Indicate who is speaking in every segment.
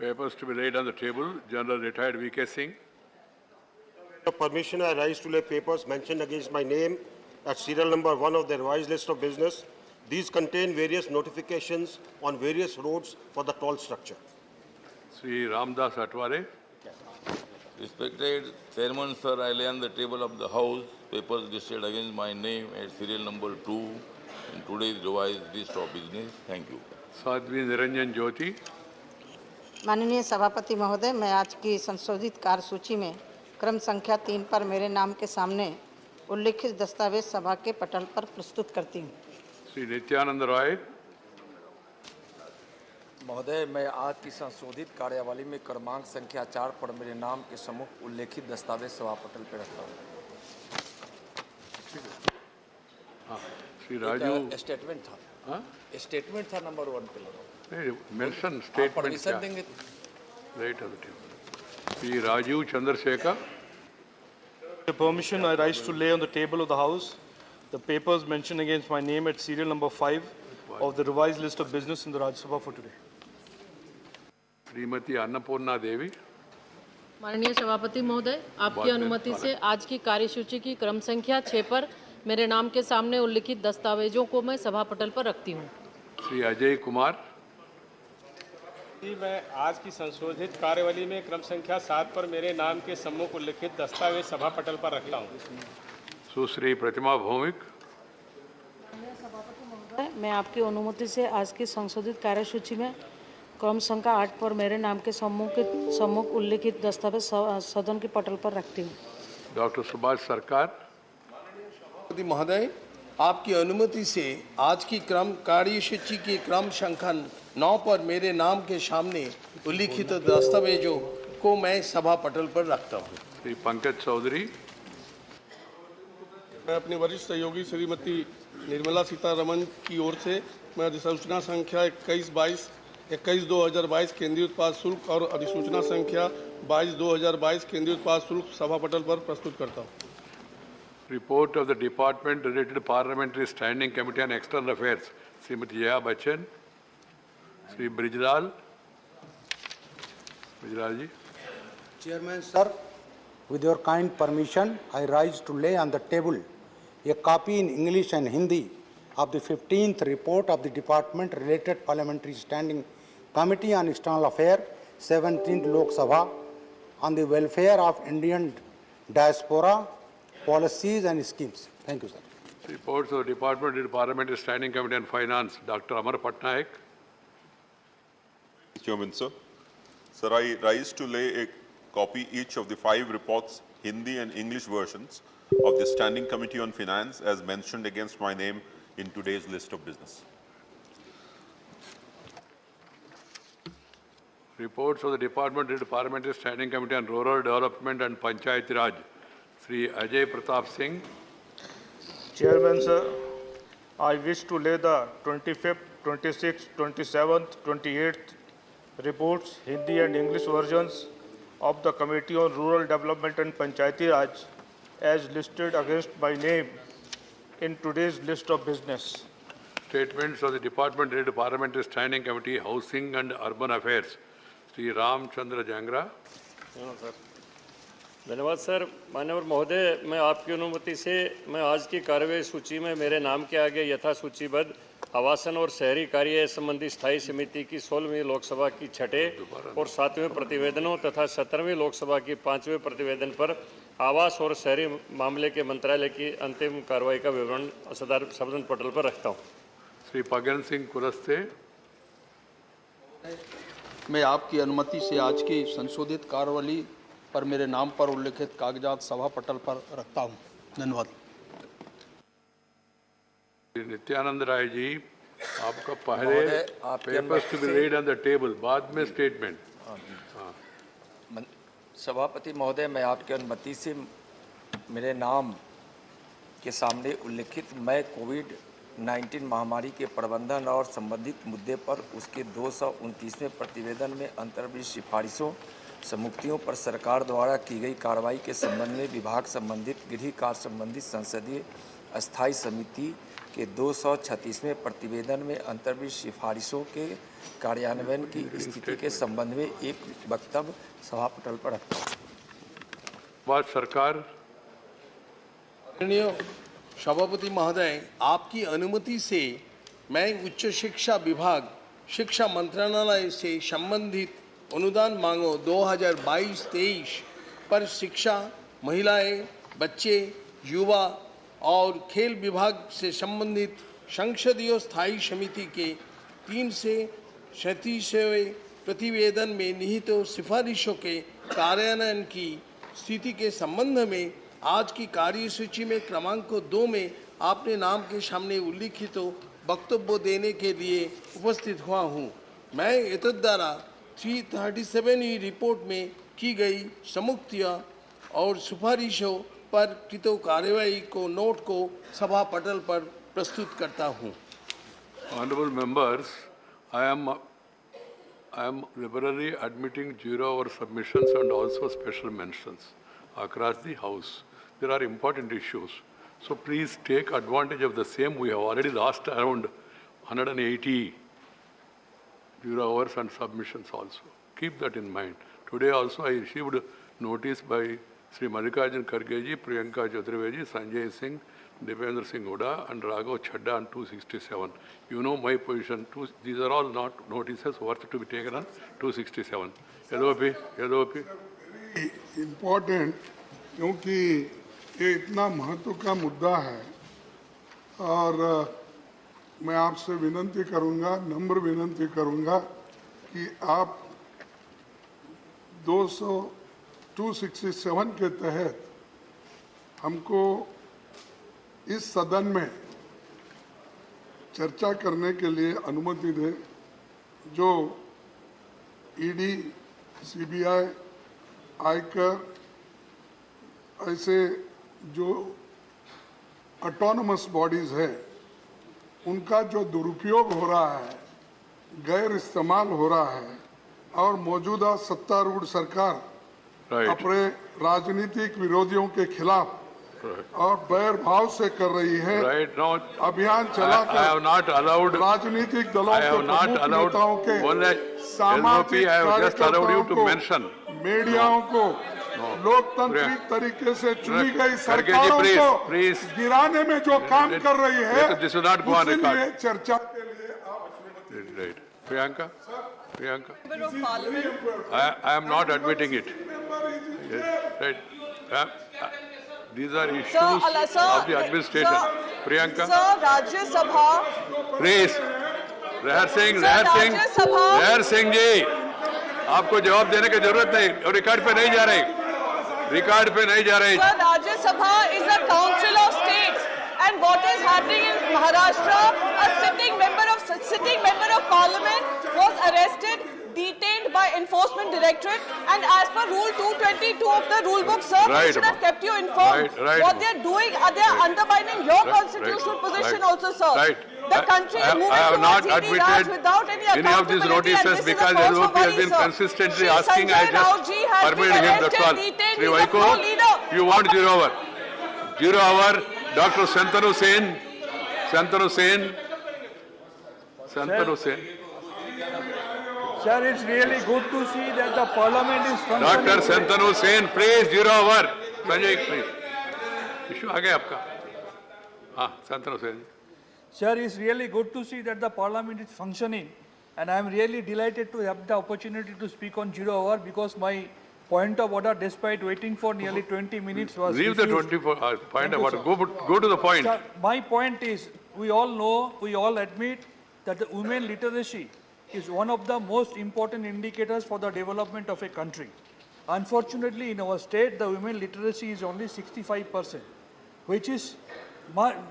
Speaker 1: Papers to be laid on the table. General Retired V.K. Singh.
Speaker 2: Your permission, I rise to lay papers mentioned against my name at serial number 1 of the revised list of business. These contain various notifications on various roads for the toll structure.
Speaker 1: Sri Ramdas Atware.
Speaker 3: Respected Chairman, sir, I lay on the table of the House papers listed against my name at serial number 2 in today's revised list of business. Thank you.
Speaker 1: Sadhvi Niranjan Jyoti.
Speaker 4: माननीय सभापति महोदय, मैं आज की संशोधित कार्यसूची में क्रम संख्या 3 पर मेरे नाम के सामने उल्लिखित दस्तावेज सभा के पटल पर प्रस्तुत करती हूँ।
Speaker 1: श्री नित्यानंद राय।
Speaker 5: महोदय, मैं आज की संशोधित कार्यावली में क्रमांक संख्या 4 पर मेरे नाम के सम्मुख उल्लेखित दस्तावेज सभा पटल पर रखता हूँ।
Speaker 1: श्री राजू।
Speaker 5: स्टेटमेंट था। स्टेटमेंट था नंबर 1 पे लगा।
Speaker 1: मेंशन स्टेटमेंट क्या? Right on the table. Shri Rajeev Chandrashekhar.
Speaker 6: With permission, I rise to lay on the table of the House the papers mentioned against my name at serial number 5 of the revised list of business in the Rajya Sabha for today.
Speaker 1: Shrimati Annapurna Devi.
Speaker 7: माननीय सभापति महोदय, आपकी अनुमति से आज की कार्यसूची की क्रम संख्या 6 पर मेरे नाम के सामने उल्लिखित दस्तावेजों को मैं सभा पटल पर रखती हूँ।
Speaker 1: श्री अजय कुमार।
Speaker 8: मैं आज की संशोधित कार्यवली में क्रम संख्या 7 पर मेरे नाम के सम्मुख उल्लिखित दस्तावेज सभा पटल पर रखता हूँ।
Speaker 1: सुश्री प्रतिमा भौमिक।
Speaker 9: मैं आपकी अनुमति से आज की संशोधित कार्यसूची में क्रम संख्या 8 पर मेरे नाम के सम्मुख उल्लिखित दस्तावेज सदन के पटल पर रखती हूँ।
Speaker 1: डॉक्टर सुभाष सरकार।
Speaker 10: महोदय, आपकी अनुमति से आज की कार्यसूची की क्रम संख्या 9 पर मेरे नाम के सामने उल्लिखित दस्तावेजों को मैं सभा पटल पर रखता हूँ।
Speaker 1: श्री पंकज चौधरी।
Speaker 8: मैं अपनी वरिष्ठ सहयोगी श्रीमती निर्मला सीतारमण की ओर से मैं अधिसूचना संख्या 21/2022 केंद्रीय उत्पाद शुल्क और अधिसूचना संख्या 22/2022 केंद्रीय उत्पाद शुल्क सभा पटल पर प्रस्तुत करता हूँ।
Speaker 1: Report of the Department related to Parliamentary Standing Committee on External Affairs. Srimati Jaya Bachchan. Sri Brijlal. Brijlal ji.
Speaker 11: Chairman sir, with your kind permission, I rise to lay on the table a copy in English and Hindi of the 15th report of the Department related Parliamentary Standing Committee on External Affairs, 17th Lok Sabha, on the welfare of Indian diaspora, policies and schemes. Thank you, sir.
Speaker 1: Reports of the Department of Parliamentary Standing Committee on Finance. Dr. Amar Patnaik.
Speaker 12: Chairman, sir. Sir, I rise to lay a copy each of the 5 reports, Hindi and English versions, of the Standing Committee on Finance as mentioned against my name in today's list of business.
Speaker 1: Reports of the Department of the Parliamentary Standing Committee on Rural Development and Panchayati Raj. Sri Ajay Pratap Singh.
Speaker 6: Chairman, sir, I wish to lay the 25th, 26th, 27th, 28th reports, Hindi and English versions of the Committee on Rural Development and Panchayati Raj as listed against my name in today's list of business.
Speaker 1: Statements of the Department related to Parliamentary Standing Committee, Housing and Urban Affairs. Sri Ram Chandra Jangra.
Speaker 8: धन्यवाद sir. माननीय महोदय, मैं आपकी अनुमति से मैं आज की कार्यवाही सूची में मेरे नाम के आगे यथा सूचीबद्ध आवासन और शहरी कार्य संबंधी स्थायी समिति की 16वीं लोकसभा की 6ठे और 7वें प्रतिवेदनों तथा 17वीं लोकसभा की 5वें प्रतिवेदन पर आवास और शहरी मामले के मंत्रालय की अंतिम कार्रवाई का विवरण सदन पटल पर रखता हूँ।
Speaker 1: श्री पगन सिंह कुलस्ते।
Speaker 10: मैं आपकी अनुमति से आज की संशोधित कार्यवली पर मेरे नाम पर उल्लिखित कागजात सभा पटल पर रखता हूं। धन्यवाद।
Speaker 1: नित्यानंद राय जी, आपका पहले papers to be laid on the table, बाद में स्टेटमेंट।
Speaker 5: सभापति महोदय, मैं आपकी अनुमति से मेरे नाम के सामने उल्लिखित मैं कोविड-19 महामारी के प्रबंधन और संबंधित मुद्दे पर उसके 229वें प्रतिवेदन में अंतर्विध सिफारिशों सम्मुक्तियों पर सरकार द्वारा की गई कार्रवाई के संबंध में विभाग संबंधित गृह कार्य संबंधित संसदीय अस्थायी समिति के 236वें प्रतिवेदन में अंतर्विध सिफारिशों के कार्यान्वयन की स्थिति के संबंध में एक वक्तव्य सभा पटल पर रखता हूँ।
Speaker 1: बात सरकार।
Speaker 10: माननीय सभापति महोदय, आपकी अनुमति से मैं उच्च शिक्षा विभाग शिक्षा मंत्रालय से संबंधित अनुदान मांगों 2022-23 पर शिक्षा, महिलाएं, बच्चे, युवा और खेल विभाग से संबंधित संसदीय स्थायी समिति के 3 से 37वें प्रतिवेदन में निहित सिफारिशों के कार्यान्वयन की स्थिति के संबंध में आज की कार्यसूची में क्रमांक 2 में आपने नाम के सामने उल्लिखित वक्तव्य देने के लिए उपस्थित हुआ हूँ। मैं एतद् द्वारा 337 रिपोर्ट में की गई समुक्तियाँ और सिफारिशों पर कृत कार्यवाही को नोट को सभा पटल पर प्रस्तुत करता हूँ।
Speaker 1: Honorable members, I am liberally admitting 0-hour submissions and also special mentions across the House. There are important issues, so please take advantage of the same. We have already lost around 180 0 hours and submissions also. Keep that in mind. Today also I received notice by Sri Mallikarjun Kharge ji, Priyanka Chaturvedi, Sanjay Singh, Devendra Singh Huda and Raghav Chadda on 267. You know my position. These are all not notices worth to be taken on 267. Yadopi.
Speaker 13: Very important, क्योंकि ये इतना महत्व का मुद्दा है और मैं आपसे विनंती करूंगा, नम्र विनंती करूंगा कि आप 267 के तहत हमको इस सदन में चर्चा करने के लिए अनुमति दें, जो ईडी, सीबीआई, आयकर ऐसे जो ऑटोनमस बॉडीज है उनका जो दुरुपयोग हो रहा है, गैर इस्तेमाल हो रहा है और मौजूदा सत्तारूढ़ सरकार अपने राजनीतिक विरोधियों के खिलाफ और बैर भाव से कर रही है। अभियान चलाकर राजनीतिक दलों के प्रमुख नेताओं के सामाजिक कार्यकर्ताओं को, मीडियाओं को, लोकतांत्रिक तरीके से चुनी गई सरकारों को गिराने में जो काम कर रही है, इसलिए चर्चा के लिए
Speaker 1: Priyanka, I am not admitting it. Right. These are issues of the administration. Priyanka.
Speaker 14: Sir, Rajya Sabha.
Speaker 1: Please. Reher Singh ji, आपको जवाब देने की जरूरत नहीं, और रिकॉर्ड पे नहीं जा रहे, रिकॉर्ड पे नहीं जा रहे।
Speaker 14: Sir, Rajya Sabha is a council of states, and what is happening in Maharashtra, a sitting member of parliament was arrested, detained by enforcement directorate, and as per rule 222 of the rule book, sir, we should have kept you informed. What they are doing, they are undermining your constitutional position also, sir. The country is moving towards Hindi Raj without any
Speaker 1: of these notices because LOP has been consistently asking. I just permitted him, that's all. Sri Vaiko, you want 0 hour. 0 hour, Dr. Santanu Sen.
Speaker 6: Sir, it's really good to see that the parliament is functioning.
Speaker 1: Dr. Santanu Sen, please 0 hour. Sanjay, please. Issue आ गया आपका? हाँ, Santanu Sen.
Speaker 6: Sir, it's really good to see that the parliament is functioning, and I am really delighted to have the opportunity to speak on 0 hour because my point of order, despite waiting for nearly 20 minutes, was
Speaker 1: Leave
Speaker 6: refused.
Speaker 1: the 24 point of order. Go to the point.
Speaker 6: Sir, my point is, we all know, we all admit that the women literacy is one of the most important indicators for the development of a country. Unfortunately, in our state, the women literacy is only 65%, which is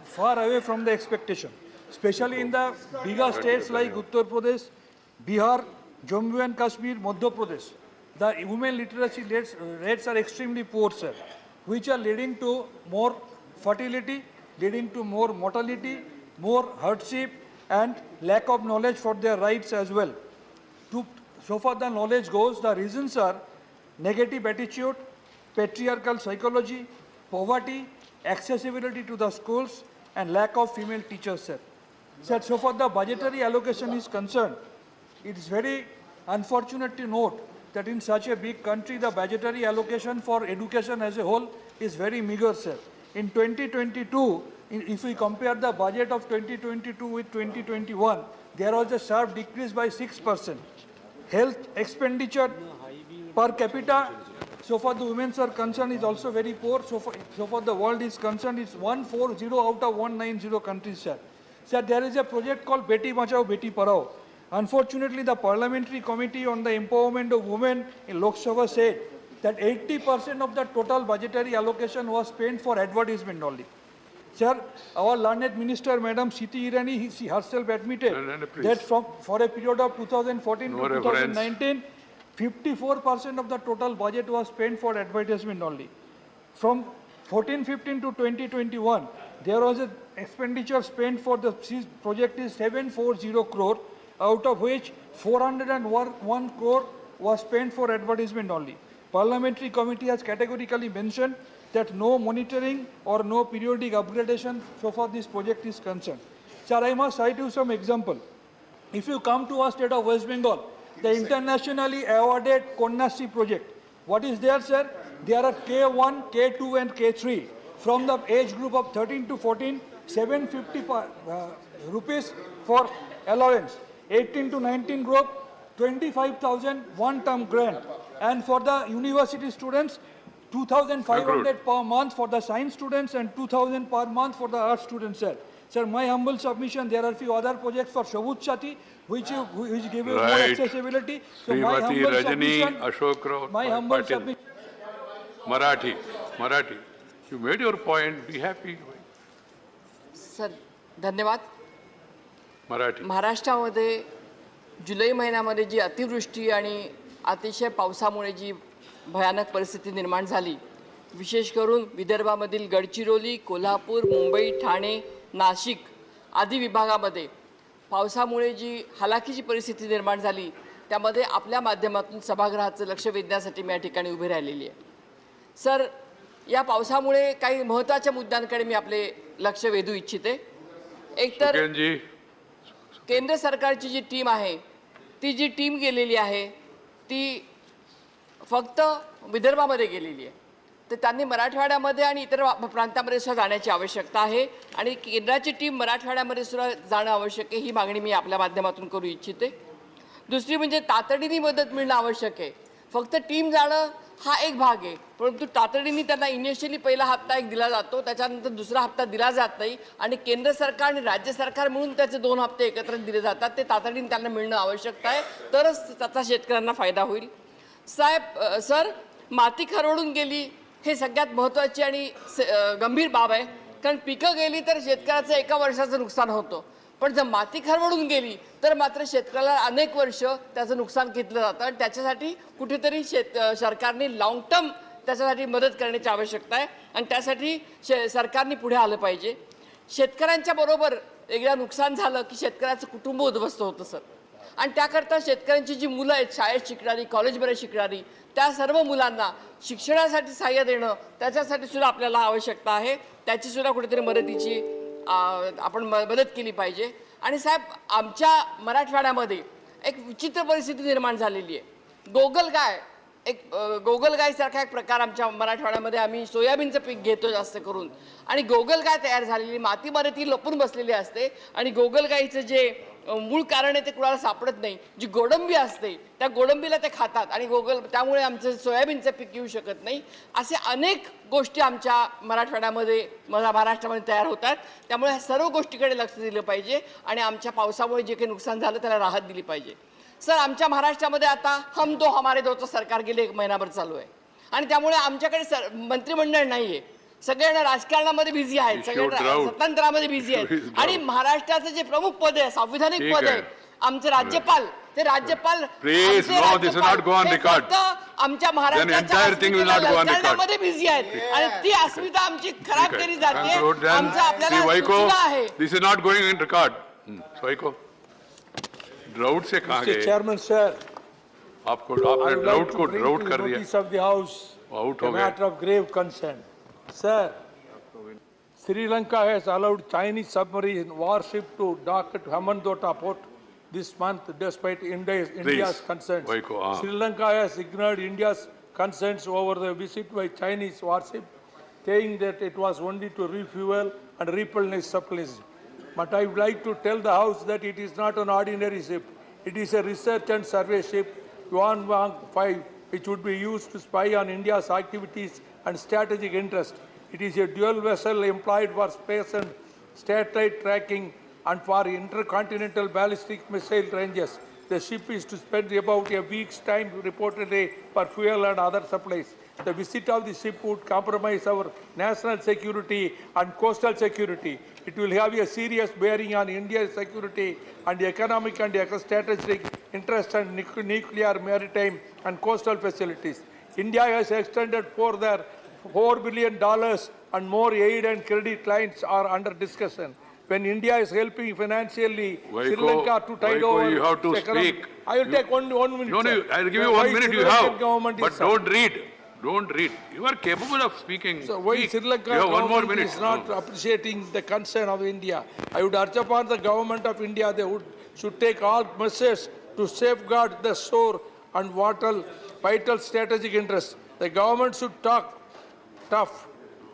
Speaker 6: far away from the expectation, especially in the bigger states like Uttar Pradesh, Bihar, Jammu and Kashmir, Madhya Pradesh. The women literacy rates are extremely poor, sir, which are leading to more fertility, leading to more mortality, more hardship, and lack of knowledge for their rights as well. So far the knowledge goes, the reasons are negative attitude, patriarchal psychology, poverty, accessibility to the schools, and lack of female teachers, sir. Sir, so far the budgetary allocation is concerned, it is very unfortunate to note that in such a big country, the budgetary allocation for education as a whole is very meager, sir. In 2022, if we compare the budget of 2022 with 2021, there was a sharp decrease by 6%. Health expenditure per capita, so far the women's are concerned, is also very poor. So far the world is concerned, it's 140 out of 190 countries, sir. Sir, there is a project called Beti Bachao, Beti Padhao. Unfortunately, the Parliamentary Committee on the Empowerment of Women in Lok Sabha said that 80% of the total budgetary allocation was spent for advertisement only. Sir, our learned minister, Madam Smriti Irani, she herself admitted that for a period of 2014 to 2019, 54% of the total budget was spent for advertisement only. From 14-15 to 2021, there was an expenditure spent for the project is 740 crore, out of which 401 crore was spent for advertisement only. Parliamentary Committee has categorically mentioned that no monitoring or no periodic upgradation so far this project is concerned. Sir, I must cite you some example. If you come to our state of West Bengal, the internationally awarded Konyasri project, what is there, sir? There are K1, K2 and K3. From the age group of 13 to 14, 750 rupees for allowance. 18 to 19 group, 25,000 one-term grant. And for the university students, 2,500 per month for the science students and 2,000 per month for the art students, sir. Sir, my humble submission, there are a few other projects for Shabut Chati, which give you more accessibility. So my humble submission, my humble submission.
Speaker 1: Marathi. You made your point, be happy.
Speaker 15: Sir, धन्यवाद.
Speaker 1: मराठी.
Speaker 15: महाराष्ट्रामध्ये जुलै महिन्यामध्ये जी अतिवृष्टी आणि अतिशय पावसामुळे जी भयानक परिस्थिती निर्माण झाली, विशेष करून विदर्भामधील गडचिरोली, कोल्हापूर, मुंबई, ठाणे, नाशिक आदी विभागामध्ये पावसामुळे जी हलाखीची परिस्थिती निर्माण झाली, त्यामध्ये आपल्या माध्यमातून सभागृहाचं लक्ष वेधण्यासाठी मी या ठिकाणी उभी राहिलेली आहे. सर, या पावसामुळे काही महत्त्वाच्या मुद्द्यांकडे मी आपले लक्ष वेधू इच्छिते. एक तर केंद्र सरकारची जी टीम आहे, ती जी टीम गेलेली आहे ती फक्त विदर्भामध्ये गेलेली आहे. तर त्यांनी मराठवाड्यामध्ये आणि इतर प्रांतामध्ये सुद्धा जाण्याची आवश्यकता आहे आणि केंद्राची टीम मराठवाड्यामध्ये सुद्धा जाणं आवश्यक आहे, ही मागणी मी आपल्या माध्यमातून करू इच्छिते. दुसरी म्हणजे तातडीने मदत मिळणं आवश्यक आहे. फक्त टीम जाणं हा एक भाग आहे, परंतु तातडीने त्यांना इनिशियली पहिला हप्ता एक दिला जातो, त्याच्यानंतर दुसरा हप्ता दिला जात नाही आणि केंद्र सरकार आणि राज्य सरकार म्हणून त्याचे 2 हप्ते एकत्र दिले जातात. ते तातडीने त्यांना मिळणं आवश्यकता आहे, तरच त्याचा शेतकऱ्यांना फायदा होईल. साहेब, सर, माती खरवडून गेली हे सगळ्यात महत्त्वाची आणि गंभीर बाब आहे, कारण पिकं गेली तर शेतकऱ्याचं एका वर्षाचं नुकसान होतं, पण जर माती खरवडून गेली तर मात्र शेतकऱ्याला अनेक वर्ष त्याचं नुकसान घेतलं जातं आणि त्याच्यासाठी कुठेतरी सरकारने लॉंग टर्म त्याच्यासाठी मदत करण्याची आवश्यकता आहे आणि त्यासाठी सरकारने पुढे आलं पाहिजे. शेतकऱ्यांच्या बरोबर एकदा नुकसान झालं की शेतकऱ्याचं कुटुंब उद्ध्वस्त होतं, सर. आणि त्याकरता शेतकऱ्यांची जी मुलं आहेत, शाळेत शिकणारी, कॉलेजमध्ये शिकणारी, त्या सर्व मुलांना शिक्षणासाठी सहाय्य देणं, त्याच्यासाठी सुद्धा आपल्याला आवश्यकता आहे. त्याची सुद्धा कुठेतरी मदतीची आपण मदत केली पाहिजे. आणि साहेब, आमच्या मराठवाड्यामध्ये एक विचित्र परिस्थिती निर्माण झालेली आहे. गोगलगायसारखा एक प्रकार आमच्या मराठवाड्यामध्ये आम्ही सोयाबीनचं पीक घेतो जास्त करून, आणि गोगलगाय तयार झालेली मातीमध्ये ती लपून बसलेली असते आणि गोगलगाईचं जे मूळ कारण आहे ते कुणाला सापडत नाही. जी गोडंबी असते त्या गोडंबीला ते खातात आणि त्यामुळे आमचं सोयाबीनचं पीक येऊ शकत नाही. असे अनेक गोष्टी आमच्या मराठवाड्यामध्ये महाराष्ट्रामध्ये तयार होतात. त्यामुळे ह्या सर्व गोष्टीकडे लक्ष दिलं पाहिजे आणि आमच्या पावसामुळे जे काही नुकसान झालं त्याला राहत दिली पाहिजे. सर, आमच्या महाराष्ट्रामध्ये आता हम दो हमारे दोचं सरकार गेले 1 महिनाभर चालू आहे आणि त्यामुळे आमच्याकडे मंत्रिमंडळ नाही आहे. सगळ्यांना राजकारणामध्ये बिझी आहेत, सगळ्यांना स्वतंत्रामध्ये बिझी आहेत आणि महाराष्ट्राचं जे प्रमुख पद आहे, संविधानिक पद आहे, आमचे राज्यपाल, ते राज्यपाल आमच्या महाराष्ट्रामध्ये बिझी आहेत आणि ती अस्मिता आमची खराब केली जाते. आमचं आपल्याला आहे.
Speaker 1: This is not going in record. Drought से कहा गए?
Speaker 16: चेयरमैन सर,
Speaker 1: आपने ड्राउट को ड्राउट कर दिया,
Speaker 16: ऑफ द हाउस
Speaker 1: आउट हो गए.
Speaker 16: Matter of grave concern.
Speaker 6: Sri Lanka has allowed Chinese submarine warship to dock at Hambantota port this month despite India's concerns. Sri Lanka has ignored India's concerns over the visit by Chinese warship, saying that it was only to refuel and replenish supplies. But I would like to tell the House that it is not an ordinary ship. It is a research and survey ship, Yuan Wang 5, which would be used to spy on India's activities and strategic interest. It is a dual vessel employed for space and satellite tracking and for intercontinental ballistic missile ranges. The ship is to spend about a week's time reportedly for fuel and other supplies. The visit of the ship would compromise our national security and coastal security. It will have a serious bearing on India's security and economic and strategic interest and nuclear, maritime and coastal facilities. India has extended further $4 billion and more aid and credit lines are under discussion. When India is helping financially Sri Lanka to tide over,
Speaker 1: you have to speak.
Speaker 6: I will take one minute.
Speaker 1: No, I'll give you 1 minute. You have, but don't read. Don't read. You are capable of speaking.
Speaker 6: So why Sri Lanka government is not appreciating the concern of India? I would urge upon the government of India, should take all measures to safeguard the shore and vital strategic interests. The government should talk tough.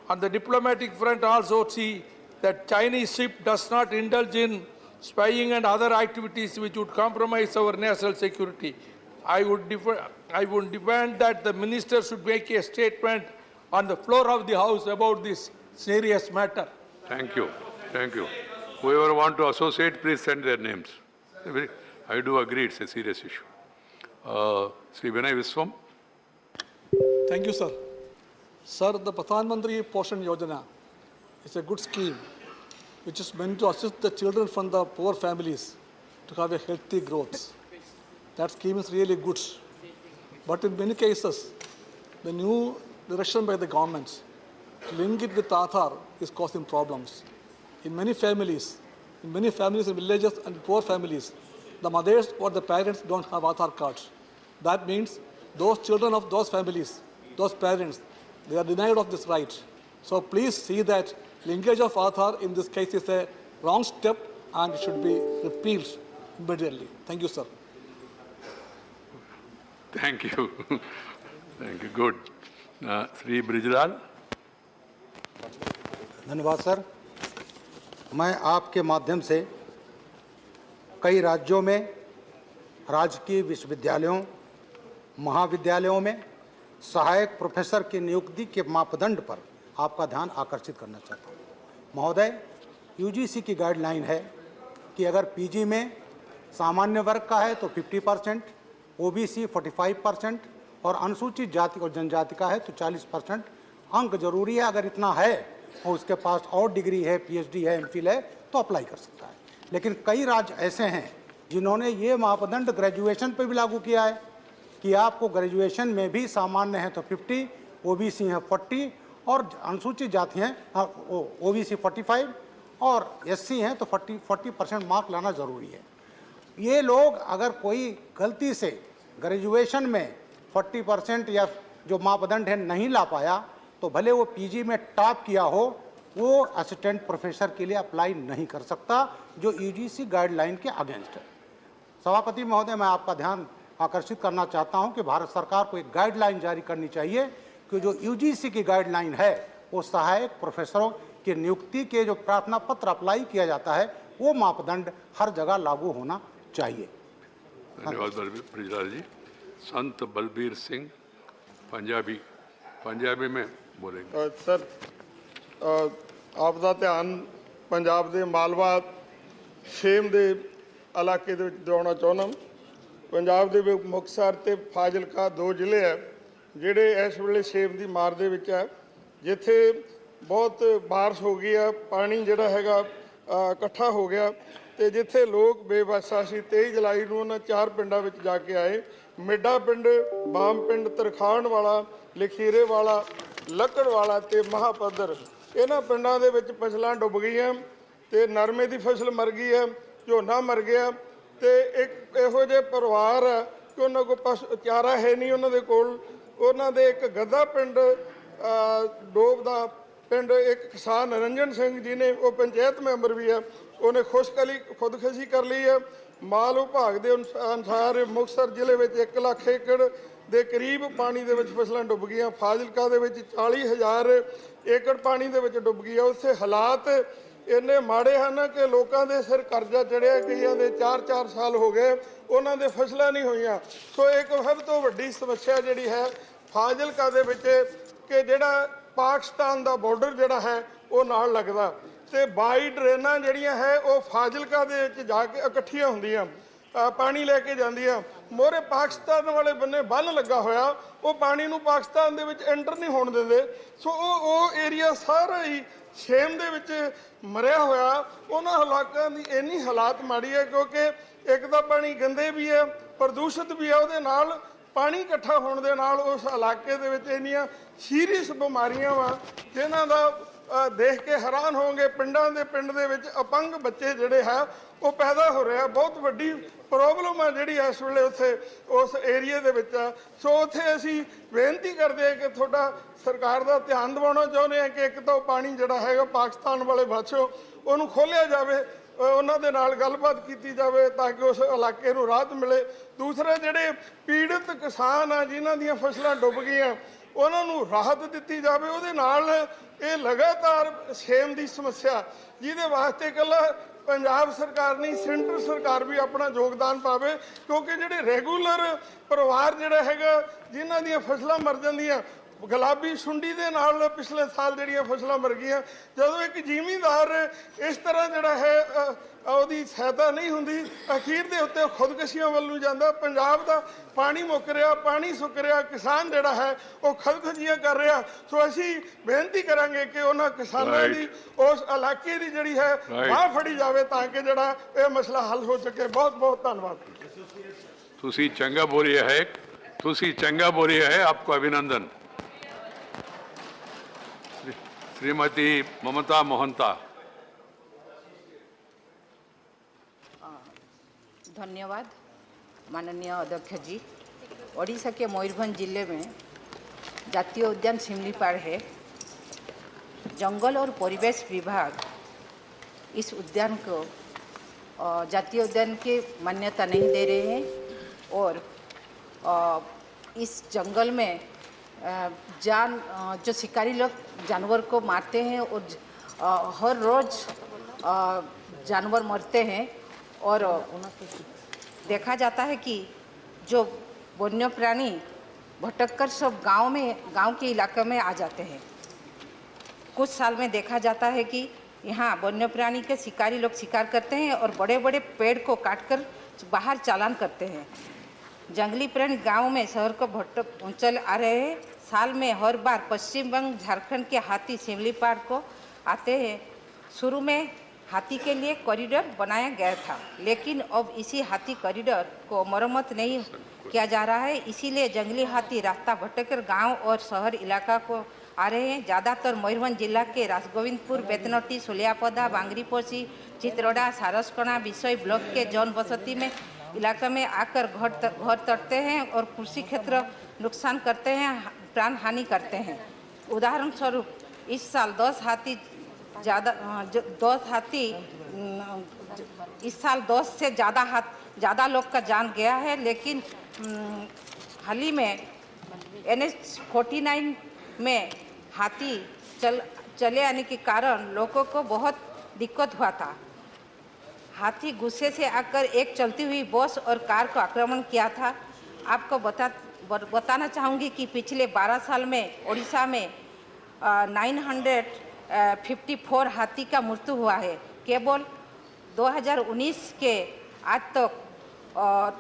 Speaker 6: On the diplomatic front, also see that Chinese ship does not indulge in spying and other activities which would compromise our national security. I would demand that the minister should make a statement on the floor of the House about this serious matter.
Speaker 1: Thank you. Thank you. Whoever want to associate, please send their names. I do agree it's a serious issue. Sri Vinay Viswam.
Speaker 16: Thank you, sir. Sir, the Pradhan Mantri Poshan Yojana is a good scheme which is meant to assist the children from the poor families to have a healthy growth. That scheme is really good. But in many cases, the new direction by the government to link it with Aadhaar is causing problems. In many families in villages and poor families, the mothers or the parents don't have Aadhaar cards. That means those children of those families, those parents, they are denied of this right. So please see that linkage of Aadhaar in this case is a wrong step and it should be repealed immediately. Thank you, sir.
Speaker 1: Thank you. Thank you. Good. Sri Brijlal.
Speaker 11: धन्यवाद sir. मैं आपके माध्यम से कई राज्यों में राजकीय विश्वविद्यालयों, महाविद्यालयों में सहायक प्रोफेसर की नियुक्ति के मापदंड पर आपका ध्यान आकर्षित करना चाहता हूँ। महोदय, यूजीसी की गाइडलाइन है कि अगर पीजी में सामान्य वर्ग का है तो 50%, ओबीसी 45% और अनुसूचित जाति और जनजाति का है तो 40% अंक जरूरी है। अगर इतना है और उसके पास और डिग्री है, पीएचडी है, एमफिल है तो अप्लाई कर सकता है। लेकिन कई राज्य ऐसे हैं जिन्होंने ये मापदंड ग्रेजुएशन पर भी लागू किया है कि आपको ग्रेजुएशन में भी सामान्य है तो 50, ओबीसी है 40 और अनुसूचित जाति हैं ओबीसी 45 और एससी हैं तो 40% मार्क लाना ज़रूरी है। ये लोग अगर कोई गलती से ग्रेजुएशन में 40% या जो मापदंड है नहीं ला पाया तो भले वो पीजी में टॉप किया हो, वो असिस्टेंट प्रोफेसर के लिए अप्लाई नहीं कर सकता, जो यूजीसी गाइडलाइन के अगेंस्ट है। सभापति महोदय, मैं आपका ध्यान आकर्षित करना चाहता हूं कि भारत सरकार को एक गाइडलाइन जारी करनी चाहिए कि जो यूजीसी की गाइडलाइन है वो सहायक प्रोफेसरों की नियुक्ति के जो प्रार्थना पत्र अप्लाई किया जाता है वो मापदंड हर जगह लागू होना चाहिए।
Speaker 1: धन्यवाद ब्रिजलाल जी। संत बलबीर सिंह पंजाबी में बोलेंगे।
Speaker 17: सर, आपका ध्यान पंजाब के मालवा सेम के इलाके दिलाना चाहना। पंजाब के मुक्तसर ते फाजिलका 2 ਜ਼ਿਲ੍ਹੇ है ਜਿਹੜੇ इस वेले सेम की मार ਦੇ ਵਿੱਚ है, जिथे बहुत बारिश हो गई है, पानी ਜਿਹੜਾ ਹੈਗਾ ਇਕੱਠਾ हो गया ਤੇ जिथे लोग बेबसा ਸੀ 23 ਜੁਲਾਈ ਨੂੰ ਉਹਨਾਂ 4 ਪਿੰਡਾਂ ਵਿੱਚ ਜਾ ਕੇ ਆਏ। ਮਿੱਡਾ ਪਿੰਡ, ਬਾਮ ਪਿੰਡ, ਤਰਖਾਣ ਵਾਲਾ, ਲਖੀਰੇ ਵਾਲਾ, ਲੱਕੜ ਵਾਲਾ ਤੇ ਮਹਾਪੱਧਰ, ਇਹਨਾਂ ਪਿੰਡਾਂ ਦੇ ਵਿੱਚ ਫਸਲਾਂ ਡੁੱਬ ਗਈਆਂ ਤੇ ਨਰਮੇ ਦੀ ਫਸਲ ਮਰ ਗਈ ਹੈ, ਝੋਨਾ ਮਰ ਗਿਆ ਤੇ ਇੱਕ ਇਹੋ ਜਿਹੇ ਪਰਿਵਾਰ ਆ ਕਿ ਉਹਨਾਂ ਕੋਲ ਚਾਰਾ ਹੈ ਨਹੀਂ ਉਹਨਾਂ ਦੇ ਕੋਲ। ਉਹਨਾਂ ਦੇ ਇੱਕ ਗੱਦਾ ਪਿੰਡ ਡੋਬ ਦਾ ਪਿੰਡ ਇੱਕ ਕਿਸਾਨ ਨਰਿੰਦਰ ਸਿੰਘ ਜੀ ਨੇ, ਉਹ ਪੰਚਾਇਤ ਮੈਂਬਰ ਵੀ ਹੈ, ਉਹਨੇ ਖੁਦਕੁਸ਼ੀ ਕਰ ਲਈ ਹੈ। ਮਾਲ ਵਿਭਾਗ ਦੇ ਅਨੁਸਾਰ ਮੁਕਤਸਰ ਜ਼ਿਲ੍ਹੇ ਵਿੱਚ 1 ਲੱਖ ਏਕੜ ਦੇ ਕਰੀਬ ਪਾਣੀ ਦੇ ਵਿੱਚ ਫਸਲਾਂ ਡੁੱਬ ਗਈਆਂ। ਫਾਜ਼ਿਲਕਾ ਦੇ ਵਿੱਚ 40,000 ਏਕੜ ਪਾਣੀ ਦੇ ਵਿੱਚ ਡੁੱਬ ਗਈ ਹੈ। ਉੱਥੇ ਹਾਲਾਤ ਇੰਨੇ ਮਾੜੇ ਹਨ ਕਿ ਲੋਕਾਂ ਦੇ ਸਿਰ ਕਰਜ਼ਾ ਚੜਿਆ, ਕਈਆਂ ਦੇ 4-4 ਸਾਲ ਹੋ ਗਏ, ਉਹਨਾਂ ਦੇ ਫਸਲਾਂ ਨਹੀਂ ਹੋਈਆਂ। ਸੋ ਇੱਕ ਸਭ ਤੋਂ ਵੱਡੀ ਸਮੱਸਿਆ ਜਿਹੜੀ ਹੈ ਫਾਜ਼ਿਲਕਾ ਦੇ ਵਿੱਚ ਕਿ ਜਿਹੜਾ ਪਾਕਿਸਤਾਨ ਦਾ ਬਾਰਡਰ ਜਿਹੜਾ ਹੈ ਉਹ ਨਾਲ ਲੱਗਦਾ, ਤੇ 22 ਡਰੇਨਾਂ ਜਿਹੜੀਆਂ ਹੈ ਉਹ ਫਾਜ਼ਿਲਕਾ ਦੇ ਵਿੱਚ ਜਾ ਕੇ ਇਕੱਠੀਆਂ ਹੁੰਦੀਆਂ, ਪਾਣੀ ਲੈ ਕੇ ਜਾਂਦੀਆਂ। ਮੋਹਰੇ ਪਾਕਿਸਤਾਨ ਵਾਲੇ ਬੰਨੇ ਬੰਨ ਲੱਗਾ ਹੋਇਆ, ਉਹ ਪਾਣੀ ਨੂੰ ਪਾਕਿਸਤਾਨ ਦੇ ਵਿੱਚ ਐਂਟਰ ਨਹੀਂ ਹੋਣ ਦਿੰਦੇ। ਸੋ ਉਹ ਏਰੀਆ ਸਾਰਾ ਹੀ ਛੇਮ ਦੇ ਵਿੱਚ ਮਰਿਆ ਹੋਇਆ। ਉਹਨਾਂ ਇਲਾਕਿਆਂ ਦੀ ਇੰਨੀ ਹਾਲਾਤ ਮਾੜੀ ਹੈ ਕਿਉਂਕਿ ਇੱਕ ਤਾਂ ਪਾਣੀ ਗੰਦੇ ਵੀ ਹੈ, ਪ੍ਰਦੂਸ਼ਿਤ ਵੀ ਹੈ, ਉਹਦੇ ਨਾਲ ਪਾਣੀ ਇਕੱਠਾ ਹੋਣ ਦੇ ਨਾਲ ਉਸ ਇਲਾਕੇ ਦੇ ਵਿੱਚ ਇੰਨੀਆਂ ਸੀਰੀਅਸ ਬਿਮਾਰੀਆਂ ਵਾ ਜਿਨ੍ਹਾਂ ਦਾ ਦੇਖ ਕੇ ਹੈਰਾਨ ਹੋਵੋਗੇ। ਪਿੰਡ ਦੇ ਵਿੱਚ ਅਪੰਗ ਬੱਚੇ ਜਿਹੜੇ ਹੈ ਉਹ ਪੈਦਾ ਹੋ ਰਿਹਾ। ਬਹੁਤ ਵੱਡੀ ਪ੍ਰੋਬਲਮ ਆ ਜਿਹੜੀ ਇਸ ਵੇਲੇ ਉੱਥੇ ਉਸ ਏਰੀਏ ਦੇ ਵਿੱਚ ਆ। ਸੋ ਉੱਥੇ ਅਸੀਂ ਬੇਨਤੀ ਕਰਦੇ ਹਾਂ ਕਿ ਤੁਹਾਡਾ ਸਰਕਾਰ ਦਾ ਧਿਆਨ ਦਿਵਾਉਣਾ ਚਾਹੁੰਦੇ ਹਾਂ ਕਿ ਇੱਕ ਤਾਂ ਪਾਣੀ ਜਿਹੜਾ ਹੈਗਾ ਪਾਕਿਸਤਾਨ ਵਾਲੇ ਪਾਸੋਂ ਉਹਨੂੰ ਖੋਲ੍ਹਿਆ ਜਾਵੇ, ਉਹਨਾਂ ਦੇ ਨਾਲ ਗੱਲਬਾਤ ਕੀਤੀ ਜਾਵੇ ਤਾਂ ਕਿ ਉਸ ਇਲਾਕੇ ਨੂੰ ਰਾਹਤ ਮਿਲੇ। ਦੂਸਰੇ ਜਿਹੜੇ ਪੀੜਤ ਕਿਸਾਨ ਆ ਜਿਨ੍ਹਾਂ ਦੀਆਂ ਫਸਲਾਂ ਡੁੱਬ ਗਈਆਂ ਉਹਨਾਂ ਨੂੰ ਰਾਹਤ ਦਿੱਤੀ ਜਾਵੇ। ਉਹਦੇ ਨਾਲ ਇਹ ਲਗਾਤਾਰ ਛੇਮ ਦੀ ਸਮੱਸਿਆ ਜਿਹਦੇ ਵਾਸਤੇ ਇਕੱਲਾ ਪੰਜਾਬ ਸਰਕਾਰ ਨਹੀਂ, ਸੈਂਟਰ ਸਰਕਾਰ ਵੀ ਆਪਣਾ ਯੋਗਦਾਨ ਪਾਵੇ ਕਿਉਂਕਿ ਜਿਹੜੇ ਰੈਗੂਲਰ ਪਰਿਵਾਰ ਜਿਹੜਾ ਹੈਗਾ ਜਿਨ੍ਹਾਂ ਦੀਆਂ ਫਸਲਾਂ ਮਰ ਜਾਂਦੀਆਂ, ਗੁਲਾਬੀ ਸੁੰਡੀ ਦੇ ਨਾਲ ਪਿਛਲੇ ਸਾਲ ਜਿਹੜੀਆਂ ਫਸਲਾਂ ਮਰ ਗਈਆਂ, ਜਦੋਂ ਇੱਕ ਜ਼ਿਮੀਂਦਾਰ ਇਸ ਤਰ੍ਹਾਂ ਜਿਹੜਾ ਹੈ ਉਹਦੀ ਸਹਾਇਤਾ ਨਹੀਂ ਹੁੰਦੀ, ਅਖੀਰ ਦੇ ਉੱਤੇ ਖੁਦਕੁਸ਼ੀਆਂ ਵੱਲ ਨੂੰ ਜਾਂਦਾ। ਪੰਜਾਬ ਦਾ ਪਾਣੀ ਮੁੱਕ ਰਿਹਾ, ਪਾਣੀ ਸੁੱਕ ਰਿਹਾ, ਕਿਸਾਨ ਜਿਹੜਾ ਹੈ ਉਹ ਖੁਦਕੁਸ਼ੀਆਂ ਕਰ ਰਿਹਾ। ਸੋ ਅਸੀਂ ਬੇਨਤੀ ਕਰਾਂਗੇ ਕਿ ਉਹਨਾਂ ਕਿਸਾਨਾਂ ਦੀ ਉਸ ਇਲਾਕੇ ਦੀ ਜਿਹੜੀ ਹੈ ਬਾਂਹ ਫੜੀ ਜਾਵੇ ਤਾਂ ਕਿ ਜਿਹੜਾ ਇਹ ਮਸਲਾ ਹੱਲ ਹੋ ਸਕੇ। ਬਹੁਤ ਬਹੁਤ ਧੰਨਵਾਦ।
Speaker 1: ਤੁਸੀਂ ਚੰਗਾ ਬੋਲ ਰਹੇ ਹੈ, आपको अभिनंदन। श्रीमती ममता मोहंता।
Speaker 4: धन्यवाद माननीय अध्यक्ष जी। ओडिशा के मयूरभंज जिले में जातीय उद्यान शिमलीपाल है। जंगल और परिवेश विभाग इस उद्यान को जातीय उद्यान की मान्यता नहीं दे रहे हैं और इस जंगल में जो शिकारी लोग जानवर को मारते हैं और हर रोज़ जानवर मरते हैं और देखा जाता है कि जो वन्य प्राणी भटककर सब गांव के इलाके में आ जाते हैं। कुछ साल में देखा जाता है कि यहाँ वन्य प्राणी के शिकारी लोग शिकार करते हैं और बड़े बड़े पेड़ को काटकर बाहर चालान करते हैं। जंगली प्राणी गांव में शहर को भटक चल आ रहे हैं। साल में हर बार पश्चिम बंग झारखंड के हाथी शिमलीपाल को आते हैं। शुरू में हाथी के लिए कॉरिडोर बनाया गया था, लेकिन अब इसी हाथी कॉरिडोर को मरम्मत नहीं किया जा रहा है, इसीलिए जंगली हाथी रास्ता भटककर गांव और शहर इलाका को आ रहे हैं। ज़्यादातर मयूरभंज जिला के राजगोविंदपुर, बेतनोटी, सुलियापदा, बांगरीपोशी, चित्रोड़ा, सारसकोना, बिसोई ब्लॉक के जौन बस्ती में इलाके में आकर घर तोड़ते हैं और कृषि क्षेत्र नुकसान करते हैं, प्राण हानि करते हैं। उदाहरण स्वरूप इस साल 10 से ज़्यादा लोग का जान गया है। लेकिन हाल ही में NH-49 में हाथी चले आने के कारण लोगों को बहुत दिक्कत हुआ था। हाथी गुस्से से आकर एक चलती हुई बस और कार को आक्रमण किया था। आपको बताना चाहूँगी कि पिछले 12 साल में ओडिशा में 954 हाथी का मृत्यु हुआ है। केवल 2019 के आज तक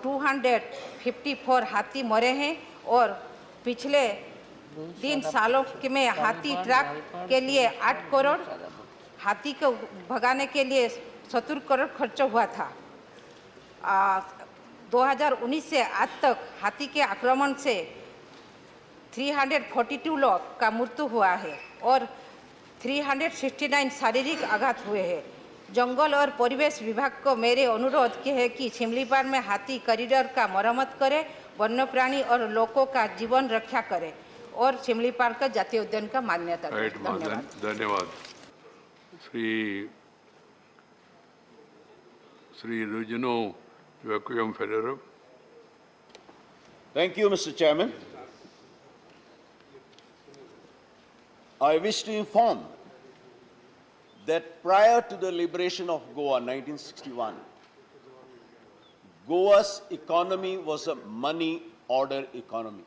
Speaker 4: 254 हाथी मरे हैं और पिछले 3 सालों में हाथी ट्रैक के लिए 8 करोड़, हाथी को भगाने के लिए 70 करोड़ खर्च हुआ था। 2019 से आज तक हाथी के आक्रमण से 342 लोग का मृत्यु हुआ है और 369 शारीरिक आघात हुए हैं। जंगल और परिवेश विभाग को मेरे अनुरोध है कि शिमलीपाल में हाथी कॉरिडोर का मरम्मत करे, वन्य प्राणी और लोगों का जीवन रक्षा करे और शिमलीपाल का जातीय उद्यान का मान्यता दें।
Speaker 1: राइट, धन्यवाद। श्री रुजिनो वैक्यूम फेडरल।
Speaker 18: Thank you, Mr. Chairman. I wish to inform that prior to the liberation of Goa, 1961, Goa's economy was a money order economy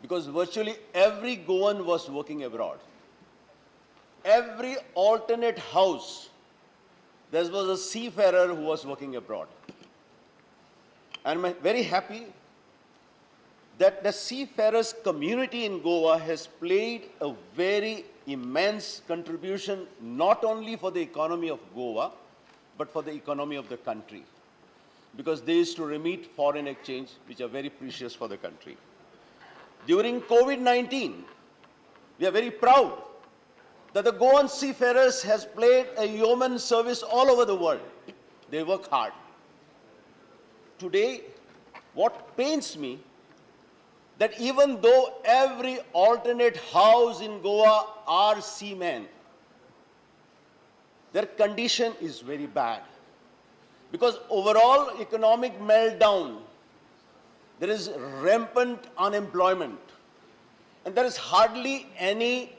Speaker 18: because virtually every Goan was working abroad. Every alternate house, there was a seafarer who was working abroad. And I'm very happy that the seafarers community in Goa has played a very immense contribution not only for the economy of Goa, but for the economy of the country, because they used to remit foreign exchange, which are very precious for the country. During COVID-19, we are very proud that the Goan seafarers has played a yeoman service all over the world. They work hard. Today, what pains me, that even though every alternate house in Goa are seamen, their condition is very bad. Because overall economic meltdown, there is rampant unemployment, and there is hardly any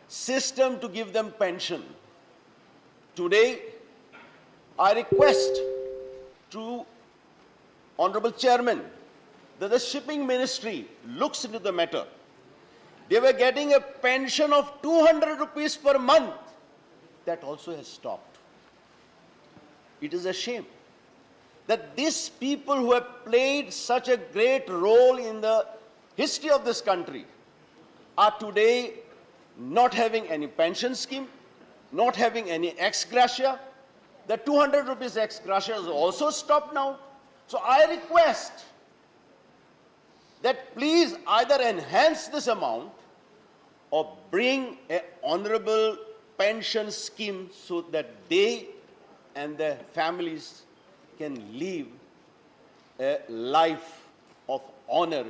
Speaker 18: system to give them pension. Today, I request to Honorable Chairman that the shipping ministry looks into the matter. They were getting a pension of 200 rupees per month. That also has stopped. It is a shame that these people who have played such a great role in the history of this country are today not having any pension scheme, not having any ex gratia. The 200 rupees ex gratia is also stopped now. So I request that please either enhance this amount or bring an honorable pension scheme so that they and their families can live a life of honor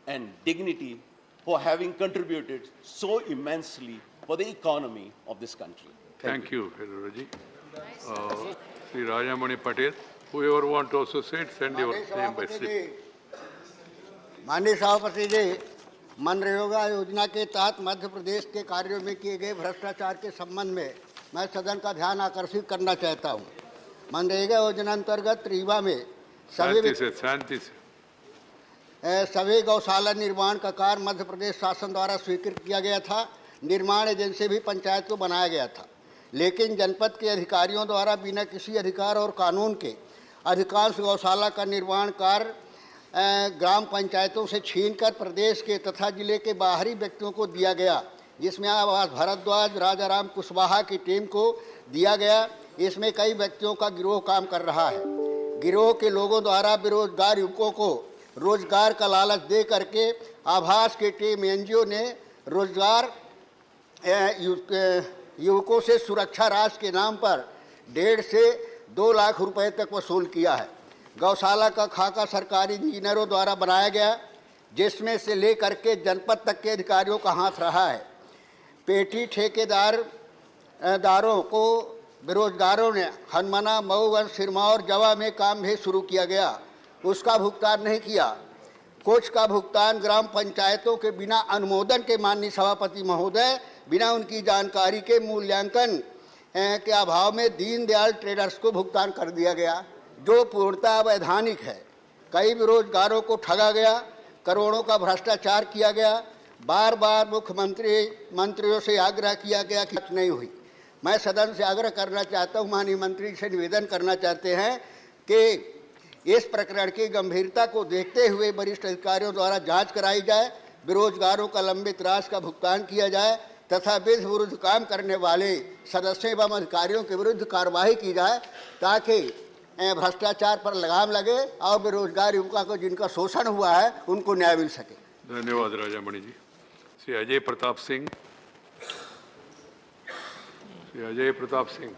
Speaker 18: and dignity for having contributed so immensely for the economy of this country.
Speaker 1: Thank you, Raji. Sri Rajamani Patel, whoever want to associate, send your name by slip.
Speaker 19: माननीय सभापति जी, मनरेगा योजना के तहत मध्य प्रदेश के कार्यों में किए गए भ्रष्टाचार के संबंध में मैं सदन का ध्यान आकर्षित करना चाहता हूं। मनरेगा योजना अंतर्गत रीवा में सभी गौशाला निर्माण का कार्य मध्य प्रदेश शासन द्वारा स्वीकृत किया गया था। निर्माण एजेंसी भी पंचायत को बनाया गया था, लेकिन जनपद के अधिकारियों द्वारा बिना किसी अधिकार और कानून के अधिकांश गौशाला का निर्माण कार्य ग्राम पंचायतों से छीनकर प्रदेश के तथा जिले के बाहरी व्यक्तियों को दिया गया, जिसमें आवास भारद्वाज राजाराम कुशवाहा की टीम को दिया गया। इसमें कई व्यक्तियों का गिरोह काम कर रहा है। गिरोह के लोगों द्वारा बेरोजगार युवकों को रोजगार का लालच दे करके आवास की टीम एनजीओ ने रोजगार युवकों से सुरक्षा राशि के नाम पर 1.5 से 2 लाख रुपए तक वसूल किया है। गौशाला का खाका सरकारी इंजीनियरों द्वारा बनाया गया, जिसमें से लेकर के जनपद तक के अधिकारियों का हाथ रहा है। पेटी ठेकेदारों को बेरोजगारों ने हनुमाना, मऊगंज, सिरमौर, जवा में काम भी शुरू किया गया, उसका भुगतान नहीं किया। कुछ का भुगतान ग्राम पंचायतों के बिना अनुमोदन के माननीय सभापति महोदय, बिना उनकी जानकारी के मूल्यांकन के अभाव में दीनदयाल ट्रेडर्स को भुगतान कर दिया गया, जो पूर्णतः अवैधानिक है। कई बेरोजगारों को ठगा गया, करोड़ों का भ्रष्टाचार किया गया। बार बार मंत्रियों से आग्रह किया गया कि नहीं हुई। मैं सदन से आग्रह करना चाहता हूं, माननीय मंत्री से निवेदन करना चाहते हैं कि इस प्रकरण की गंभीरता को देखते हुए वरिष्ठ अधिकारियों द्वारा जांच कराई जाए, बेरोजगारों का लंबित राशि का भुगतान किया जाए तथा विधि विरुद्ध काम करने वाले सदस्यों एवं अधिकारियों के विरुद्ध कार्रवाई की जाए, ताकि भ्रष्टाचार पर लगाम लगे और बेरोजगार युवकों को जिनका शोषण हुआ है उनको न्याय मिल सके।
Speaker 1: धन्यवाद राजामणि जी। श्री अजय प्रताप सिंह। श्री अजय प्रताप सिंह,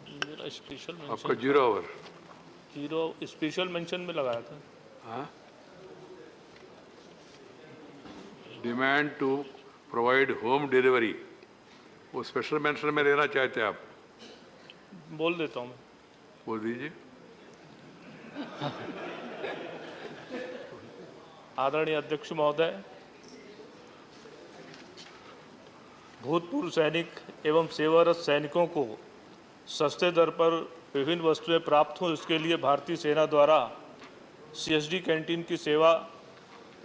Speaker 20: मेरा स्पेशल मेंशन
Speaker 1: आपका 0 आवर।
Speaker 20: 0 स्पेशल मेंशन में लगाया था।
Speaker 1: हाँ, demand to provide home delivery, वो स्पेशल मेंशन में लेना चाहते हैं आप?
Speaker 6: बोल देता हूँ मैं।
Speaker 1: बोल दीजिए।
Speaker 6: आदरणीय अध्यक्ष महोदय, भूतपूर्व सैनिक एवं सेवारत सैनिकों को सस्ते दर पर विभिन्न वस्तुएं प्राप्त हों, इसके लिए भारतीय सेना द्वारा CSD कैंटीन की सेवा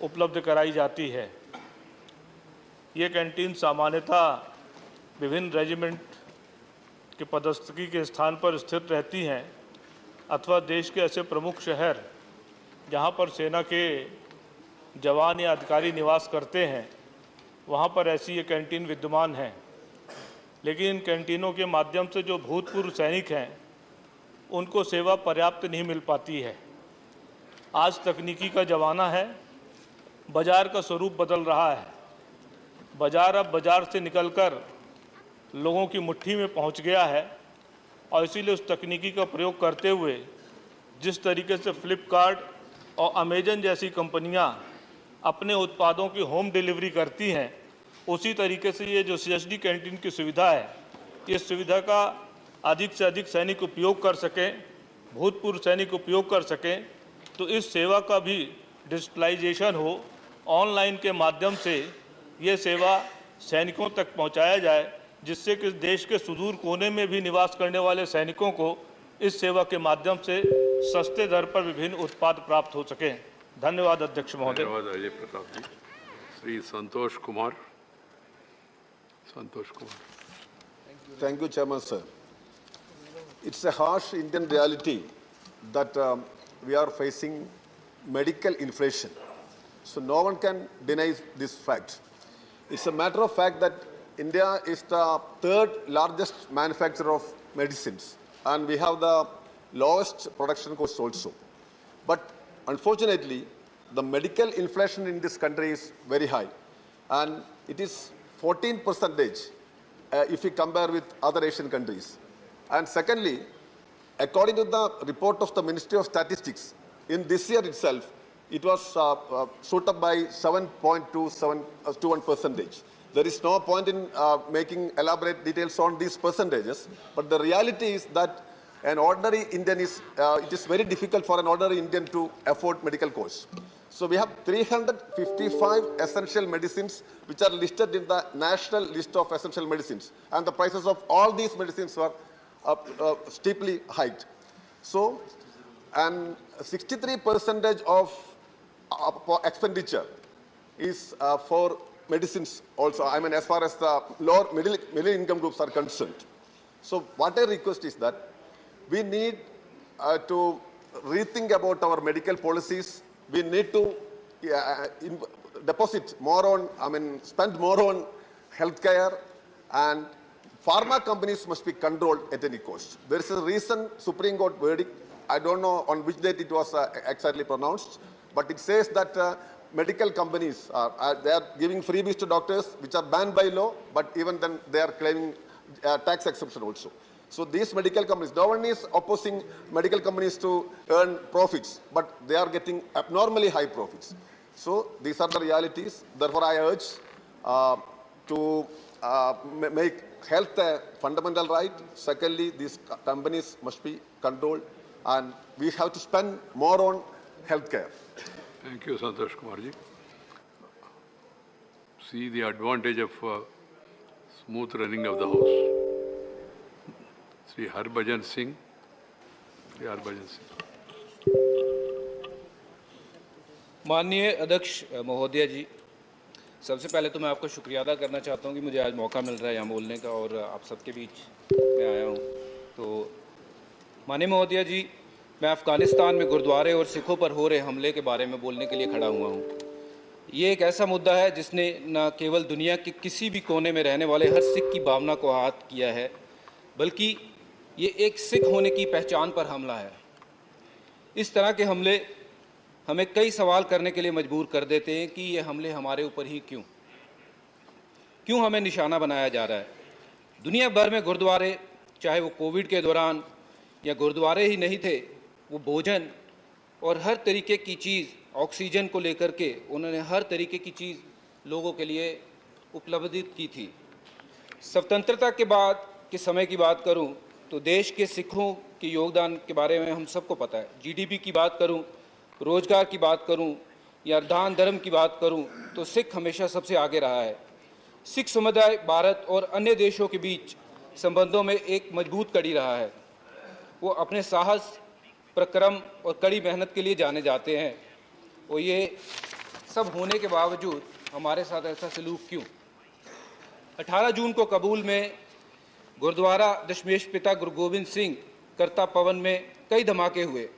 Speaker 6: उपलब्ध कराई जाती है। ये कैंटीन सामान्यतः विभिन्न रेजिमेंट के पदस्थी के स्थान पर स्थित रहती हैं अथवा देश के ऐसे प्रमुख शहर जहाँ पर सेना के जवान या अधिकारी निवास करते हैं, वहाँ पर ऐसी ये कैंटीन विद्यमान है। लेकिन इन कैंटीनों के माध्यम से जो भूतपूर्व सैनिक हैं उनको सेवा पर्याप्त नहीं मिल पाती है। आज तकनीकी का ज़माना है, बाज़ार का स्वरूप बदल रहा है। बाज़ार अब बाज़ार से निकलकर लोगों की मुट्ठी में पहुंच गया है और इसीलिए उस तकनीकी का प्रयोग करते हुए जिस तरीके से फ्लिपकार्ट और अमेजन जैसी कंपनियां अपने उत्पादों की होम डिलीवरी करती हैं, उसी तरीके से ये जो CSD कैंटीन की सुविधा है, इस सुविधा का अधिक से अधिक सैनिक उपयोग कर सकें, भूतपूर्व सैनिक उपयोग कर सकें, तो इस सेवा का भी डिजिटलाइजेशन हो, ऑनलाइन के माध्यम से ये सेवा सैनिकों तक पहुंचाया जाए, जिससे कि देश के सुदूर कोने में भी निवास करने वाले सैनिकों को इस सेवा के माध्यम से सस्ते दर पर विभिन्न उत्पाद प्राप्त हो सकें। धन्यवाद अध्यक्ष महोदय।
Speaker 1: धन्यवाद अजय प्रताप जी। Shri Santosh Kumar.
Speaker 20: Thank you, Chairman, sir. It's a harsh Indian reality that we are facing medical inflation. So no one can deny this fact. It's a matter of fact that India is the third largest manufacturer of medicines, and we have the lowest production cost also. But unfortunately, the medical inflation in this country is very high, and it is 14% if we compare with other Asian countries. And secondly, according to the report of the Ministry of Statistics, in this year itself, it was shot up by 7.21%. There is no point in making elaborate details on these percentages, but the reality is that an ordinary Indian it is very difficult for an ordinary Indian to afford medical costs. So we have 355 essential medicines which are listed in the national list of essential medicines, and the prices of all these medicines were steeply hiked. So, and 63% of expenditure is for medicines also, I mean as far as the lower middle income groups are concerned. So what I request is that we need to rethink about our medical policies. We need to deposit more on, spend more on healthcare, and pharma companies must be controlled at any cost. There is a recent Supreme Court verdict. I don't know on which date it was exactly pronounced, but it says that medical companies they are giving freebies to doctors, which are banned by law, but even then they are claiming tax exemption also. So these medical companies, no one is opposing medical companies to earn profits, but they are getting abnormally high profits. So these are the realities. Therefore, I urge to make health a fundamental right. Secondly, these companies must be controlled, and we have to spend more on healthcare.
Speaker 1: Thank you, Santosh Kumarji. See the advantage of smooth running of the House. Sri Harbhajan Singh. Sri Harbhajan Singh.
Speaker 21: माननीय अध्यक्ष महोदय जी, सबसे पहले तो मैं आपका शुक्रिया अदा करना चाहता हूं कि मुझे आज मौका मिल रहा है यहाँ बोलने का और आप सबके बीच में आया हूं। तो माननीय महोदय जी, मैं अफ़गानिस्तान में गुरुद्वारे और सिखों पर हो रहे हमले के बारे में बोलने के लिए खड़ा हुआ हूँ। ये एक ऐसा मुद्दा है जिसने न केवल दुनिया के किसी भी कोने में रहने वाले हर सिख की भावना को आहत किया है, बल्कि ये एक सिख होने की पहचान पर हमला है। इस तरह के हमले हमें कई सवाल करने के लिए मजबूर कर देते हैं कि ये हमले हमारे ऊपर ही क्यों हमें निशाना बनाया जा रहा है। दुनिया भर में गुरुद्वारे, चाहे वो कोविड के दौरान या गुरुद्वारे ही नहीं थे, वो भोजन और हर तरीके की चीज़, ऑक्सीजन को लेकर के उन्होंने हर तरीके की चीज़ लोगों के लिए उपलब्धि की थी। स्वतंत्रता के बाद के समय की बात करूं तो देश के सिखों के योगदान के बारे में हम सबको पता है। जीडीपी की बात करूं, रोजगार की बात करूं या दान धर्म की बात करूं तो सिख हमेशा सबसे आगे रहा है। सिख समुदाय भारत और अन्य देशों के बीच संबंधों में एक मजबूत कड़ी रहा है। वो अपने साहस, पराक्रम और कड़ी मेहनत के लिए जाने जाते हैं। और ये सब होने के बावजूद हमारे साथ ऐसा सलूक क्यों? 18 जून को काबुल में गुरुद्वारा दशमेश पिता गुरु गोविंद सिंह करता पवन में कई धमाके हुए।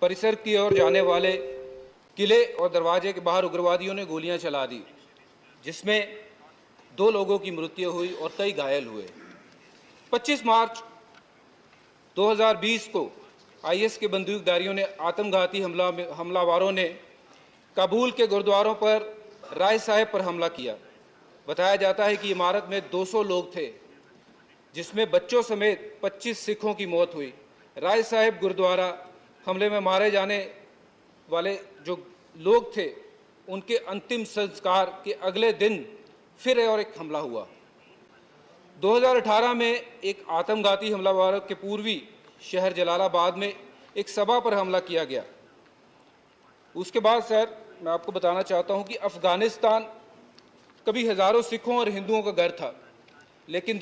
Speaker 21: परिसर की ओर जाने वाले किले और दरवाजे के बाहर उग्रवादियों ने गोलियां चला दी, जिसमें 2 लोगों की मृत्यु हुई और कई घायल हुए। 25 मार्च 2020 को आईएस के बंदूकधारियों ने आत्मघाती हमलावरों ने काबुल के गुरुद्वारों पर राय साहेब पर हमला किया। बताया जाता है कि इमारत में 200 लोग थे, जिसमें बच्चों समेत 25 सिखों की मौत हुई। राय साहेब गुरुद्वारा हमले में मारे जाने वाले जो लोग थे, उनके अंतिम संस्कार के अगले दिन फिर और एक हमला हुआ। 2018 में एक आत्मघाती हमलावर के पूर्वी शहर जलालाबाद में एक सभा पर हमला किया गया। उसके बाद सर मैं आपको बताना चाहता हूं कि अफगानिस्तान कभी हजारों सिखों और हिंदुओं का घर था, लेकिन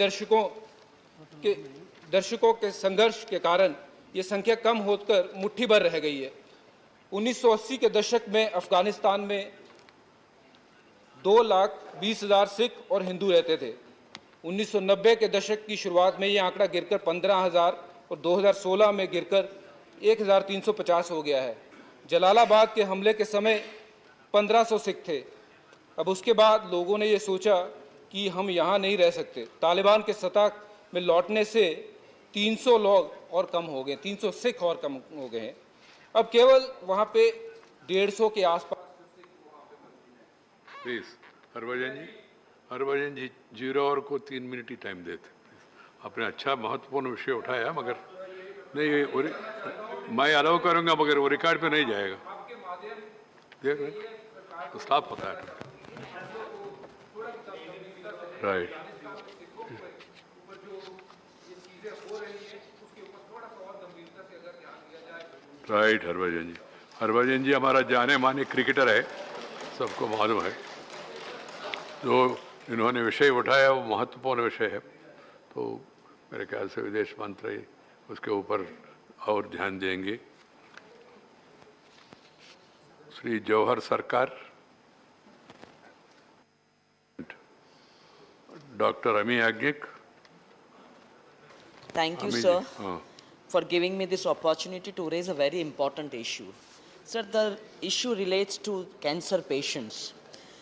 Speaker 21: दर्शकों के संघर्ष के कारण ये संख्या कम होकर मुट्ठी भर रह गई है। 1980 के दशक में अफगानिस्तान में 2,20,000 सिख और हिंदू रहते थे। 1990 के दशक की शुरुआत में ये आंकड़ा गिरकर 15,000 और 2016 में गिरकर 1,350 हो गया है। जलालाबाद के हमले के समय 1500 सिख थे। अब उसके बाद लोगों ने ये सोचा कि हम यहाँ नहीं रह सकते। तालिबान के सत्ता में लौटने से 300 लोग और कम हो गए, 300 सिख और कम हो गए हैं। अब केवल वहाँ पे 150 के आसपास।
Speaker 1: प्लीज हरभजन जी 0 और को 3 मिनट ही टाइम देते। आपने अच्छा महत्वपूर्ण विषय उठाया, मगर नहीं मैं अलाउ करूंगा, मगर वो रिकॉर्ड पे नहीं जाएगा। देख रहे तो स्टाफ होता है। राइट राइट हरभजन जी हमारा जाने माने क्रिकेटर है, सबको मालूम है। जो इन्होंने विषय उठाया वो महत्वपूर्ण विषय है, तो मेरे ख्याल से विदेश मंत्री उसके ऊपर और ध्यान देंगे। श्री जौहर सरकार, डॉक्टर अमी याज्ञिक।
Speaker 2: Thank you, sir, for giving me this opportunity to raise a very important issue. Sir, the issue relates to cancer patients.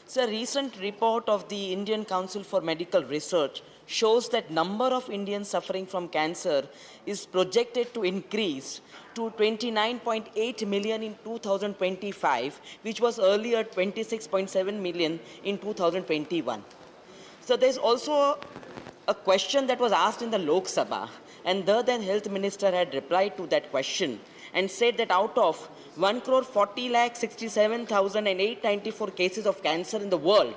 Speaker 2: Sir, recent report of the Indian Council for Medical Research shows that number of Indians suffering from cancer is projected to increase to 29.8 million in 2025, which was earlier 26.7 million in 2021. So there's also a question that was asked in the Lok Sabha, and the then health minister had replied to that question and said that out of 1,40,67,894 cases of cancer in the world,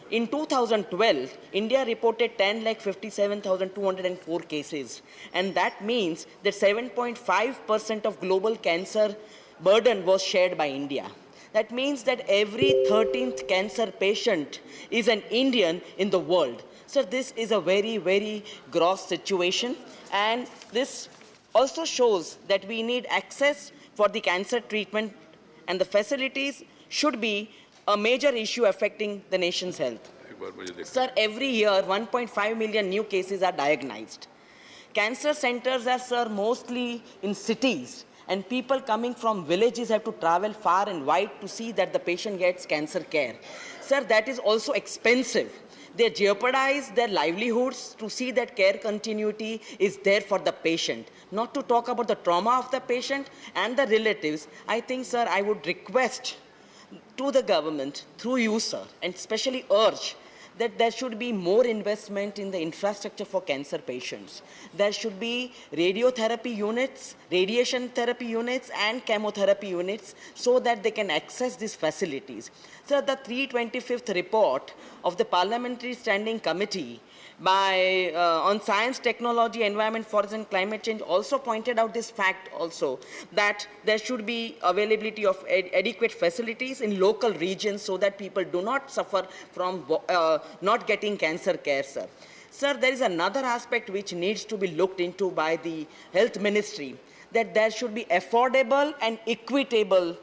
Speaker 2: in 2012, India reported 10,57,204 cases, and that means that 7.5% of global cancer burden was shared by India. That means that every 13th cancer patient is an Indian in the world. So this is a very, very gross situation, and this also shows that we need access for the cancer treatment, and the facilities should be a major issue affecting the nation's health. Sir, every year 1.5 million new cases are diagnosed. Cancer centers are, sir, mostly in cities, and people coming from villages have to travel far and wide to see that the patient gets cancer care. Sir, that is also expensive. They jeopardize their livelihoods to see that care continuity is there for the patient. Not to talk about the trauma of the patient and the relatives. I think, sir, I would request to the government, through you, sir, and especially urge that there should be more investment in the infrastructure for cancer patients. There should be radiotherapy units, radiation therapy units, and chemotherapy units so that they can access these facilities. So the 325th report of the Parliamentary Standing Committee on Science, Technology, Environment, Forest and Climate Change also pointed out this fact also, that there should be availability of adequate facilities in local regions so that people do not suffer from not getting cancer care, sir. Sir, there is another aspect which needs to be looked into by the Health Ministry, that there should be affordable and equitable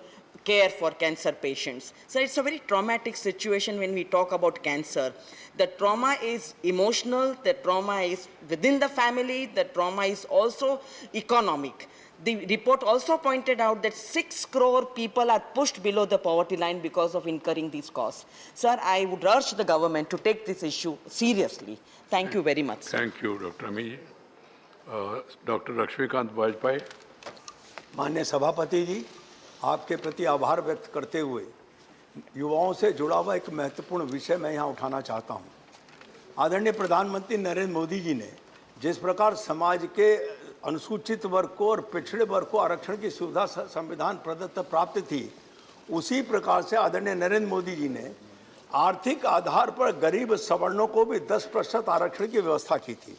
Speaker 2: care for cancer patients. So it's a very traumatic situation when we talk about cancer. The trauma is emotional, the trauma is within the family, the trauma is also economic. The report also pointed out that 6 crore people are pushed below the poverty line because of incurring these costs. Sir, I would urge the government to take this issue seriously. Thank you very much, sir.
Speaker 1: Thank you, Dr. Ami. Dr. Lakshmikant Vajpayee.
Speaker 3: माननीय सभापति जी, आपके प्रति आभार व्यक्त करते हुए युवाओं से जुड़ा हुआ एक महत्वपूर्ण विषय मैं यहाँ उठाना चाहता हूँ। आदरणीय प्रधानमंत्री नरेंद्र मोदी जी ने जिस प्रकार समाज के अनुसूचित वर्ग को और पिछड़े वर्ग को आरक्षण की सुविधा संविधान प्रदत्त प्राप्त थी, उसी प्रकार से आदरणीय नरेंद्र मोदी जी ने आर्थिक आधार पर गरीब सवर्णों को भी 10% आरक्षण की व्यवस्था की थी।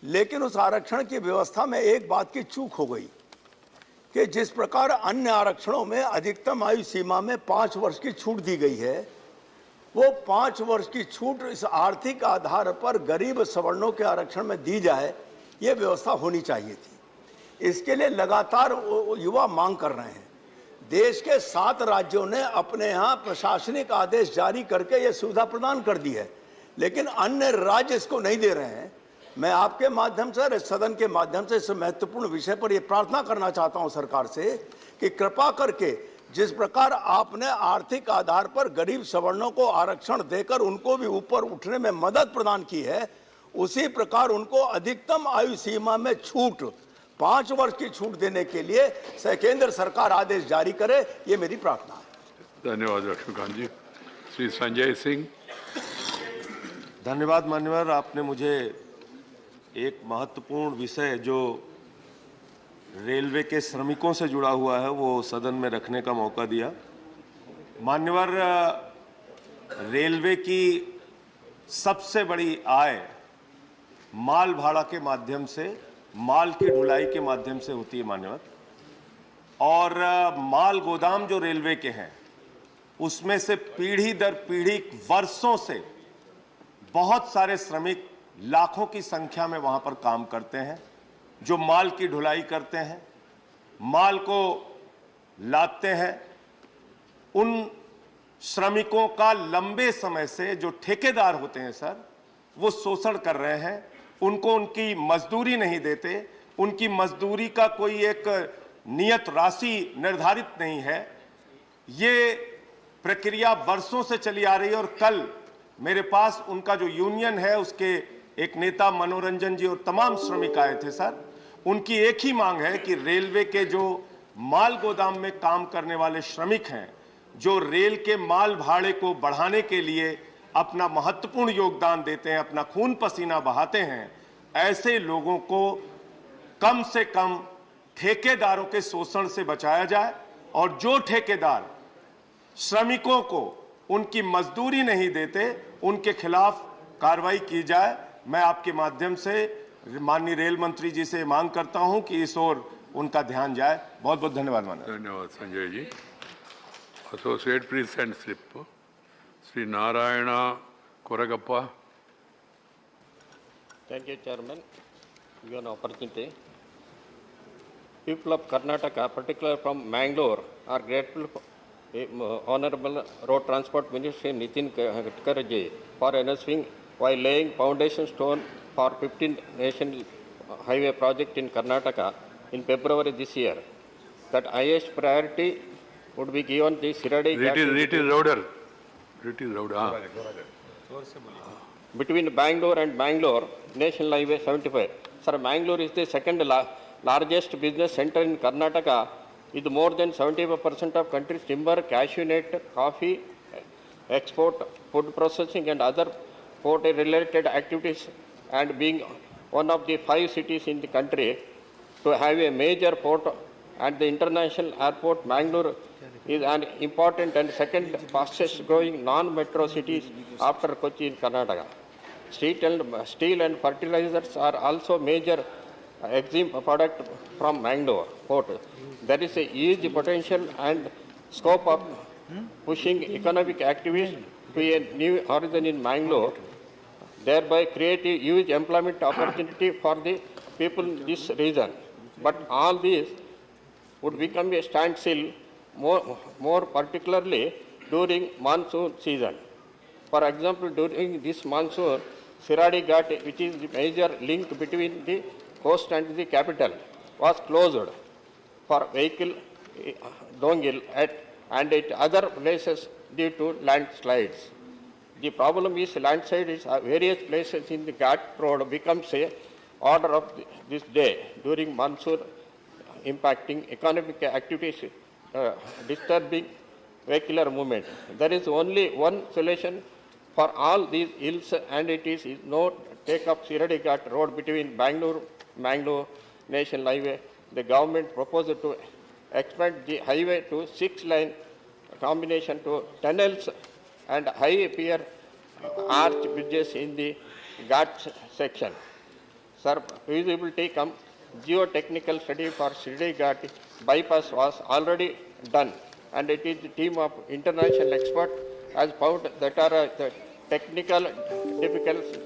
Speaker 3: लेकिन उस आरक्षण की व्यवस्था में एक बात की चूक हो गई कि जिस प्रकार अन्य आरक्षणों में अधिकतम आयु सीमा में 5 वर्ष की छूट दी गई है, वो 5 वर्ष की छूट इस आर्थिक आधार पर गरीब सवर्णों के आरक्षण में दी जाए, ये व्यवस्था होनी चाहिए थी। इसके लिए लगातार युवा मांग कर रहे हैं। देश के 7 राज्यों ने अपने यहाँ प्रशासनिक आदेश जारी करके ये सुविधा प्रदान कर दी है, लेकिन अन्य राज्य इसको नहीं दे रहे हैं। मैं आपके माध्यम से, सदन के माध्यम से इस महत्वपूर्ण विषय पर यह प्रार्थना करना चाहता हूं सरकार से कि कृपा करके जिस प्रकार आपने आर्थिक आधार पर गरीब सवर्णों को आरक्षण देकर उनको भी ऊपर उठने में मदद प्रदान की है, उसी प्रकार उनको अधिकतम आयु सीमा में छूट 5 वर्ष की छूट देने के लिए केंद्र सरकार आदेश जारी करे, ये मेरी प्रार्थना है।
Speaker 1: धन्यवाद लक्ष्मीकांत जी। श्री संजय सिंह।
Speaker 22: धन्यवाद मान्यवर, आपने मुझे एक महत्वपूर्ण विषय जो रेलवे के श्रमिकों से जुड़ा हुआ है वो सदन में रखने का मौका दिया। मान्यवर, रेलवे की सबसे बड़ी आय माल भाड़ा के माध्यम से, माल की ढुलाई के माध्यम से होती है मान्यवर। और माल गोदाम जो रेलवे के हैं उसमें से पीढ़ी दर पीढ़ी वर्षों से बहुत सारे श्रमिक लाखों की संख्या में वहां पर काम करते हैं, जो माल की ढुलाई करते हैं, माल को लादते हैं। उन श्रमिकों का लंबे समय से जो ठेकेदार होते हैं सर, वो शोषण कर रहे हैं। उनको उनकी मजदूरी नहीं देते, उनकी मजदूरी का कोई एक नियत राशि निर्धारित नहीं है। ये प्रक्रिया वर्षों से चली आ रही है। और कल मेरे पास उनका जो यूनियन है उसके एक नेता मनोरंजन जी और तमाम श्रमिक आए थे सर। उनकी एक ही मांग है कि रेलवे के जो माल गोदाम में काम करने वाले श्रमिक हैं, जो रेल के माल भाड़े को बढ़ाने के लिए अपना महत्वपूर्ण योगदान देते हैं, अपना खून पसीना बहाते हैं, ऐसे लोगों को कम से कम ठेकेदारों के शोषण से बचाया जाए। और जो ठेकेदार श्रमिकों को उनकी मजदूरी नहीं देते, उनके खिलाफ कार्रवाई की जाए। मैं आपके माध्यम से माननीय रेल मंत्री जी से मांग करता हूं कि इस ओर उनका ध्यान जाए। बहुत बहुत धन्यवाद माननीय।
Speaker 1: धन्यवाद Sanjay ji. Associate president slip Shri Narayan Koragappa.
Speaker 8: Thank you, Chairman. Given opportunity. People of Karnataka, particularly from Mangalore, are grateful for Honorable Road Transport Minister Nitin Gadkari for announcing while laying foundation stone for 15th National Highway project in Karnataka in February this year, that highest priority would be given the Siradi between Bangalore and Bangalore National Highway 75. Sir, Bangalore is the second largest business center in Karnataka, with more than 75% of country's timber, cashew nut, coffee, export, food processing and other port-related activities and being one of the 5 cities in the country to have a major port, and the international airport Mangalore is an important and second fastest growing non-metro cities after Kochi in Karnataka. Steel and fertilizers are also major export product from Mangalore port. There is a huge potential and scope of pushing economic activities to a new horizon in Mangalore, thereby create a huge employment opportunity for the people in this region. But all these would become a standstill, more particularly during monsoon season. For example, during this monsoon, Siradi Ghat, which is the major link between the coast and the capital, was closed for vehicle dongle and at other places due to landslides. The problem is landslides at various places in the Ghat road becomes a order of this day during monsoon, impacting economic activities, disturbing vehicular movement. There is only one solution for all these ills, and it is no take up Siradi Ghat road between Mangalore National Highway. The government proposed to expand the highway to 6-lane combination to tunnels and high pier arch bridges in the Ghat section. Sir, feasibility come geotechnical study for Siradi Ghat bypass was already done, and it is the team of international experts has found that are the technical difficulties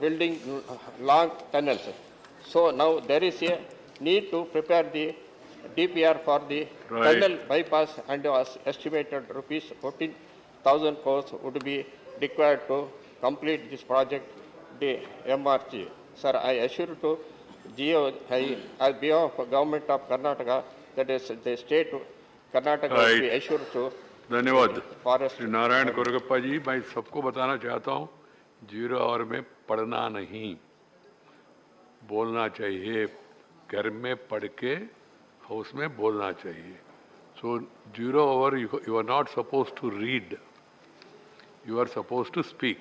Speaker 8: building long tunnels. So now there is a need to prepare the DPR for the tunnel bypass, and was estimated rupees 14,000 crores would be required to complete this project, the MRG. Sir, I assure to Geo, as behalf of government of Karnataka, that is the state Karnataka will be assured to.
Speaker 1: धन्यवाद श्री नारायण कोरगप्पा जी। मैं सबको बताना चाहता हूँ, 0 our में पढ़ना नहीं, बोलना चाहिए। घर में पढ़ के हाउस में बोलना चाहिए। So 0 hour you are not supposed to read, you are supposed to speak.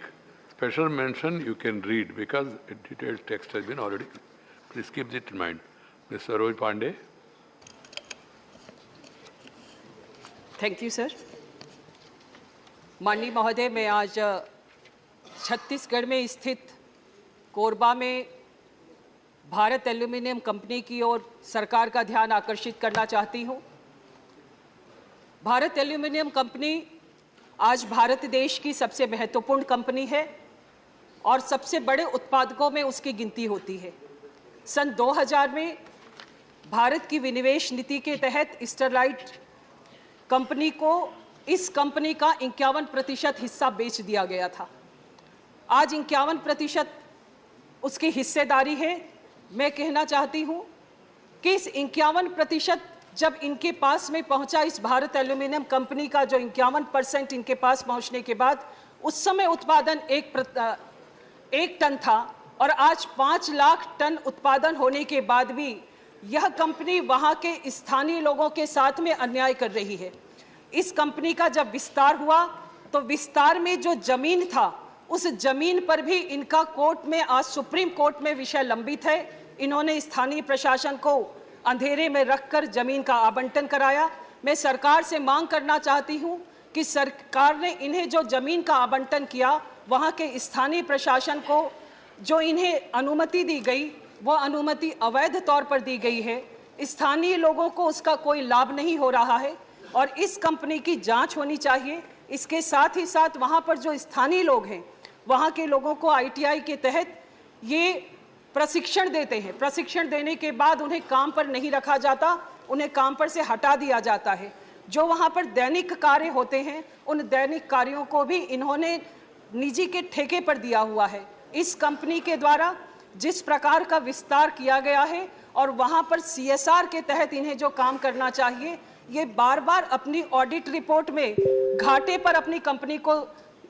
Speaker 1: Special mention you can read because a detailed text has been already. Please keep it in mind. Ms. Saroj Pandey.
Speaker 14: Thank you sir. माननीय महोदय, मैं आज छत्तीसगढ़ में स्थित कोरबा में Bharat aluminium company की ओर सरकार का ध्यान आकर्षित करना चाहती हूं। भारत एल्यूमिनियम कंपनी आज भारत देश की सबसे महत्वपूर्ण कंपनी है और सबसे बड़े उत्पादकों में उसकी गिनती होती है। सन 2000 में भारत की विनिवेश नीति के तहत स्टरलाइट कंपनी को इस कंपनी का 51% हिस्सा बेच दिया गया था। आज 51% उसकी हिस्सेदारी है। मैं कहना चाहती हूं कि इस 51% जब इनके पास में पहुंचा, इस भारत एल्यूमिनियम कंपनी का जो 51% इनके पास पहुंचने के बाद उस समय उत्पादन 1 टन था और आज 5 लाख टन उत्पादन होने के बाद भी यह कंपनी वहां के स्थानीय लोगों के साथ में अन्याय कर रही है। इस कंपनी का जब विस्तार हुआ तो विस्तार में जो जमीन था उस जमीन पर भी इनका कोर्ट में, आज सुप्रीम कोर्ट में विषय लंबित है। इन्होंने स्थानीय प्रशासन को अंधेरे में रखकर जमीन का आवंटन कराया। मैं सरकार से मांग करना चाहती हूं कि सरकार ने इन्हें जो जमीन का आवंटन किया, वहां के स्थानीय प्रशासन को जो इन्हें अनुमति दी गई वो अनुमति अवैध तौर पर दी गई है। स्थानीय लोगों को उसका कोई लाभ नहीं हो रहा है और इस कंपनी की जांच होनी चाहिए। इसके साथ ही साथ वहां पर जो स्थानीय लोग हैं, वहां के लोगों को आईटीआई के तहत ये प्रशिक्षण देते हैं। प्रशिक्षण देने के बाद उन्हें काम पर नहीं रखा जाता, उन्हें काम पर से हटा दिया जाता है। जो वहां पर दैनिक कार्य होते हैं, उन दैनिक कार्यों को भी इन्होंने निजी के ठेके पर दिया हुआ है। इस कंपनी के द्वारा जिस प्रकार का विस्तार किया गया है और वहां पर सीएसआर के तहत इन्हें जो काम करना चाहिए, ये बार बार अपनी ऑडिट रिपोर्ट में घाटे पर अपनी कंपनी को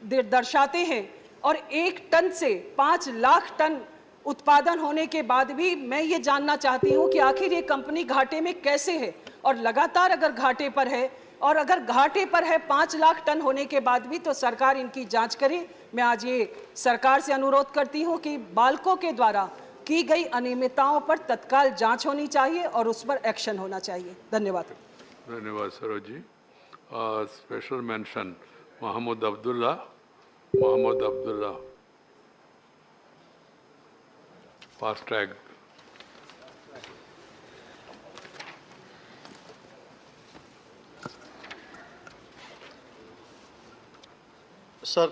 Speaker 14: दर्शाते हैं और 1 टन से 5 लाख टन उत्पादन होने के बाद भी मैं ये जानना चाहती हूँ कि आखिर ये कंपनी घाटे में कैसे है और लगातार अगर घाटे पर है और अगर घाटे पर है 5 लाख टन होने के बाद भी, तो सरकार इनकी जांच करे। मैं आज ये सरकार से अनुरोध करती हूं कि बाल्को के द्वारा की गई अनियमितताओं पर तत्काल जांच होनी चाहिए और उस पर एक्शन होना चाहिए। धन्यवाद।
Speaker 1: धन्यवाद Saroj ji. Special mention Mohammad Abdullah, fast tag.
Speaker 7: Sir,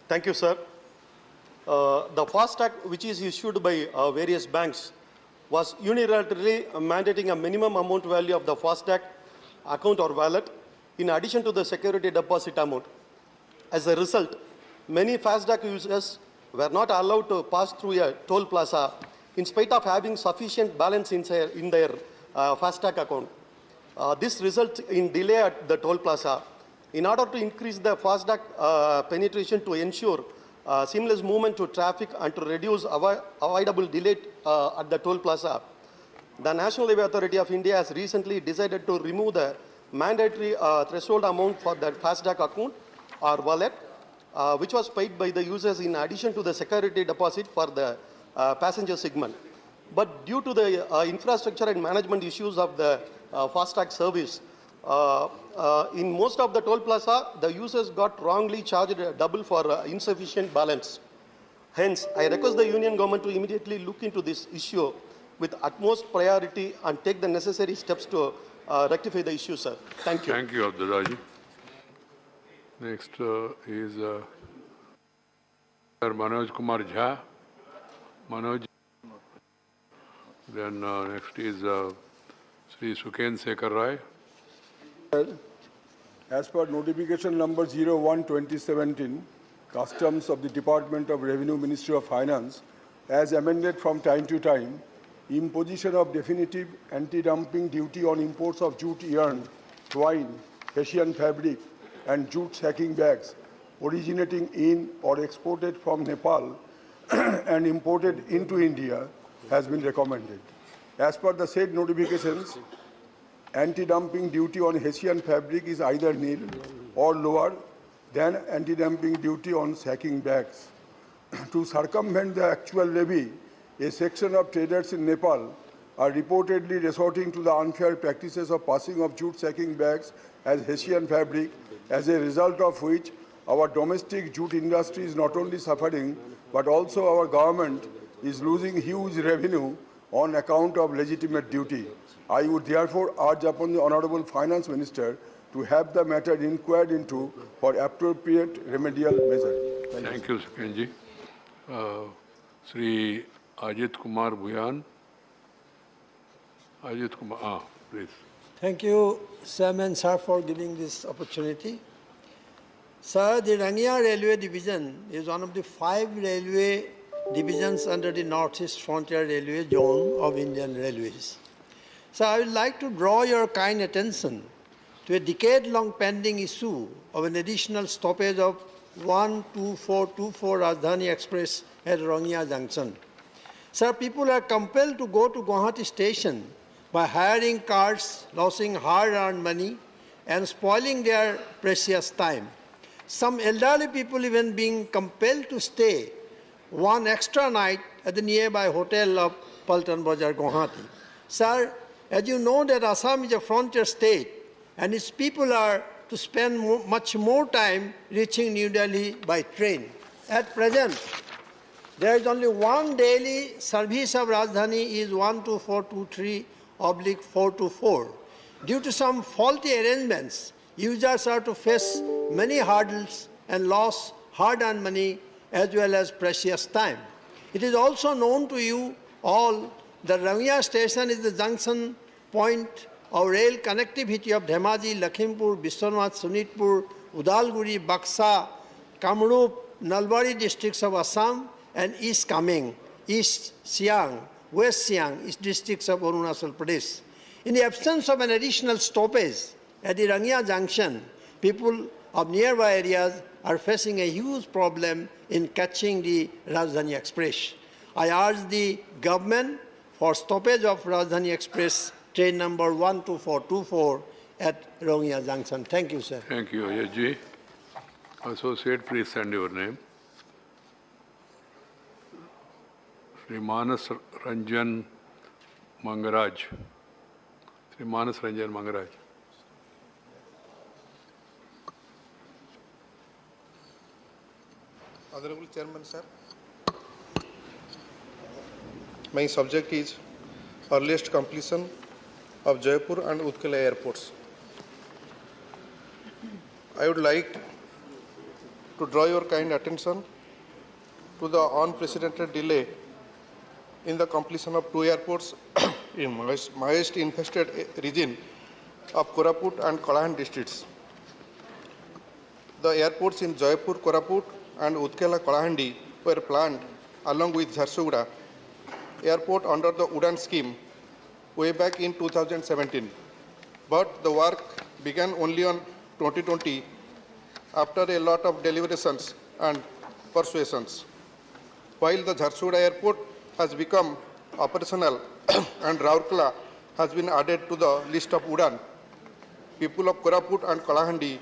Speaker 7: thank you, sir. The FASTag, which is issued by various banks, was unilaterally mandating a minimum amount value of the FASTag account or wallet in addition to the security deposit amount. As a result, many FASTag users were not allowed to pass through a toll plaza in spite of having sufficient balance in their FASTag account. This results in delay at the toll plaza. In order to increase the FASTag penetration to ensure seamless movement to traffic and to reduce avoidable delay at the toll plaza, the National Highway Authority of India has recently decided to remove the mandatory threshold amount for the FASTag account or wallet, which was paid by the users in addition to the security deposit for the passenger segment. But due to the infrastructure and management issues of the FASTag service, in most of the toll plaza, the users got wrongly charged double for insufficient balance. Hence, I request the Union Government to immediately look into this issue with utmost priority and take the necessary steps to rectify the issue, sir. Thank you.
Speaker 1: Thank you, Abdullah ji. Next is Sir Manoj Kumar Jha. Manoj. Then next is Sri Suken Sekhar Rai.
Speaker 9: As per notification number 01/2017, Customs of the Department of Revenue, Ministry of Finance, as amended from time to time, imposition of definitive anti-dumping duty on imports of jute yarn, twine, Hessian fabric, and jute sacking bags originating in or exported from Nepal and imported into India has been recommended. As per the said notifications, anti-dumping duty on Hessian fabric is either nil or lower than anti-dumping duty on sacking bags. To circumvent the actual levy, a section of traders in Nepal are reportedly resorting to the unfair practices of passing of jute sacking bags as Hessian fabric, as a result of which our domestic jute industry is not only suffering, but also our government is losing huge revenue on account of legitimate duty. I would therefore urge upon the Honorable Finance Minister to have the matter inquired into for appropriate remedial measures.
Speaker 1: Thank you, Sukenji. Sri Ajit Kumar Bhuyan. Ajit Kumar, please.
Speaker 23: Thank you, Chairman Sir, for giving this opportunity. Sir, the Rangya Railway Division is one of the 5 railway divisions under the Northeast Frontier Railway Zone of Indian Railways. So I would like to draw your kind attention to a decade-long pending issue of an additional stoppage of 12424 Rajdhani Express at Rangya Junction. Sir, people are compelled to go to Guwahati station by hiring cars, losing hard-earned money, and spoiling their precious time. Some elderly people even being compelled to stay one extra night at the nearby hotel of Paltan Bazar, Guwahati. Sir, as you know that Assam is a frontier state and its people are to spend much more time reaching New Delhi by train. At present, there is only one daily service of Rajdhani is 12423/424. Due to some faulty arrangements, users are to face many hurdles and lose hard-earned money as well as precious time. It is also known to you all that Rangya station is the junction point of rail connectivity of Dhemaji, Lakhimpur, Biswanath, Sonitpur, Udalguri, Baksa, Kamrup, Nalbari districts of Assam, and East Kameng, East Siang, West Siang, East districts of Arunachal Pradesh. In the absence of an additional stoppage at the Rangya junction, people of nearby areas are facing a huge problem in catching the Rajdhani Express. I urge the government for stoppage of Rajdhani Express train number 12424 at Rongya Junction. Thank you, sir.
Speaker 1: Thank you, Yaji. Associate, please send your name. Sri Manas Ranjan Mangaraj. Sri Manas Ranjan Mangaraj.
Speaker 5: Honorable Chairman, sir. My subject is earliest completion of Jaipur and Utkal airports. I would like to draw your kind attention to the unprecedented delay in the completion of two airports in Maharashtra infested region of Koraput and Kalahan districts. The airports in Jaipur, Koraput and Utkela Kalahandi were planned along with Jharsuguda airport under the Udan scheme way back in 2017. But the work began only on 2020 after a lot of deliberations and persuasions. While the Jharsuguda airport has become operational and Raurkela has been added to the list of Udan, people of Koraput and Kalahandi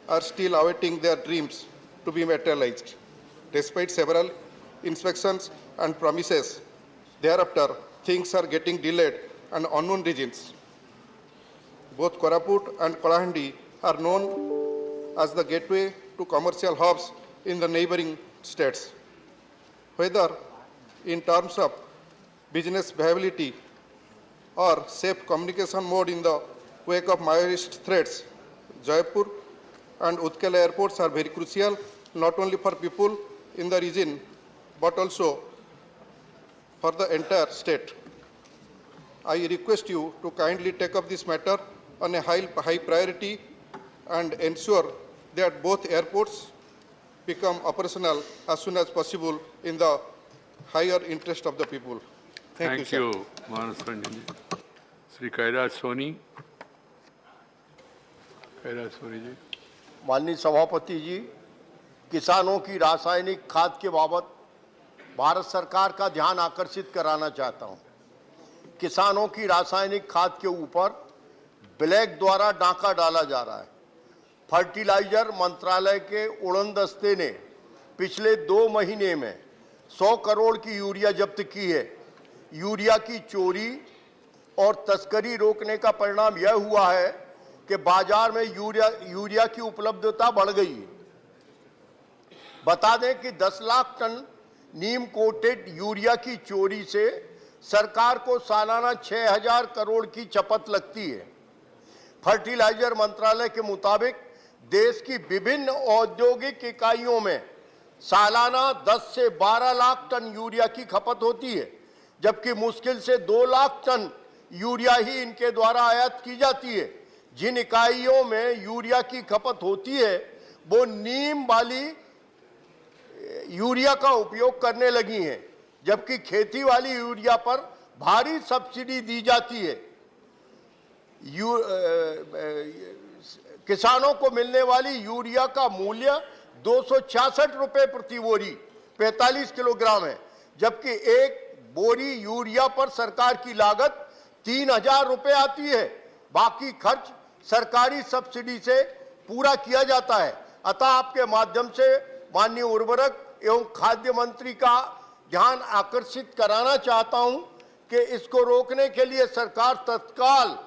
Speaker 5: are still awaiting their dreams to be materialized. Despite several inspections and promises, thereafter things are getting delayed and unknown regions. Both Koraput and Kalahandi are known as the gateway to commercial hubs in the neighboring states. Whether in terms of business viability or safe communication mode in the wake of Maoist threats, Jaipur and Utkela airports are very crucial not only for people in the region but also for the entire state. I request you to kindly take up this matter on a high priority and ensure that both airports become operational as soon as possible in the higher interest of the people. Thank you,
Speaker 1: Manas Ranjan. Sri Kairaj Soni. Kairaj Soni ji.
Speaker 10: माननीय सभापति जी, किसानों की रासायनिक खाद के बाबत भारत सरकार का ध्यान आकर्षित कराना चाहता हूं। किसानों की रासायनिक खाद के ऊपर ब्लैक द्वारा डाका डाला जा रहा है। फर्टिलाइजर मंत्रालय के उड़न दस्ते ने पिछले 2 महीने में 100 करोड़ की यूरिया जब्त की है। यूरिया की चोरी और तस्करी रोकने का परिणाम यह हुआ है कि बाजार में यूरिया की उपलब्धता बढ़ गई है। बता दें कि 10 लाख टन नीम कोटेड यूरिया की चोरी से सरकार को सालाना 6000 करोड़ की चपत लगती है। फर्टिलाइजर मंत्रालय के मुताबिक देश की विभिन्न औद्योगिक इकाइयों में सालाना 10 से 12 लाख टन यूरिया की खपत होती है, जबकि मुश्किल से 2 लाख टन यूरिया ही इनके द्वारा आयात की जाती है। जिन इकाइयों में यूरिया की खपत होती है वो नीम वाली यूरिया का उपयोग करने लगी हैं, जबकि खेती वाली यूरिया पर भारी सब्सिडी दी जाती है। किसानों को मिलने वाली यूरिया का मूल्य 266 रुपए प्रति बोरी 45 किलोग्राम है, जबकि एक बोरी यूरिया पर सरकार की लागत 3000 रुपए आती है। बाकी खर्च सरकारी सब्सिडी से पूरा किया जाता है। अतः आपके माध्यम से माननीय उर्वरक एवं खाद्य मंत्री का ध्यान आकर्षित कराना चाहता हूं कि इसको रोकने के लिए सरकार तत्काल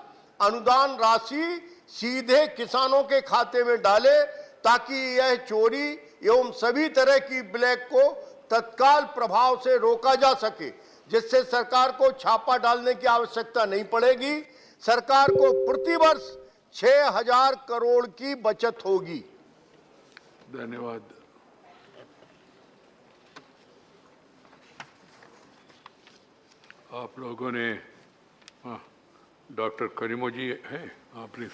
Speaker 10: अनुदान राशि सीधे किसानों के खाते में डाले, ताकि यह चोरी एवं सभी तरह की ब्लैक को तत्काल प्रभाव से रोका जा सके, जिससे सरकार को छापा डालने की आवश्यकता नहीं पड़ेगी। सरकार को प्रतिवर्ष 6000 करोड़ की बचत होगी।
Speaker 1: धन्यवाद। आप लोगों ने डॉक्टर करीमो जी है, please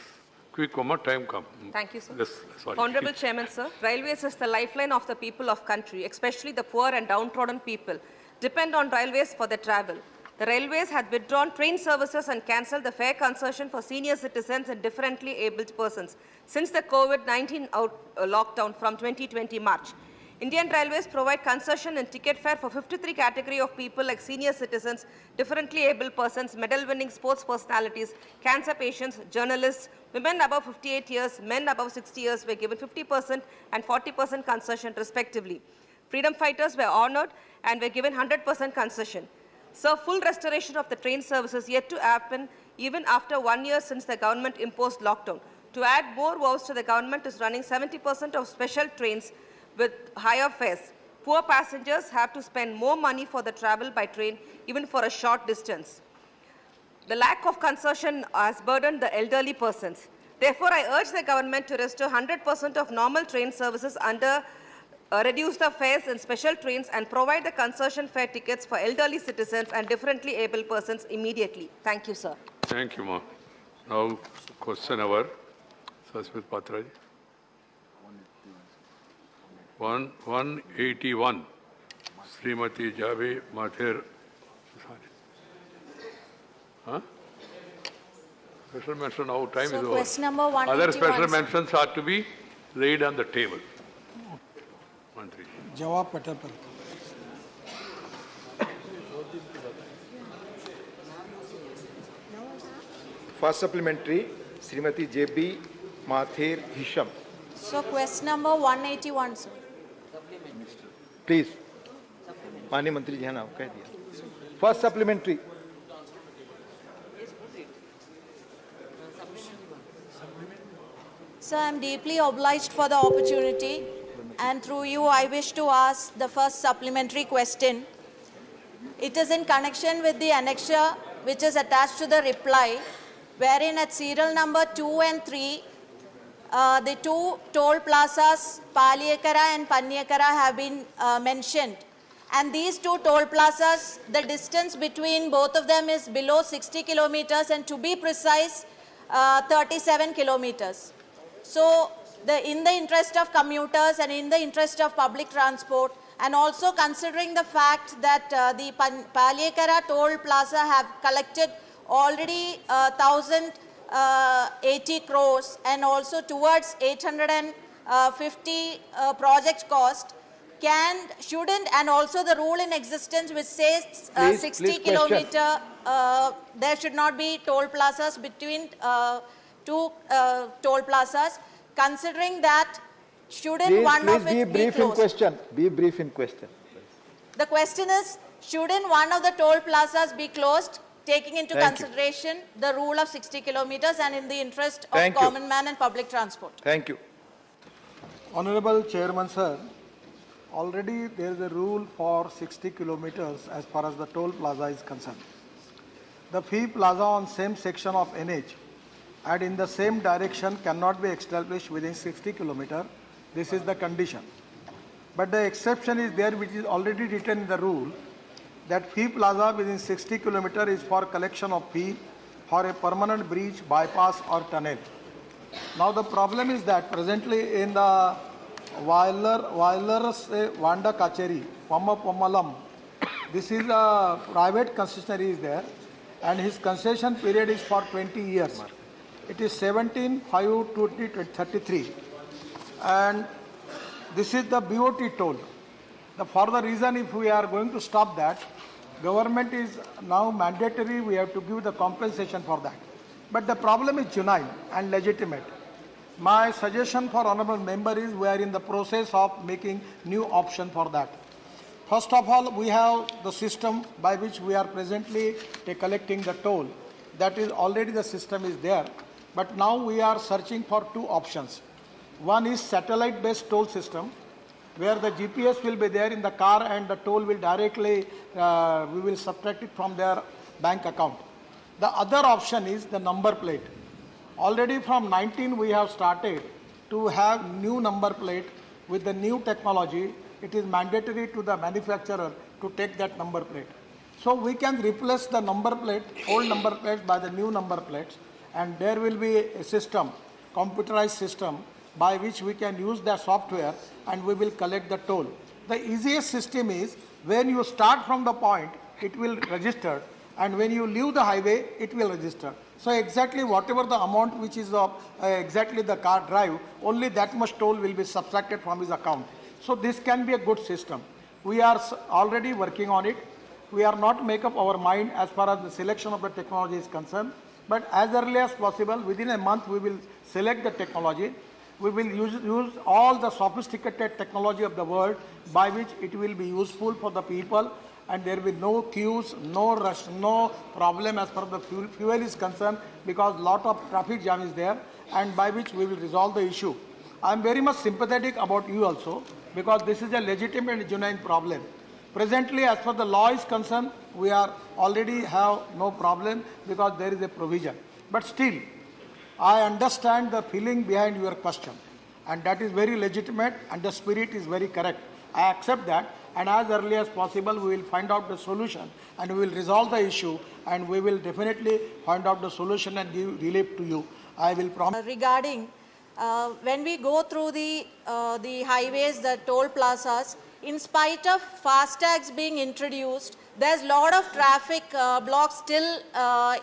Speaker 1: quick, one more time come.
Speaker 12: Thank you, sir.
Speaker 1: Yes, sorry.
Speaker 12: Honorable Chairman, sir, railways is the lifeline of the people of country, especially the poor and downtrodden people depend on railways for their travel. The railways had withdrawn train services and cancelled the fare concession for senior citizens and differently abled persons since the COVID-19 lockdown from 2020 March. Indian Railways provide concession and ticket fare for 53 category of people like senior citizens, differently able persons, medal-winning sports personalities, cancer patients, journalists, women above 58 years, men above 60 years were given 50% and 40% concession respectively. Freedom fighters were honored and were given 100% concession. So full restoration of the train services yet to happen even after 1 year since the government imposed lockdown. To add more woes to the government is running 70% of special trains with higher fares. Poor passengers have to spend more money for the travel by train even for a short distance. The lack of concession has burdened the elderly persons. Therefore, I urge the government to restore 100% of normal train services under reduce the fares in special trains and provide the concession fare tickets for elderly citizens and differently able persons immediately. Thank you, sir.
Speaker 1: Thank you, Ma. Now, question hour. Smriti Patraji. 181. Srimati Jabe Mathir. Huh? Special mention, now time
Speaker 13: So
Speaker 1: is over.
Speaker 13: question number 181.
Speaker 1: Other special mentions are to be laid on the table. Mantri.
Speaker 23: Jawab Patel.
Speaker 15: First supplementary, Srimati J.B. Mathir Hisham.
Speaker 13: So question number 181, sir.
Speaker 15: Please. माननीय मंत्री जी हैं ना, कह दिया. First supplementary.
Speaker 13: Sir, I am deeply obliged for the opportunity, and through you I wish to ask the first supplementary question. It is in connection with the annexure which is attached to the reply, wherein at serial number 2 and 3, the two toll plazas, Paliyakara and Panniyakara, have been mentioned. And these two toll plazas, the distance between both of them is below 60 kilometers, and to be precise, 37 kilometers. So, in the interest of commuters and in the interest of public transport, and also considering the fact that the Paliyakara toll plaza have collected already 1,080 crores and also towards 850 project cost, shouldn't, and also the rule in existence which says 60 kilometer, there should not be toll plazas between two toll plazas. Considering that, shouldn't one of it be closed?
Speaker 15: Be brief in question.
Speaker 13: The question is, shouldn't one of the toll plazas be closed, taking into consideration the rule of 60 kilometers and in the interest of common man and public transport?
Speaker 15: Thank you.
Speaker 23: Honorable Chairman, sir, already there is a rule for 60 kilometers as far as the toll plaza is concerned. The fee plaza on same section of NH and in the same direction cannot be established within 60 kilometers. This is the condition. But the exception is there, which is already written in the rule, that fee plaza within 60 kilometers is for collection of fee for a permanent bridge, bypass or tunnel. Now the problem is that presently in the Wilders Vanda Kacheri, Pommalam, this is a private concessionary is there, and his concession period is for 20 years. It is 17/5/2033, and this is the BOT toll. For the reason, if we are going to stop that, government is now mandatory, we have to give the compensation for that. But the problem is genuine and legitimate. My suggestion for honorable member is we are in the process of making new option for that. First of all, we have the system by which we are presently collecting the toll. That is already the system is there. But now we are searching for two options. One is satellite-based toll system, where the GPS will be there in the car and the toll will directly, we will subtract it from their bank account. The other option is the number plate. Already from 19 we have started to have new number plate with the new technology. It is mandatory to the manufacturer to take that number plate. So we can replace the number plate, old number plates by the new number plates, and there will be a system, computerized system, by which we can use the software and we will collect the toll. The easiest system is when you start from the point, it will register, and when you leave the highway, it will register.
Speaker 11: So exactly whatever the amount which is of exactly the car drive, only that much toll will be subtracted from his account. So this can be a good system. We are already working on it. We are not make up our mind as far as the selection of the technology is concerned. But as early as possible, within a month, we will select the technology. We will use all the sophisticated technology of the world by which it will be useful for the people, and there will be no queues, no rush, no problem as far as the fuel is concerned, because lot of traffic jam is there, and by which we will resolve the issue. I am very much sympathetic about you also, because this is a legitimate and genuine problem. Presently, as far as the law is concerned, we are already have no problem because there is a provision. But still, I understand the feeling behind your question, and that is very legitimate, and the spirit is very correct. I accept that, and as early as possible, we will find out the solution, and we will resolve the issue, and we will definitely find out the solution and give relief to you. I will promise.
Speaker 13: Regarding when we go through the highways, the toll plazas, in spite of FASTags being introduced, there's a lot of traffic blocks still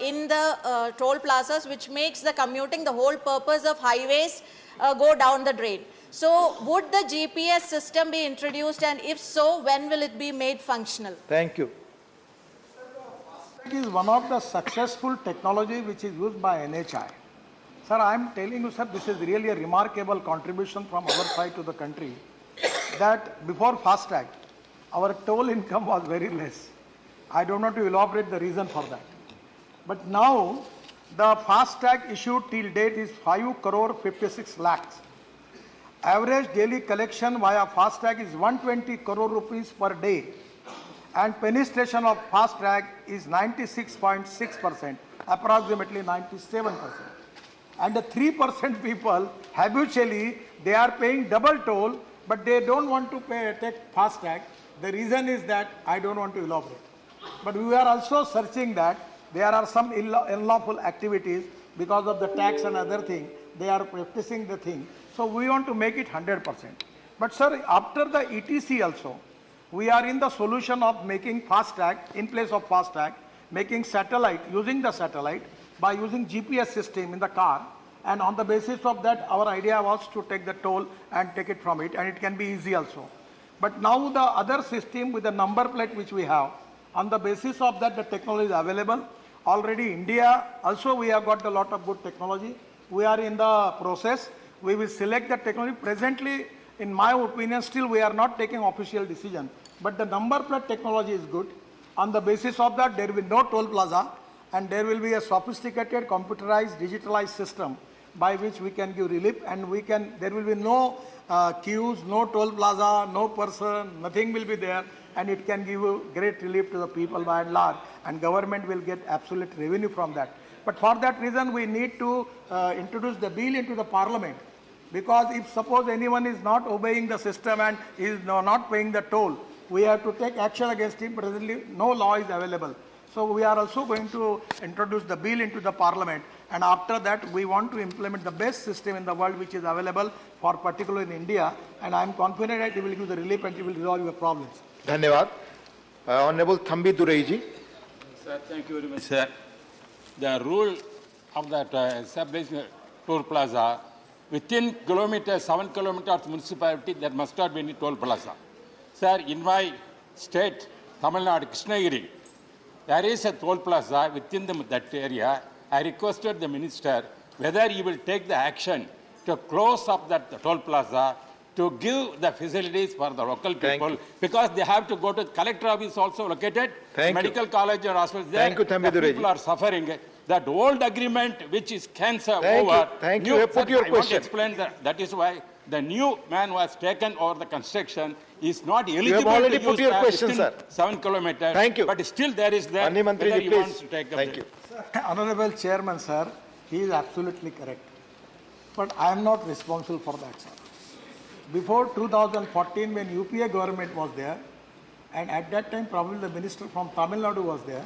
Speaker 13: in the toll plazas, which makes the commuting, the whole purpose of highways, go down the drain. So would the GPS system be introduced, and if so, when will it be made functional?
Speaker 15: Thank you.
Speaker 11: It is one of the successful technology which is used by NHI. Sir, I am telling you, sir, this is really a remarkable contribution from our side to the country, that before FASTag, our toll income was very less. I don't know to elaborate the reason for that. But now, the FASTag issued till date is 5 crore 56 lakhs. Average daily collection via FASTag is 120 crore rupees per day. And penetration of FASTag is 96.6%, approximately 97%. And the 3% people, habitually, they are paying double toll, but they don't want to take FASTag. The reason is that I don't want to elaborate. But we are also searching that there are some unlawful activities because of the tax and other thing. They are practicing the thing. So we want to make it 100%. But sir, after the ETC also, we are in the solution of making FASTag, in place of FASTag, making satellite, using the satellite, by using GPS system in the car, and on the basis of that, our idea was to take the toll and take it from it, and it can be easy also. But now the other system with the number plate which we have, on the basis of that, the technology is available. Already India, also we have got a lot of good technology. We are in the process. We will select the technology. Presently, in my opinion, still we are not taking official decision. But the number plate technology is good. On the basis of that, there will be no toll plaza, and there will be a sophisticated, computerized, digitalized system by which we can give relief, and there will be no queues, no toll plaza, no person, nothing will be there, and it can give great relief to the people by and large, and government will get absolute revenue from that. But for that reason, we need to introduce the bill into the parliament, because if suppose anyone is not obeying the system and is not paying the toll, we have to take action against him. Presently, no law is available. So we are also going to introduce the bill into the parliament, and after that we want to implement the best system in the world which is available for particularly in India, and I am confident that it will give the relief and it will resolve your problems.
Speaker 15: Dhanyawad. Honorable Thambi Dureiji.
Speaker 16: Sir, thank you very much, sir. The rule of that established toll plaza, within kilometers, 7 kilometers municipality, there must not be any toll plaza. Sir, in my state, Tamil Nadu, Krishnagiri, there is a toll plaza within that area. I requested the minister whether he will take the action to close up that toll plaza, to give the facilities for the local people, because they have to go to collector office also located, medical college or hospital. There, the people are suffering. That old agreement which is cancelled over.
Speaker 15: Thank you. Put your question.
Speaker 16: I want to explain that is why the new man was taken over the construction is not eligible.
Speaker 15: You have already
Speaker 16: to
Speaker 15: put
Speaker 16: use
Speaker 15: your question, sir.
Speaker 16: 7 kilometers.
Speaker 15: Thank you.
Speaker 16: But still there is there.
Speaker 15: Mantri,
Speaker 16: Whether he
Speaker 15: please.
Speaker 16: wants to take
Speaker 15: Thank you.
Speaker 11: Honorable Chairman, sir, he is absolutely correct. But I am not responsible for that, sir. Before 2014, when UPA government was there, and at that time probably the minister from Tamil Nadu was there,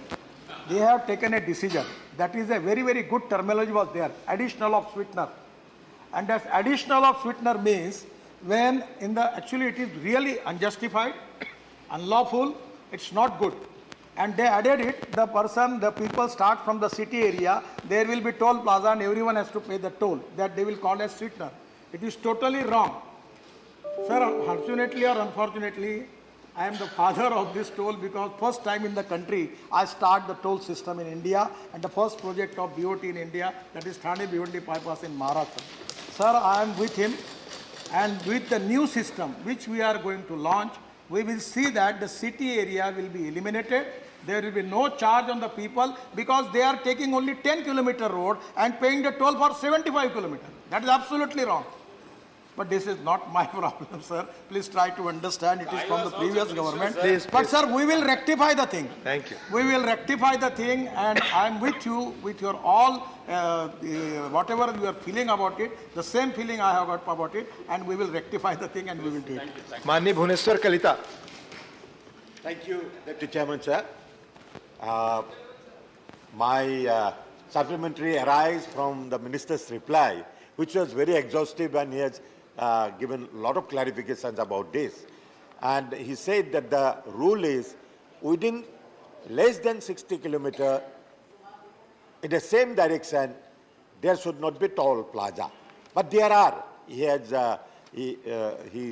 Speaker 11: they have taken a decision. That is a very, very good terminology was there, additional of sweetener. And that additional of sweetener means when actually it is really unjustified, unlawful, it's not good. and they added it, the people start from the city area, there will be toll plaza and everyone has to pay the toll, that they will call as sweetener. It is totally wrong. Sir, fortunately or unfortunately, I am the father of this toll because first time in the country I start the toll system in India, and the first project of BOT in India, that is Thane Bhiwandi bypass in Maharashtra. Sir, I am with him, and with the new system which we are going to launch, we will see that the city area will be eliminated. There will be no charge on the people because they are taking only 10-kilometer road and paying the toll for 75 kilometers. That is absolutely wrong. But this is not my problem, sir. Please try to understand. It is from the previous government. But sir, we will rectify the thing.
Speaker 15: Thank you.
Speaker 11: We will rectify the thing, and I am with you, with your all, whatever you are feeling about it, the same feeling I have got about it, and we will rectify the thing and we will do it.
Speaker 15: माननीय Bhubaneswar Kalita.
Speaker 4: Thank you, Deputy Chairman, sir. My supplementary arises from the Minister's reply, which was very exhaustive, and he has given a lot of clarifications about this. And he said that the rule is within less than 60 kilometers in the same direction, there should not be toll plaza. But there are. He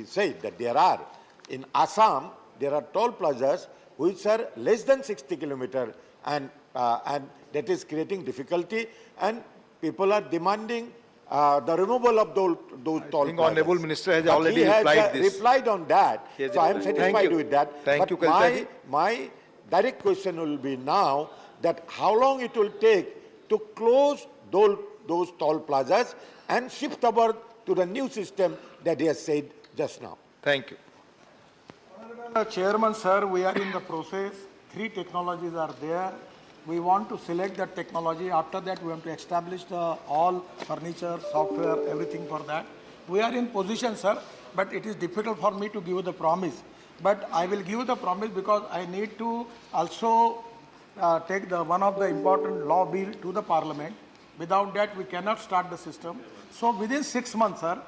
Speaker 4: said that there are. In Assam, there are toll plazas which are less than 60 kilometers, and that is creating difficulty, and people are demanding the removal of those toll plazas.
Speaker 15: Honorable Minister has
Speaker 4: But
Speaker 15: already
Speaker 4: he has,
Speaker 15: replied this.
Speaker 4: replied on that, so I am satisfied with that.
Speaker 15: Thank you, Kalita.
Speaker 4: My direct question will be now that how long it will take to close those toll plazas and shift over to the new system that he has said just now.
Speaker 15: Thank you.
Speaker 11: Chairman, sir, we are in the process. 3 technologies are there. We want to select that technology. After that, we want to establish all furniture, software, everything for that. We are in position, sir, but it is difficult for me to give you the promise. But I will give you the promise because I need to also take one of the important law bill to the Parliament. Without that, we cannot start the system. So within 6 months, sir,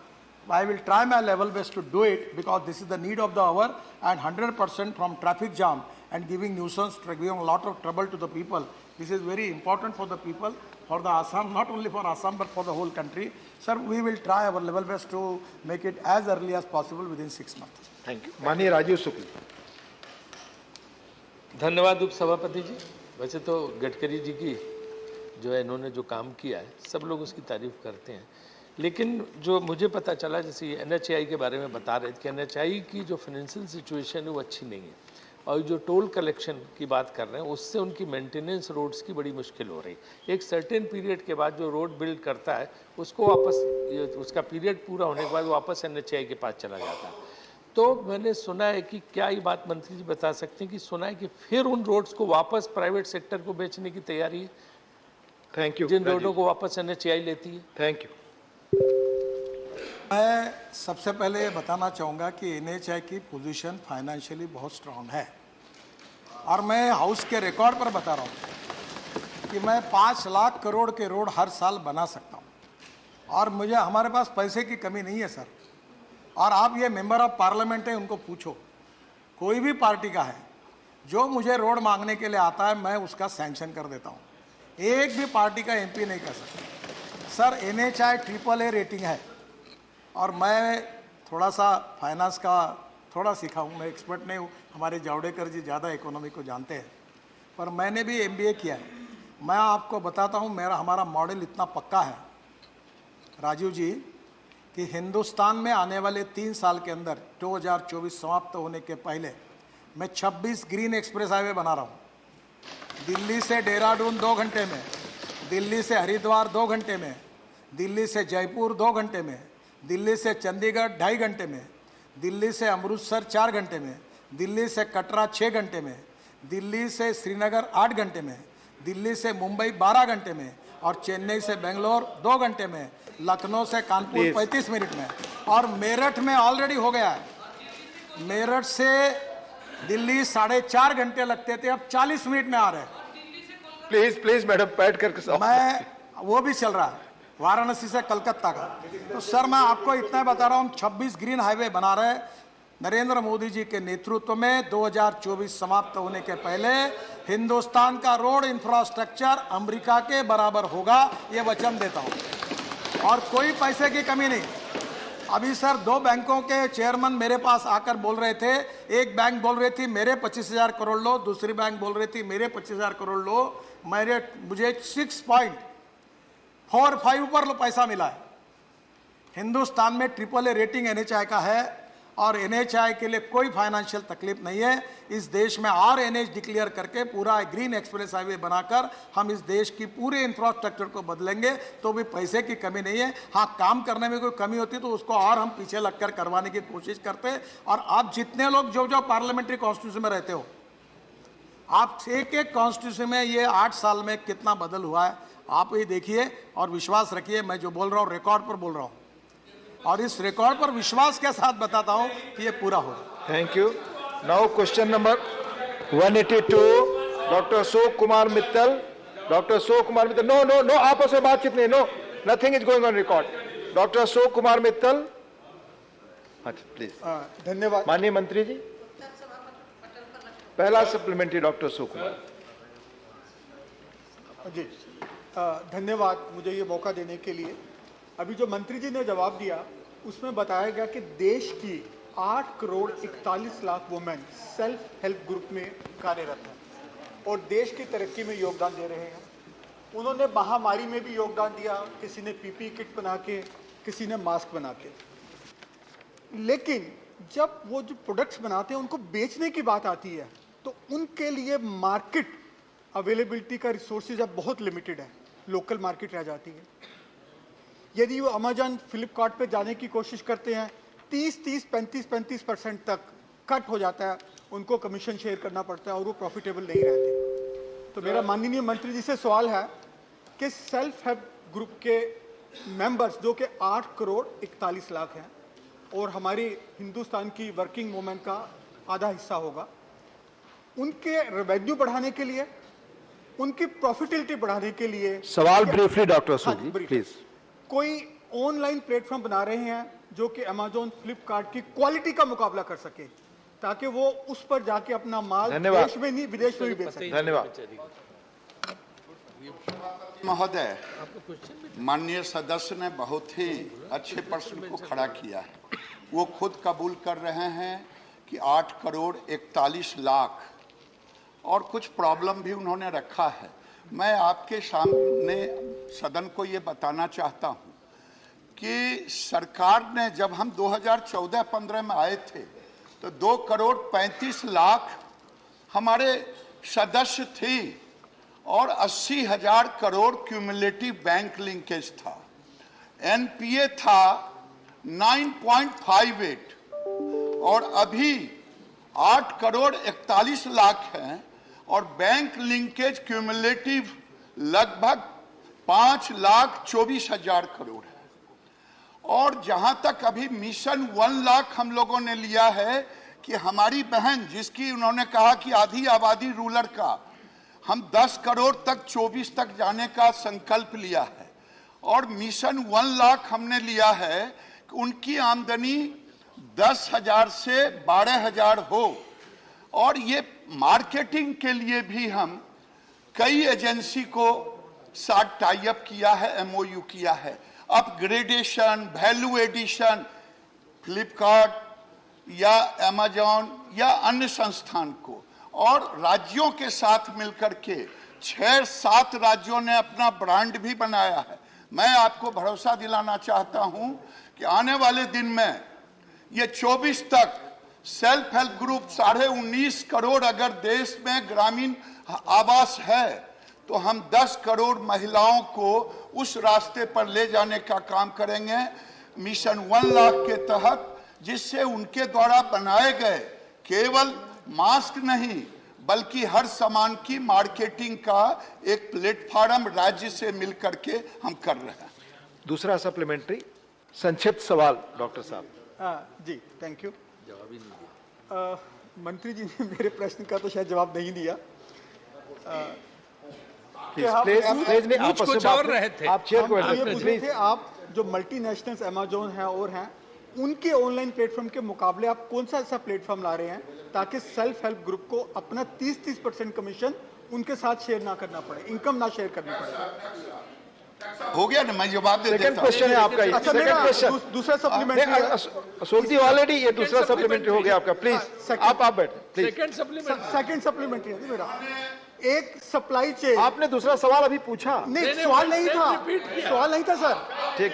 Speaker 11: I will try my level best to do it because this is the need of the hour, and 100% from traffic jam and giving nuisance, giving a lot of trouble to the people. This is very important for the people, for the Assam, not only for Assam but for the whole country. Sir, we will try our level best to make it as early as possible within 6 months.
Speaker 15: Thank you. माननीय राजीव शुक्ल.
Speaker 17: धन्यवाद उपसभापति जी. वैसे तो गडकरी जी की जो है इन्होंने जो काम किया है सब लोग उसकी तारीफ करते हैं, लेकिन जो मुझे पता चला जैसे NHAI के बारे में बता रहे थे कि NHAI की जो फाइनेंशियल सिचुएशन है वो अच्छी नहीं है, और जो टोल कलेक्शन की बात कर रहे हैं उससे उनकी मेंटेनेंस रोड्स की बड़ी मुश्किल हो रही है. एक सर्टेन पीरियड के बाद जो रोड बिल्ड करता है उसको वापस उसका पीरियड पूरा होने के बाद वापस NHAI के पास चला जाता है. तो मैंने सुना है कि क्या ये बात मंत्री जी बता सकते हैं कि सुना है कि फिर उन रोड्स को वापस प्राइवेट सेक्टर को बेचने की तैयारी है.
Speaker 15: Thank you.
Speaker 17: जिन रोडों को वापस NHAI लेती है.
Speaker 15: Thank you.
Speaker 11: मैं सबसे पहले ये बताना चाहूँगा कि NHAI की पोजीशन फाइनेंशियली बहुत स्ट्रांग है, और मैं हाउस के रिकॉर्ड पर बता रहा हूँ कि मैं 5 लाख करोड़ के रोड हर साल बना सकता हूँ, और हमारे पास पैसे की कमी नहीं है सर. और आप ये मेंबर ऑफ पार्लियामेंट हैं, उनको पूछो, कोई भी पार्टी का है, जो मुझे रोड मांगने के लिए आता है मैं उसका सैंक्शन कर देता हूँ. एक भी पार्टी का MP नहीं कर सकता. सर NHAI AAA रेटिंग है, और मैं थोड़ा सा फाइनेंस का थोड़ा सीखा हूँ, मैं एक्सपर्ट नहीं हूँ. हमारे जावड़ेकर जी ज़्यादा इकोनॉमी को जानते हैं, पर मैंने भी MBA किया है. मैं आपको बताता हूँ हमारा मॉडल इतना पक्का है राजीव जी कि हिंदुस्तान में आने वाले 3 साल के अंदर 2024 समाप्त होने के पहले मैं 26 ग्रीन एक्सप्रेस हाईवे बना रहा हूँ. दिल्ली से देहरादून 2 घंटे में, दिल्ली से हरिद्वार 2 घंटे में, दिल्ली से जयपुर 2 घंटे में, दिल्ली से चंडीगढ़ 2.5 घंटे में, दिल्ली से अमृतसर 4 घंटे में, दिल्ली से कटरा 6 घंटे में, दिल्ली से श्रीनगर 8 घंटे में, दिल्ली से मुंबई 12 घंटे में, और चेन्नई से बेंगलोर 2 घंटे में, लखनऊ से कानपुर 35 मिनट में, और मेरठ में ऑलरेडी हो गया है. मेरठ से दिल्ली 4.5 घंटे लगते थे, अब 40 मिनट में आ रहे हैं.
Speaker 15: प्लीज मैडम पैड करके.
Speaker 11: मैं वो भी चल रहा है वाराणसी से कलकत्ता का. तो सर मैं आपको इतना बता रहा हूँ, 26 ग्रीन हाईवे बना रहे हैं, नरेंद्र मोदी जी के नेतृत्व में 2024 समाप्त होने के पहले हिंदुस्तान का रोड इंफ्रास्ट्रक्चर अमेरिका के बराबर होगा, ये वचन देता हूं, और कोई पैसे की कमी नहीं। अभी सर 2 बैंकों के चेयरमैन मेरे पास आकर बोल रहे थे, एक बैंक बोल रही थी मेरे 25,000 करोड़ लो, दूसरी बैंक बोल रही थी मेरे 25,000 करोड़ लो, मुझे 6.45 पर पैसा मिला है। हिंदुस्तान में AAA रेटिंग NHI का है और NHI के लिए कोई फाइनेंशियल तकलीफ नहीं है। इस देश में RNH डिक्लेयर करके पूरा ग्रीन एक्सप्रेस हाईवे बनाकर हम इस देश की पूरे इंफ्रास्ट्रक्चर को बदलेंगे, तो भी पैसे की कमी नहीं है। हाँ, काम करने में कोई कमी होती तो उसको और हम पीछे लगकर करवाने की कोशिश करते हैं। और आप जितने लोग जो पार्लियामेंट्री कॉन्स्टिट्यूशन में रहते हो, आप एक कॉन्स्टिट्यूशन में ये 8 साल में कितना बदल हुआ है आप ये देखिए और विश्वास रखिए, मैं जो बोल रहा हूँ रिकॉर्ड पर बोल रहा हूँ, और इस रिकॉर्ड पर विश्वास के साथ बताता हूं कि ये पूरा होगा।
Speaker 15: Thank you. Now question number 182, doctor Ashok Kumar Mittal. Doctor Ashok Kumar Mittal, no no no, आपस में बातचीत नहीं, no, nothing is going on record. Doctor Ashok Kumar Mittal, अच्छा प्लीज।
Speaker 6: धन्यवाद
Speaker 15: माननीय मंत्री जी, पहला सप्लीमेंट्री डॉक्टर अशोक कुमार
Speaker 6: जी। धन्यवाद मुझे ये मौका देने के लिए। अभी जो मंत्री जी ने जवाब दिया उसमें बताया गया कि देश की 8 crore 41 lakh women self help group में कार्यरत हैं और देश की तरक्की में योगदान दे रहे हैं। उन्होंने महामारी में भी योगदान दिया, किसी ने PPE किट बना के, किसी ने मास्क बना के। लेकिन जब वो जो प्रोडक्ट्स बनाते हैं उनको बेचने की बात आती है तो उनके लिए मार्केट अवेलेबिलिटी का रिसोर्सेज अब बहुत लिमिटेड है, लोकल मार्केट रह जाती है। यदि वो अमेजन फ्लिपकार्ट पे जाने की कोशिश करते हैं 35% तक कट हो जाता है, उनको कमीशन शेयर करना पड़ता है और वो प्रॉफिटेबल नहीं रहते। तो मेरा माननीय मंत्री जी से सवाल है कि सेल्फ हेल्प ग्रुप के मेंबर्स जो कि 8 करोड़ 41 लाख हैं और हमारी हिंदुस्तान की वर्किंग वुमेन का आधा हिस्सा होगा, उनके रेवेन्यू बढ़ाने के लिए, उनकी प्रॉफिटेबिलिटी बढ़ाने के लिए
Speaker 15: सवाल briefly doctor Ashok ji please.
Speaker 6: कोई ऑनलाइन प्लेटफॉर्म बना रहे हैं जो कि अमेजोन फ्लिपकार्ट की क्वालिटी का मुकाबला कर सके, ताकि वो उस पर जाके अपना माल देश में नहीं विदेश में भी बेच सके।
Speaker 15: धन्यवाद
Speaker 18: महोदय। माननीय सदस्य ने बहुत ही अच्छे प्रश्न को खड़ा किया है। वो खुद कबूल कर रहे हैं कि 8 करोड़ 41 लाख और कुछ प्रॉब्लम भी उन्होंने रखा है। मैं आपके सामने सदन को ये बताना चाहता हूँ कि सरकार ने, जब हम 2014-15 में आए थे तो 2 करोड़ 35 लाख हमारे सदस्य थी और 80,000 करोड़ क्यूमुलेटिव बैंक लिंकेज था। NPA था 9.58 और अभी 8 करोड़ 41 लाख हैं और बैंक लिंकेज क्यूमुलेटिव लगभग 5,24,000 करोड़ है। और जहां तक अभी मिशन 1 लाख हम लोगों ने लिया है कि हमारी बहन, जिसकी उन्होंने कहा कि आधी आबादी रूरल का, हम 10 करोड़ तक 24 तक जाने का संकल्प लिया है और मिशन 1 लाख हमने लिया है कि उनकी आमदनी 10,000 से 12,000 हो। और ये मार्केटिंग के लिए भी हम कई एजेंसी को साथ टाई अप किया है, MOU किया है। अपग्रेडेशन, वैल्यू एडिशन, फ्लिपकार्ट या अमेजॉन या अन्य संस्थान को, और राज्यों के साथ मिलकर के 6-7 राज्यों ने अपना ब्रांड भी बनाया है। मैं आपको भरोसा दिलाना चाहता हूं कि आने वाले दिन में ये 24 तक सेल्फ हेल्प ग्रुप 19.5 करोड़ अगर देश में ग्रामीण आवास है तो हम 10 करोड़ महिलाओं को उस रास्ते पर ले जाने का काम करेंगे मिशन 1 लाख के तहत, जिससे उनके द्वारा बनाए गए केवल मास्क नहीं बल्कि हर सामान की मार्केटिंग का एक प्लेटफॉर्म राज्य से मिलकर के हम कर रहे हैं।
Speaker 15: दूसरा सप्लीमेंट्री संक्षिप्त सवाल डॉक्टर साहब।
Speaker 6: जी थैंक यू। जवाब ही नहीं दिया मंत्री जी ने मेरे प्रश्न का तो शायद जवाब नहीं दिया।
Speaker 15: कुछ और रहे थे,
Speaker 6: आप चेयर को पूछ रहे थे, आप जो मल्टीनेशनल्स अमेजोन है और हैं उनके ऑनलाइन प्लेटफॉर्म के मुकाबले आप कौन सा ऐसा प्लेटफॉर्म ला रहे हैं ताकि सेल्फ हेल्प ग्रुप को अपना 30% कमीशन उनके साथ शेयर ना करना पड़े, इनकम ना शेयर करनी पड़े?
Speaker 18: हो गया ना, मैं जवाब दे देता हूं।
Speaker 15: सेकंड क्वेश्चन है आपका,
Speaker 6: अच्छा,
Speaker 15: सेकंड क्वेश्चन
Speaker 6: दूसरा सप्लीमेंट्री
Speaker 15: अशोक जी ऑलरेडी ये दूसरा सप्लीमेंट्री हो गया आपका, प्लीज आप बैठे प्लीज।
Speaker 6: सेकंड सप्लीमेंट्री है मेरा। एक सप्लाई चेन,
Speaker 15: आपने दूसरा सवाल अभी पूछा
Speaker 6: नहीं, सवाल नहीं था, सवाल नहीं था सर।
Speaker 15: ठीक,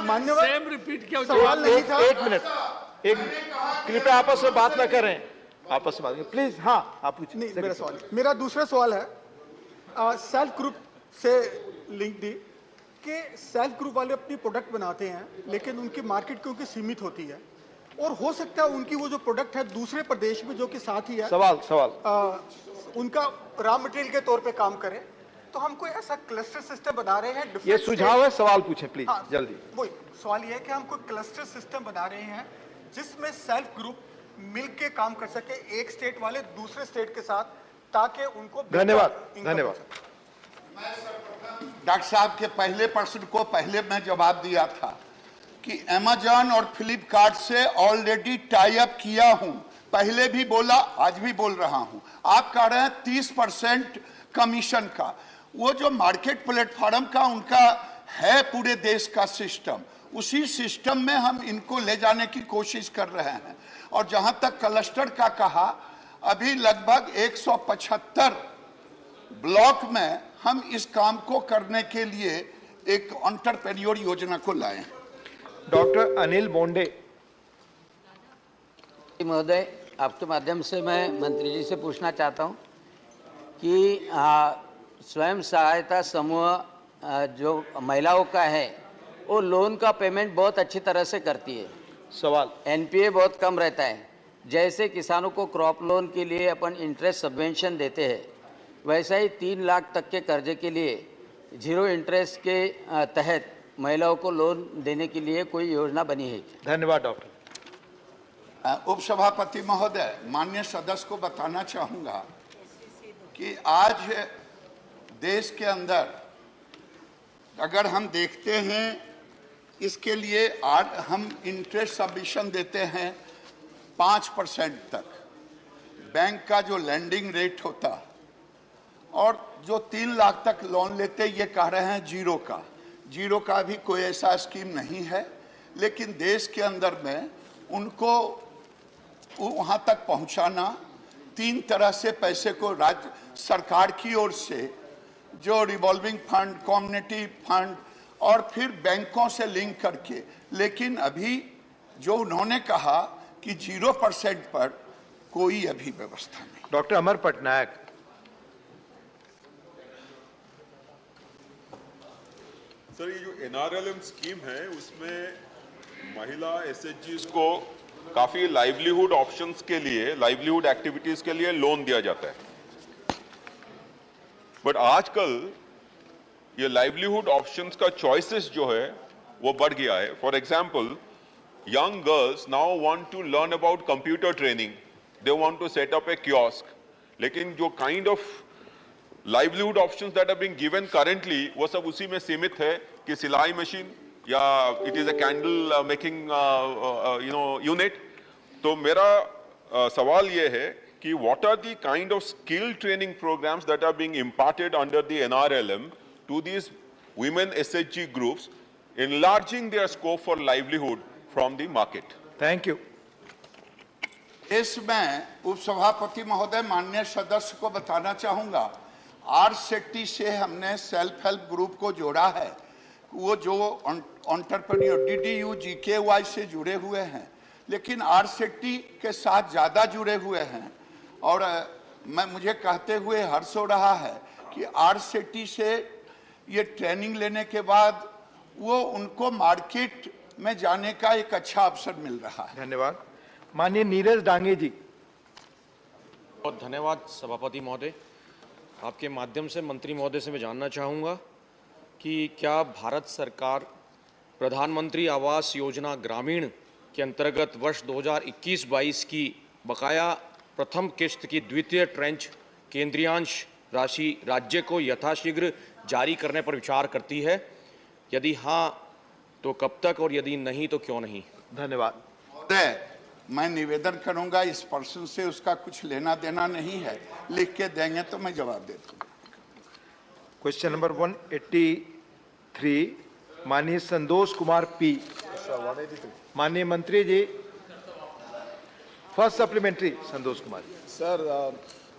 Speaker 6: मान्यवर
Speaker 16: सेम रिपीट किया,
Speaker 6: सवाल नहीं था।
Speaker 15: एक मिनट, एक कृपया आपस में बात ना करें, आपस में बात प्लीज। हाँ आप पूछिए।
Speaker 6: नहीं, मेरा सवाल, मेरा दूसरा सवाल है सेल्फ ग्रुप से लिंक दी कि सेल्फ ग्रुप वाले अपनी प्रोडक्ट बनाते हैं लेकिन उनकी मार्केट क्योंकि सीमित होती है और हो सकता है उनकी वो जो प्रोडक्ट है दूसरे प्रदेश में जो कि साथ ही है,
Speaker 15: सवाल
Speaker 6: उनका रॉ मटेरियल के तौर पे काम करे, तो हम कोई ऐसा क्लस्टर सिस्टम बना रहे हैं।
Speaker 15: ये सुझाव है, सवाल पूछें प्लीज।
Speaker 6: हाँ,
Speaker 15: जल्दी।
Speaker 6: वही सवाल ये है कि हम कोई क्लस्टर सिस्टम बना रहे हैं जिसमें सेल्फ ग्रुप मिलके काम कर सके, एक स्टेट वाले दूसरे स्टेट के साथ, ताकि उनको
Speaker 15: धन्यवाद।
Speaker 18: डॉक्टर साहब के पहले प्रश्न को पहले मैं जवाब दिया था कि अमेजॉन और फ्लिपकार्ट से ऑलरेडी टाई अप किया हूं, पहले भी बोला, आज भी बोल रहा हूं। आप कह रहे हैं 30% कमीशन का, वो जो मार्केट प्लेटफॉर्म का उनका है पूरे देश का सिस्टम, उसी सिस्टम में हम इनको ले जाने की कोशिश कर रहे हैं। और जहां तक क्लस्टर का कहा, अभी लगभग 175 ब्लॉक में हम इस काम को करने के लिए एक एंटरप्रेन्योर योजना को लाए हैं।
Speaker 15: डॉक्टर अनिल बोंडे।
Speaker 19: महोदय, आपके माध्यम से मैं मंत्री जी से पूछना चाहता हूं कि स्वयं सहायता समूह जो महिलाओं का है वो लोन का पेमेंट बहुत अच्छी तरह से करती है।
Speaker 15: सवाल,
Speaker 19: एनपीए बहुत कम रहता है। जैसे किसानों को क्रॉप लोन के लिए अपन इंटरेस्ट सबवेंशन देते हैं, वैसा ही 3 लाख तक के कर्जे के लिए 0 इंटरेस्ट के तहत महिलाओं को लोन देने के लिए कोई योजना बनी है?
Speaker 15: धन्यवाद डॉक्टर।
Speaker 18: उपसभापति महोदय, माननीय सदस्य को बताना चाहूंगा कि आज देश के अंदर अगर हम देखते हैं, इसके लिए हम इंटरेस्ट सबमिशन देते हैं 5% तक, बैंक का जो लैंडिंग रेट होता, और जो 3 लाख तक लोन लेते ये कह रहे हैं जीरो का भी कोई ऐसा स्कीम नहीं है। लेकिन देश के अंदर में उनको वहां तक पहुंचाना 3 तरह से पैसे को राज्य सरकार की ओर से, जो रिवॉल्विंग फंड, कम्युनिटी फंड और फिर बैंकों से लिंक करके। लेकिन अभी जो उन्होंने कहा कि 0% पर कोई अभी व्यवस्था नहीं।
Speaker 15: डॉक्टर अमर पटनायक।
Speaker 20: सर, ये जो NRLM स्कीम है उसमें महिला एसएचजीज को काफी लाइवलीहुड ऑप्शंस के लिए, लाइवलीहुड एक्टिविटीज के लिए लोन दिया जाता है। बट आजकल ये लाइवलीहुड ऑप्शंस का चॉइसेस जो है वो बढ़ गया है। For example, young girls now want to learn about computer training, they want to set up a kiosk, लेकिन जो kind of livelihood options that are being given currently वो सब उसी में सीमित है कि सिलाई मशीन या it is a candle making unit। तो मेरा सवाल ये है कि what are the kind of skill training programs that are being imparted under the NRLM to these women SHG groups, enlarging their scope for livelihood from the market?
Speaker 15: Thank you.
Speaker 18: इसमें उपसभापति महोदय, माननीय सदस्य को बताना चाहूंगा, आरसेटी से हमने सेल्फ हेल्प ग्रुप को जोड़ा है। वो जो एंटरप्रेन्योर DDU GKY से जुड़े हुए हैं, लेकिन आरसेटी के साथ ज़्यादा जुड़े हुए हैं। और मुझे कहते हुए हर्ष हो रहा है कि आरसेटी से ये ट्रेनिंग लेने के बाद वो उनको मार्केट में जाने का एक अच्छा अवसर मिल रहा है।
Speaker 15: धन्यवाद। माननीय नीरज डांगे जी।
Speaker 21: बहुत धन्यवाद सभापति महोदय। आपके माध्यम से मंत्री महोदय से मैं जानना चाहूँगा कि क्या भारत सरकार प्रधानमंत्री आवास योजना ग्रामीण के अंतर्गत वर्ष 2021-22 की बकाया प्रथम किश्त की द्वितीय ट्रेंच केंद्रीयांश राशि राज्य को यथाशीघ्र जारी करने पर विचार करती है? यदि हाँ तो कब तक, और यदि नहीं तो क्यों नहीं?
Speaker 15: धन्यवाद।
Speaker 18: महोदय, मैं निवेदन करूंगा, इस पर्सन से उसका कुछ लेना देना नहीं है, लिख के देंगे तो मैं जवाब देता हूँ।
Speaker 15: क्वेश्चन नंबर 183, माननीय संतोष कुमार पी। माननीय मंत्री जी, first supplementary Santosh Kumar.
Speaker 2: Sir,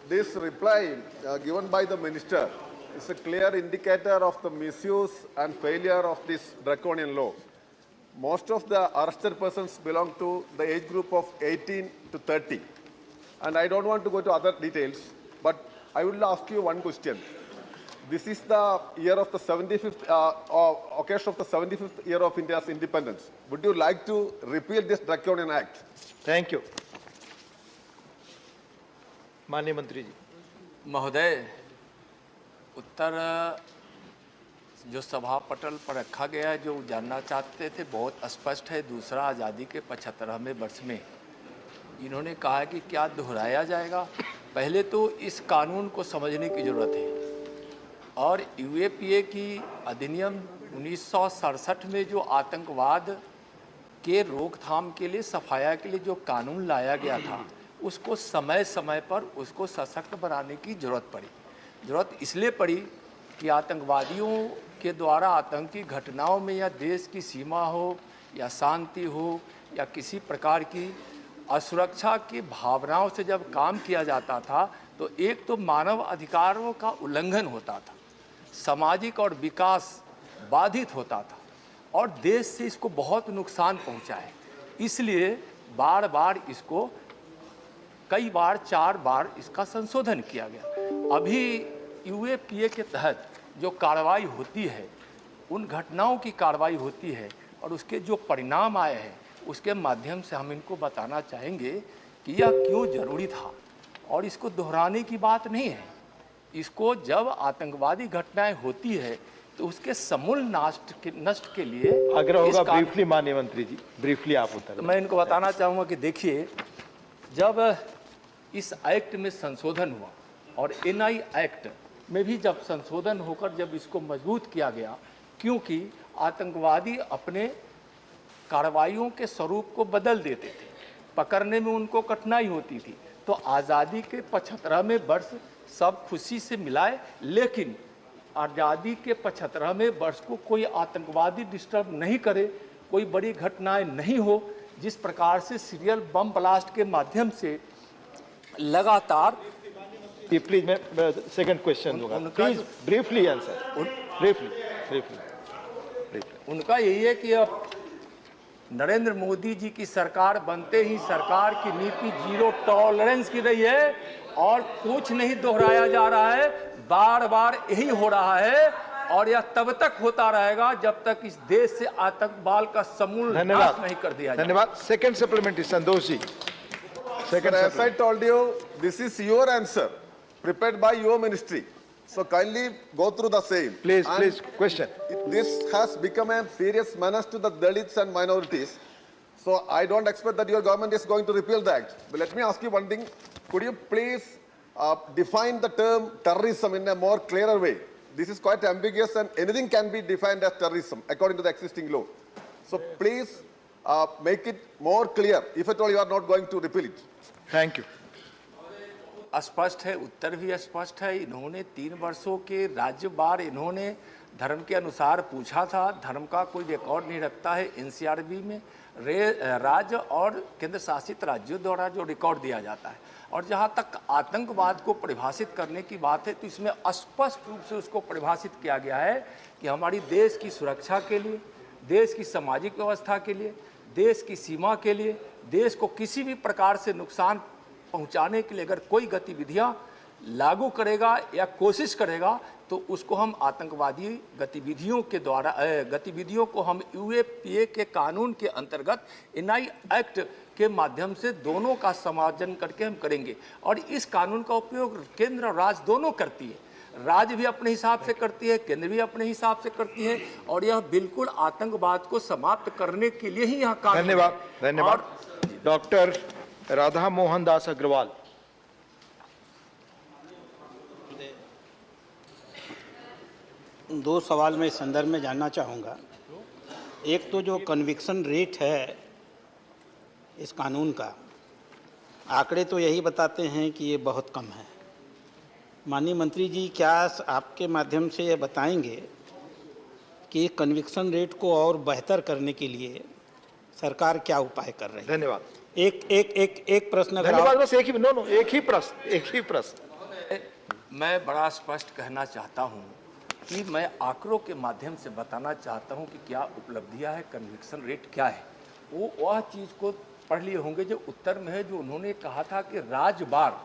Speaker 2: this reply given by the minister is a clear indicator of the misuse and failure of this draconian law. Most of the arrested persons belong to the age group of 18 to 30. And I don't want to go to other details, but I will ask you one question. This is the year of the 75th, occasion of the 75th year of India's independence. Would you like to repeal this draconian act?
Speaker 15: Thank you. माननीय मंत्री जी।
Speaker 3: महोदय, उत्तर जो सभा पटल पर रखा गया है, जो जानना चाहते थे, बहुत स्पष्ट है। दूसरा, आज़ादी के 75वें वर्ष में इन्होंने कहा है कि क्या दोहराया जाएगा। पहले तो इस कानून को समझने की ज़रूरत है और यूएपीए की अधिनियम 1967 में जो आतंकवाद के रोकथाम के लिए, सफाया के लिए जो कानून लाया गया था, उसको समय समय पर उसको सशक्त बनाने की ज़रूरत पड़ी। ज़रूरत इसलिए पड़ी कि आतंकवादियों के द्वारा आतंकी घटनाओं में या देश की सीमा हो या शांति हो या किसी प्रकार की असुरक्षा की भावनाओं से जब काम किया जाता था, तो एक तो मानव अधिकारों का उल्लंघन होता था, सामाजिक और विकास बाधित होता था और देश से इसको बहुत नुकसान पहुंचा है। इसलिए बार बार इसको कई बार 4 बार इसका संशोधन किया गया। अभी यूएपीए के तहत जो कार्रवाई होती है, उन घटनाओं की कार्रवाई होती है और उसके जो परिणाम आए हैं, उसके माध्यम से हम इनको बताना चाहेंगे कि यह क्यों ज़रूरी था और इसको दोहराने की बात नहीं है। इसको जब आतंकवादी घटनाएं होती है तो उसके समूल नष्ट के लिए
Speaker 15: आग्रह होगा ब्रीफली। माननीय मंत्री जी, ब्रीफली आप उत्तर।
Speaker 3: तो मैं इनको बताना चाहूँगा कि देखिए, जब इस एक्ट में संशोधन हुआ और एनआई एक्ट में भी जब संशोधन होकर जब इसको मजबूत किया गया, क्योंकि आतंकवादी अपने कार्रवाइयों के स्वरूप को बदल देते थे, पकड़ने में उनको कठिनाई होती थी, तो आज़ादी के 75वें वर्ष सब खुशी से मिलाए, लेकिन आज़ादी के 75वें वर्ष को कोई आतंकवादी डिस्टर्ब नहीं करे, कोई बड़ी घटनाएं नहीं हो। जिस प्रकार से सीरियल बम ब्लास्ट के माध्यम से लगातार।
Speaker 15: प्लीज मैं सेकंड क्वेश्चन दूंगा, प्लीज ब्रीफली आंसर, ब्रीफली।
Speaker 3: उनका यही है कि अब नरेंद्र मोदी जी की सरकार बनते ही सरकार की नीति जीरो टॉलरेंस की रही है और कुछ नहीं दोहराया जा रहा है, बार बार यही हो रहा है और यह तब तक होता रहेगा जब तक इस देश से आतंकवाद का समूल नाश नहीं कर दिया जाए।
Speaker 15: धन्यवाद। Second supplementary Santosh ji.
Speaker 2: Second, as I told you, this is your answer prepared by your ministry. So kindly go through the same.
Speaker 15: Please, please, question.
Speaker 2: This has become a serious menace to the Dalits and minorities. So I don't expect that your government is going to repeal the act. But let me ask you one thing. Could you please define the term terrorism in a more clearer way? This is quite ambiguous and anything can be defined as terrorism according to the existing law. So please make it more clear if at all you are not going to repeal it.
Speaker 15: Thank you.
Speaker 3: स्पष्ट है, उत्तर भी स्पष्ट है। इन्होंने 3 वर्षों के राज्य बार इन्होंने धर्म के अनुसार पूछा था। धर्म का कोई रिकॉर्ड नहीं रखता है एनसीआरबी में, राज्य और केंद्र शासित राज्यों द्वारा जो रिकॉर्ड दिया जाता है। और जहां तक आतंकवाद को परिभाषित करने की बात है, तो इसमें स्पष्ट रूप से उसको परिभाषित किया गया है कि हमारी देश की सुरक्षा के लिए, देश की सामाजिक व्यवस्था के लिए, देश की सीमा के लिए, देश को किसी भी प्रकार से नुकसान पहुंचाने के लिए अगर कोई गतिविधियां लागू करेगा या कोशिश करेगा, तो उसको हम आतंकवादी गतिविधियों के द्वारा गतिविधियों को हम यूएपीए के कानून के अंतर्गत एनआई एक्ट के माध्यम से दोनों का समायोजन करके हम करेंगे। और इस कानून का उपयोग केंद्र और राज्य दोनों करती है, राज्य भी अपने हिसाब से करती है, केंद्र भी अपने हिसाब से करती है, और यह बिल्कुल आतंकवाद को समाप्त करने के लिए ही यहाँ कानून।
Speaker 15: धन्यवाद, धन्यवाद। डॉक्टर राधा मोहन दास अग्रवाल।
Speaker 22: दो सवाल मैं इस संदर्भ में जानना चाहूँगा। एक तो जो कन्विक्शन रेट है
Speaker 8: इस कानून का, आंकड़े तो यही बताते हैं कि ये बहुत कम है। माननीय मंत्री जी, क्या आपके माध्यम से ये बताएंगे कि कन्विक्शन रेट को और बेहतर करने के लिए सरकार क्या उपाय कर रही है?
Speaker 15: धन्यवाद।
Speaker 8: एक प्रश्न अगर
Speaker 15: धन्यवाद। बस एक ही प्रश्न।
Speaker 3: मैं बड़ा स्पष्ट कहना चाहता हूं कि मैं आंकड़ों के माध्यम से बताना चाहता हूं कि क्या उपलब्धियां है, कन्विक्शन रेट क्या है। वो वह चीज़ को पढ़ लिए होंगे जो उत्तर में है, जो उन्होंने कहा था कि राजबार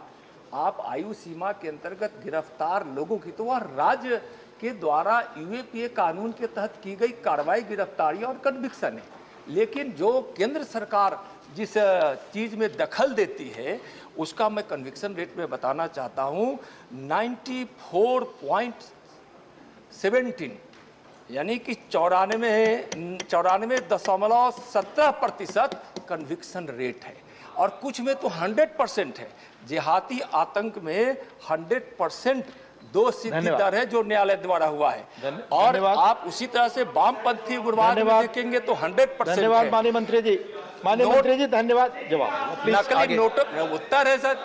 Speaker 3: आप आयु सीमा के अंतर्गत गिरफ्तार लोगों की, तो वह राज्य के द्वारा यूएपीए कानून के तहत की गई कार्रवाई, गिरफ्तारी और कन्विक्शन है। लेकिन जो केंद्र सरकार जिस चीज़ में दखल देती है उसका मैं कन्विक्शन रेट में बताना चाहता हूँ 94.17, यानी कि 94.17% कन्विक्शन रेट है। और कुछ में तो 100% है। जिहादी आतंक में 100% दो सिद्धि दर है जो न्यायालय द्वारा हुआ है। और आप उसी तरह से वामपंथी उग्रवाद में देखेंगे तो 100%।
Speaker 15: धन्यवाद माननीय मंत्री जी। माननीय मंत्री जी धन्यवाद। जवाब
Speaker 3: नकली नोट उत्तर है सर।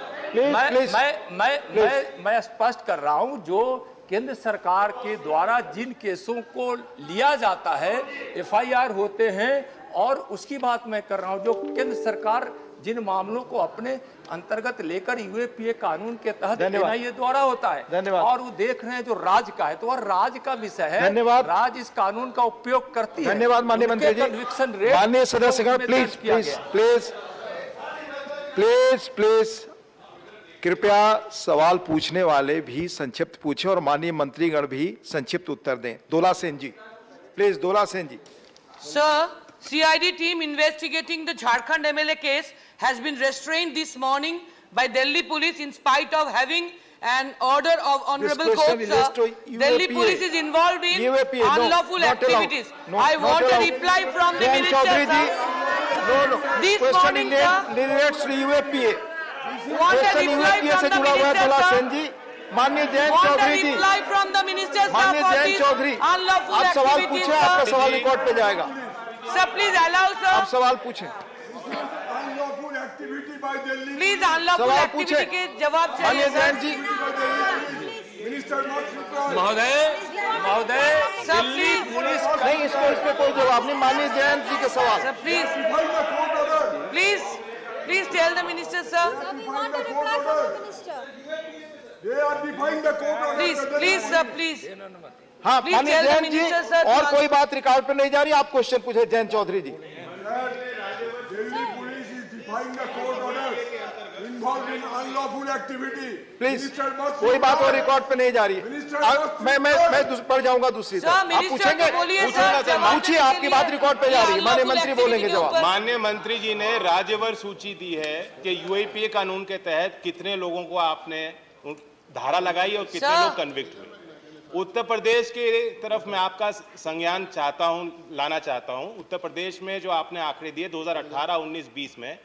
Speaker 3: मैं स्पष्ट कर रहा हूं, जो केंद्र सरकार के द्वारा जिन केसों को लिया जाता है, एफआईआर होते हैं, और उसकी बात मैं कर रहा हूं जो केंद्र सरकार जिन मामलों को अपने अंतर्गत लेकर यूएपीए कानून के तहत एनआईए द्वारा होता है, और वो देख रहे हैं जो राज्य का है, तो वह राज्य का विषय है।
Speaker 15: धन्यवाद।
Speaker 3: राज्य इस कानून का उपयोग करती है।
Speaker 15: धन्यवाद माननीय मंत्री जी। माननीय सदस्यगण प्लीज कृपया सवाल पूछने वाले भी संक्षिप्त पूछें और माननीय मंत्रीगण भी संक्षिप्त उत्तर दें। Dola Sen ji, please. Dola Sen ji.
Speaker 14: Sir, CID team investigating the Jharkhand MLA case has been restrained this morning by Delhi police in spite of having an order of honorable court, sir. Delhi police is involved in unlawful activities. I want a reply from the minister, sir. This morning, sir.
Speaker 15: relates to UAPA.
Speaker 14: Want a reply from the minister, sir.
Speaker 15: माननीय जैन चौधरी जी।
Speaker 14: reply from the minister, sir,
Speaker 15: माननीय
Speaker 14: for
Speaker 15: Jain
Speaker 14: these
Speaker 15: Chaudhary,
Speaker 14: unlawful
Speaker 15: आप सवाल
Speaker 14: activities,
Speaker 15: पूछें, आपका
Speaker 14: sir.
Speaker 15: सवाल record पे जाएगा।
Speaker 14: Sir, please allow, sir.
Speaker 15: आप सवाल पूछें।
Speaker 14: Please unlawful
Speaker 15: सवाल
Speaker 14: activity
Speaker 15: पूछें।
Speaker 14: के जवाब चाहिए,
Speaker 15: माननीय
Speaker 14: sir.
Speaker 15: जैन जी।
Speaker 3: महोदय दिल्ली पुलिस
Speaker 15: नहीं, इस पे कोई जवाब नहीं। माननीय जैन जी के सवाल।
Speaker 14: Sir, please tell the minister, sir. Please, sir, please.
Speaker 15: हाँ,
Speaker 14: Please
Speaker 15: माननीय
Speaker 14: tell the
Speaker 15: Jain ji,
Speaker 14: minister, sir,
Speaker 15: और
Speaker 14: to
Speaker 15: कोई बात रिकॉर्ड पे नहीं जा रही। आप क्वेश्चन पूछे जैन चौधरी जी। प्लीज, कोई बात और रिकॉर्ड पे नहीं जा रही है। मैं पढ़ जाऊंगा दूसरी तरफ। आप पूछेंगे? पूछिए, आपकी बात रिकॉर्ड पे जा रही है। माननीय मंत्री बोलेंगे जवाब।
Speaker 22: माननीय मंत्री जी ने राज्यवार सूची दी है कि यूएपीए कानून के तहत कितने लोगों को आपने धारा लगाई और कितने लोग कन्विक्ट हुए। उत्तर प्रदेश के तरफ मैं आपका संज्ञान लाना चाहता हूं। उत्तर प्रदेश में जो आपने आंकड़े दिए 2018, 19, 20 में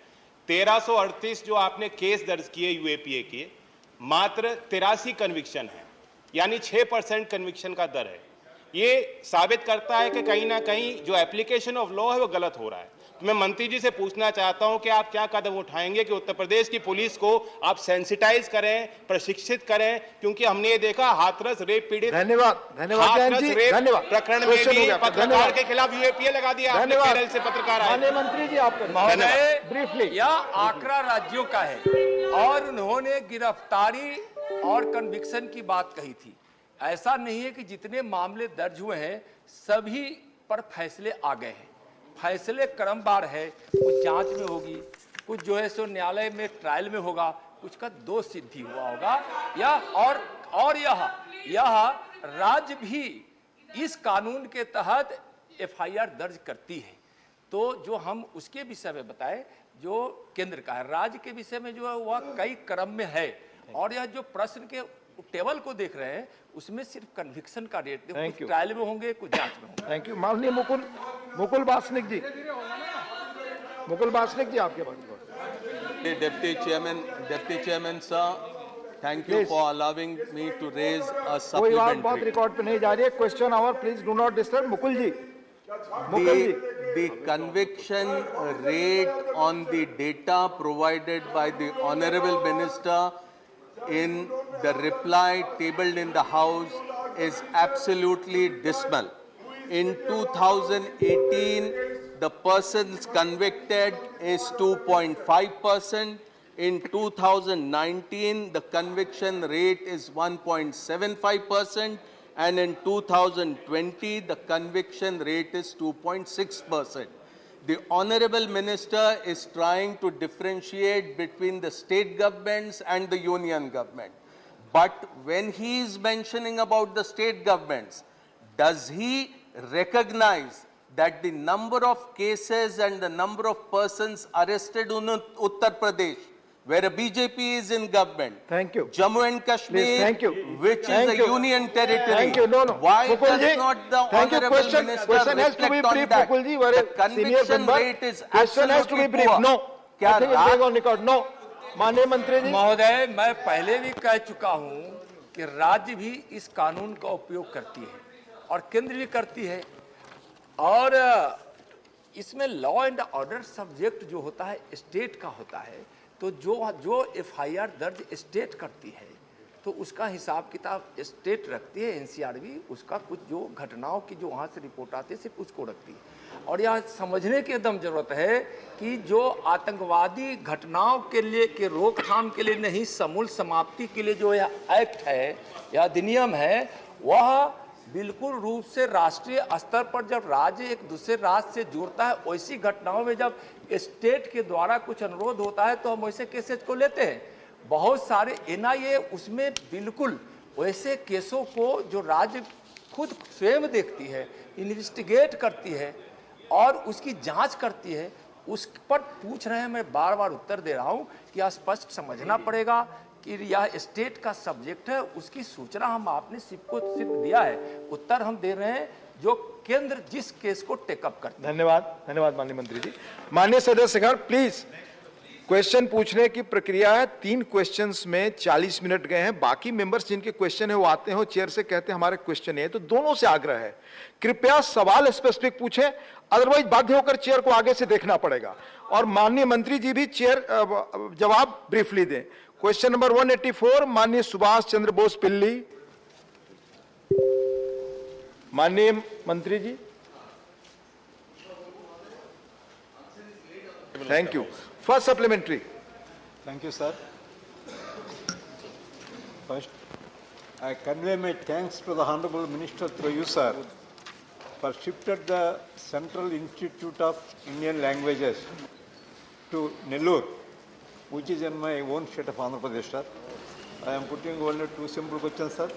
Speaker 22: 1338 जो आपने केस दर्ज किए यूएपीए के, मात्र 83 कन्विक्शन है, यानी 6% कन्विक्शन का दर है। ये साबित करता है कि कहीं ना कहीं जो एप्लीकेशन ऑफ लॉ है वो गलत हो रहा है। तो मैं मंत्री जी से पूछना चाहता हूं कि आप क्या कदम उठाएंगे कि उत्तर प्रदेश की पुलिस को आप सेंसिटाइज करें, प्रशिक्षित करें, क्योंकि हमने ये देखा हाथरस रेप पीड़ित प्रकरण में भी पत्रकार के खिलाफ यूएपीए लगा दिया आपने, केरल से पत्रकार आए।
Speaker 15: माननीय मंत्री जी आप
Speaker 3: ब्रीफली, यह आंकड़ा राज्यों का है और उन्होंने गिरफ्तारी और कन्विक्शन की बात कही थी। ऐसा नहीं है कि जितने मामले दर्ज हुए हैं सभी पर फैसले आ गए हैं। फैसले क्रमवार है, कुछ जांच में होगी, कुछ जो है सो न्यायालय में ट्रायल में होगा, कुछ का दोष सिद्धि हुआ होगा, या और यह राज्य भी इस कानून के तहत एफआईआर दर्ज करती है। तो जो हम उसके विषय में बताएं जो केंद्र का है, राज्य के विषय में जो है वह कई क्रम में है। और यह जो प्रश्न के टेबल को देख रहे हैं उसमें सिर्फ कन्विक्शन का रेट, कुछ ट्रायल में होंगे, कुछ जांच में होंगे।
Speaker 15: Thank you. माननीय मुकुल वासनिक जी। मुकुल वासनिक जी आपके पास।
Speaker 24: Deputy Chairman, sir, thank you for allowing me to raise a supplementary.
Speaker 15: कोई बात रिकॉर्ड पे नहीं जा रही है। Question hour, please do not disturb. Mukul ji.
Speaker 24: the conviction rate on the data provided by the Honorable Minister in the reply tabled in the House is absolutely dismal. In 2018, the persons convicted is 2.5%. In 2019, the conviction rate is 1.75%. And in 2020, the conviction rate is 2.6%. The Honorable Minister is trying to differentiate between the state governments and the union government. But when he is mentioning about the state governments, does he recognize that the number of cases and the number of persons arrested in Uttar Pradesh, where a BJP is in government, Jammu and Kashmir, which is a union territory, why does not the Honorable Minister reflect on that? The conviction rate is absolutely poor.
Speaker 15: I think it's going on record. No. माननीय मंत्री जी
Speaker 3: महोदय, मैं पहले भी कह चुका हूं कि राज्य भी इस कानून का उपयोग करती है और केंद्र भी करती है, और इसमें लॉ एंड ऑर्डर सब्जेक्ट जो होता है स्टेट का होता है, तो जो एफआईआर दर्ज स्टेट करती है तो उसका हिसाब किताब स्टेट रखती है, एनसीआर भी उसका कुछ जो घटनाओं की जो वहाँ से रिपोर्ट आती है सिर्फ उसको रखती है। और यह समझने की एकदम जरूरत है कि जो आतंकवादी घटनाओं के लिए के रोकथाम के लिए नहीं, समूल समाप्ति के लिए जो यह एक्ट है या अधिनियम है, वह बिल्कुल रूप से राष्ट्रीय स्तर पर जब राज्य एक दूसरे राज्य से जुड़ता है, वैसी घटनाओं में जब स्टेट के द्वारा कुछ अनुरोध होता है तो हम वैसे केसेस को लेते हैं। बहुत सारे एनआईए उसमें बिल्कुल वैसे केसों को जो राज्य खुद स्वयं देखती है, इन्वेस्टिगेट करती है और उसकी जांच करती है, उस पर पूछ रहे हैं। मैं बार बार उत्तर दे रहा हूं कि यह स्पष्ट समझना पड़ेगा कि यह स्टेट का सब्जेक्ट है, उसकी सूचना हम आपने सिर्फ दिया है, उत्तर हम दे रहे हैं जो केंद्र जिस केस को टेकअप करते हैं।
Speaker 15: धन्यवाद, धन्यवाद माननीय मंत्री जी। माननीय सदस्यगण प्लीज, क्वेश्चन पूछने की प्रक्रिया है। 3 क्वेश्चंस में 40 मिनट गए हैं। बाकी मेंबर्स जिनके क्वेश्चन है वो आते हैं और चेयर से कहते हैं हमारे क्वेश्चन है, तो दोनों से आग्रह है कृपया सवाल स्पेसिफिक पूछें, अदरवाइज बाध्य होकर चेयर को आगे से देखना पड़ेगा। और माननीय मंत्री जी भी चेयर जवाब ब्रीफली दें। क्वेश्चन नंबर 184 माननीय सुभाष चंद्र बोस पिल्ली। माननीय मंत्री जी। Thank you. First supplementary.
Speaker 5: Thank you, sir. First, I convey my thanks to the Honorable Minister through you, sir, for shifted the Central Institute of Indian Languages to Nellore, which is in my own state of Andhra Pradesh, sir. I am putting only 2 simple questions, sir.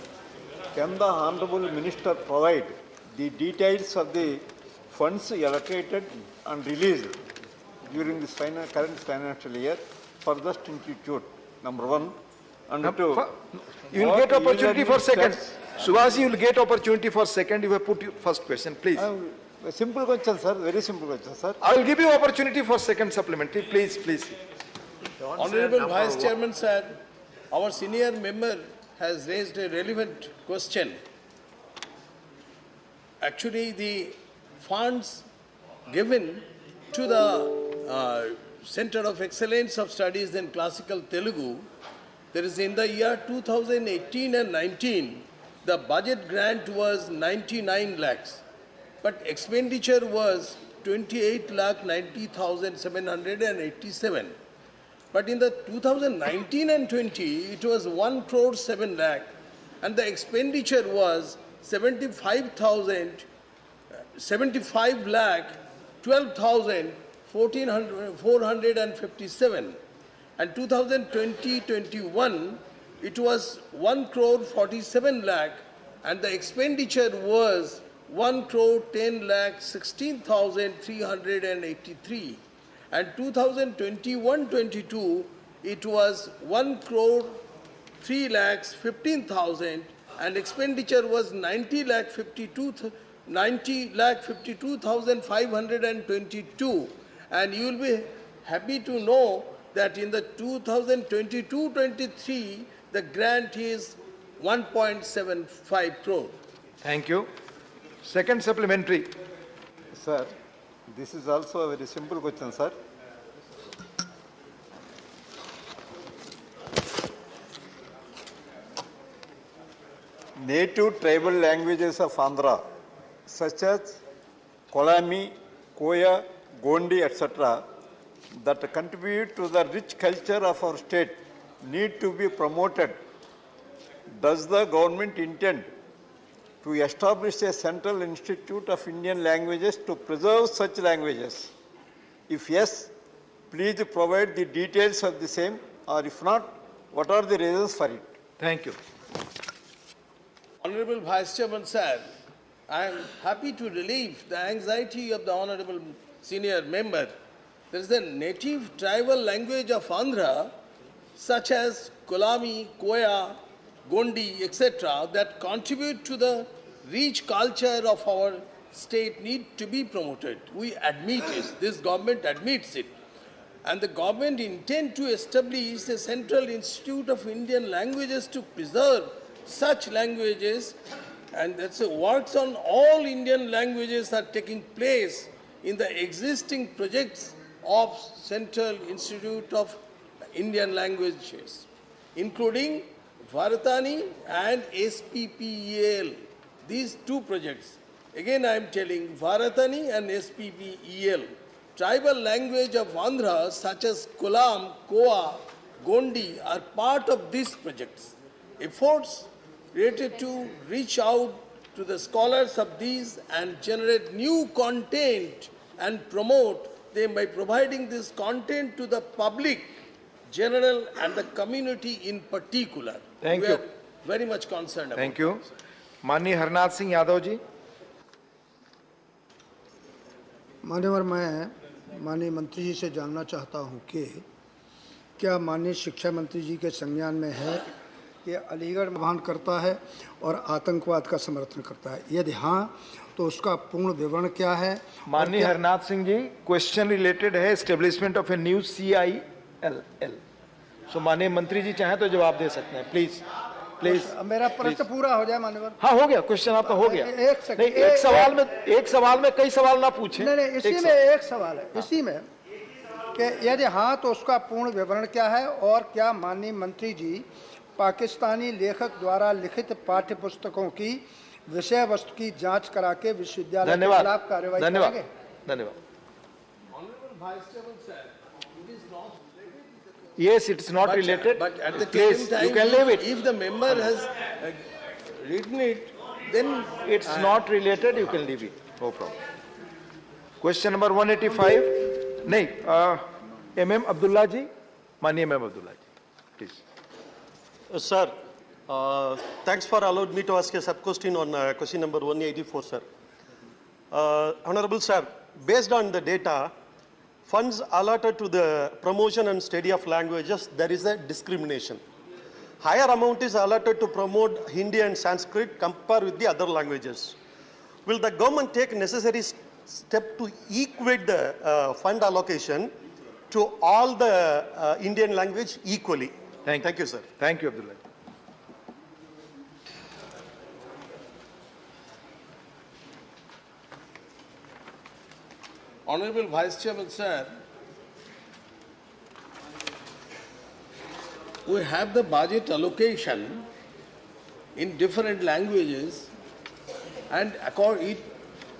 Speaker 5: Can the Honorable Minister provide the details of the funds allocated and released during this current financial year for the institute, number 1. And 2,
Speaker 15: you will get opportunity for second. Subhash, you will get opportunity for second. You have put your first question, please.
Speaker 5: A simple question, sir. Very simple question, sir.
Speaker 15: I will give you opportunity for second supplementary. Please, please.
Speaker 7: Honorable Vice Chairman, sir, our senior member has raised a relevant question. Actually, the funds given to the Center of Excellence of Studies in Classical Telugu, there is in the year 2018 and 19, the budget grant was 99 lakhs, but expenditure was 28,90,787. But in the 2019 and 20, it was 1 crore 7 lakh, and the expenditure was 75 lakh 12,457, and 2020-21 it was 1 crore 47 lakh, and the expenditure was 1 crore 10 lakh 16,383, and 2021-22 it was 1 crore 3 lakhs 15,000, and expenditure was 90 lakh 52,522, and you will be happy to know that in the 2022-23 the grant is 1.75 crore.
Speaker 15: Thank you. Second supplementary.
Speaker 5: Sir, this is also a very simple question, sir. Native tribal languages of Andhra, such as Kolami, Koya, Gondi, etc., that contribute to the rich culture of our state, need to be promoted. Does the government intend to establish a Central Institute of Indian Languages to preserve such languages? If yes, please provide the details of the same, or if not, what are the reasons for it? Thank you.
Speaker 7: Honorable Vice Chairman sir, I am happy to relieve the anxiety of the Honorable Senior Member. There is a native tribal language of Andhra, such as Kolami, Koya, Gondi, etc., that contribute to the rich culture of our state need to be promoted. We admit it. This government admits it. And the government intends to establish a Central Institute of Indian Languages to preserve such languages, and that's works on all Indian languages are taking place in the existing projects of Central Institute of Indian Languages, including Varatani and SPPEL. These two projects. Again, I am telling Varatani and SPPEL. Tribal language of Andhra, such as Kolam, Koa, Gondi, are part of these projects. Efforts related to reach out to the scholars of these and generate new content and promote them by providing this content to the public, general, and the community in particular.
Speaker 15: Thank
Speaker 7: we
Speaker 15: you.
Speaker 7: Are very much concerned about
Speaker 15: Thank you. माननीय हरनाथ सिंह यादव जी.
Speaker 1: मान्यवर, मैं माननीय मंत्री जी से जानना चाहता हूं कि क्या माननीय शिक्षा मंत्री जी के संज्ञान में है कि अलीगढ़ आह्वान करता है और आतंकवाद का समर्थन करता है? यदि हाँ, तो उसका पूर्ण विवरण क्या है?
Speaker 15: माननीय हरनाथ सिंह जी, क्वेश्चन रिलेटेड है establishment of a new CILL. सो माननीय मंत्री जी चाहें तो जवाब दे सकते हैं. Please please.
Speaker 1: मेरा प्रश्न पूरा हो जाए मान्यवर.
Speaker 15: हाँ, हो गया. क्वेश्चन आपका हो गया.
Speaker 1: एक सेकंड.
Speaker 15: नहीं, एक सवाल में कई सवाल ना पूछें.
Speaker 1: नहीं, इसी में एक सवाल है. इसी में कि यदि हाँ, तो उसका पूर्ण विवरण क्या है, और क्या माननीय मंत्री जी पाकिस्तानी लेखक द्वारा लिखित पाठ्य पुस्तकों की विषय वस्तु की जांच करा के विश्वविद्यालय के खिलाफ कार्रवाई करेंगे?
Speaker 15: धन्यवाद. Yes, it's not related.
Speaker 7: But at the
Speaker 15: Please,
Speaker 7: same time,
Speaker 15: you can leave it.
Speaker 7: If the member has written it, then
Speaker 15: it's not related. You can leave it. No problem. Question number 185. नहीं, MM Abdullah ji, माननीय MM Abdullah ji, please.
Speaker 9: Sir, thanks for allowing me to ask a sub-question on question number 184, sir. Honorable sir, based on the data, funds allotted to the promotion and study of languages, there is a discrimination. Higher amount is allotted to promote Hindi and Sanskrit compared with the other languages. Will the government take necessary step to equate the fund allocation to all the Indian language equally? Thank you, sir.
Speaker 15: Thank you, Abdullah.
Speaker 7: Honorable Vice Chairman, sir, we have the budget allocation in different languages, and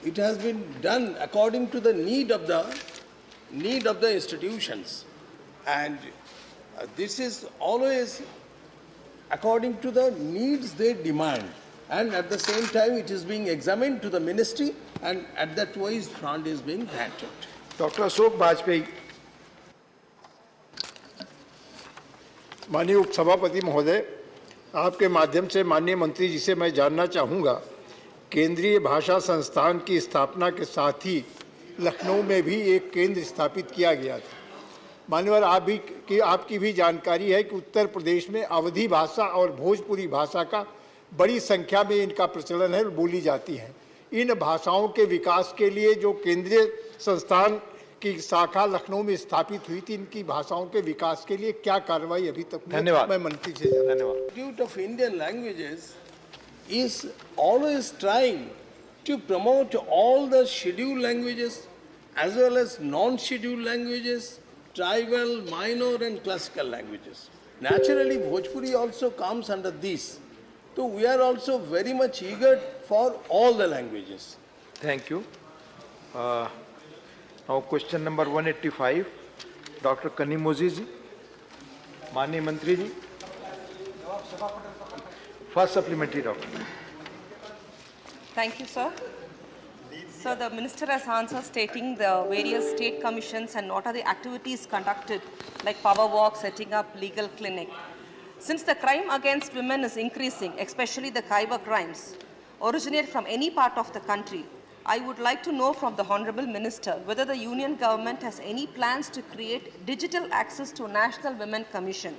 Speaker 7: it has been done according to the need of the institutions, and this is always according to the needs they demand, and at the same time it is being examined to the ministry, and at that wise fund is being granted.
Speaker 15: Dr. Ashok Bajpai.
Speaker 11: माननीय उपसभापति महोदय, आपके माध्यम से माननीय मंत्री जी से मैं जानना चाहूँगा, केंद्रीय भाषा संस्थान की स्थापना के साथ ही लखनऊ में भी एक केंद्र स्थापित किया गया था. मान्यवर, आपकी भी जानकारी है कि उत्तर प्रदेश में अवधी भाषा और भोजपुरी भाषा का बड़ी संख्या में इनका प्रचलन है, बोली जाती हैं. इन भाषाओं के विकास के लिए जो केंद्रीय संस्थान की शाखा लखनऊ में स्थापित हुई थी, इनकी भाषाओं के विकास के लिए क्या कार्रवाई अभी तक हुई?
Speaker 15: धन्यवाद.
Speaker 11: मैं मंत्री से जानना.
Speaker 7: Institute of Indian Languages is always trying to promote all the scheduled languages as well as non-scheduled languages, tribal, minor and classical languages. Naturally, Bhojpuri also comes under these. So we are also very much eager for all the languages.
Speaker 15: Thank you. Now question number 185, Dr. Kanimozi ji. माननीय मंत्री जी, first supplementary, doctor.
Speaker 10: Thank you, sir. So the minister has answered stating the various state commissions and what are the activities conducted, like power walk, setting up legal clinic. Since the crime against women is increasing, especially the cyber crimes, originate from any part of the country, I would like to know from the Honorable Minister whether the Union Government has any plans to create digital access to National Women Commission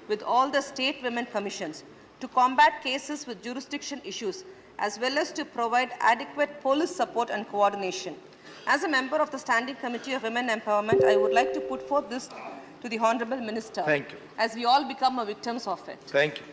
Speaker 10: with all the state women commissions to combat cases with jurisdiction issues as well as to provide adequate police support and coordination. As a member of the Standing Committee of Women Empowerment, I would like to put forth this to the Honorable Minister.
Speaker 15: Thank you.
Speaker 10: As we all become victims of it.
Speaker 15: Thank you.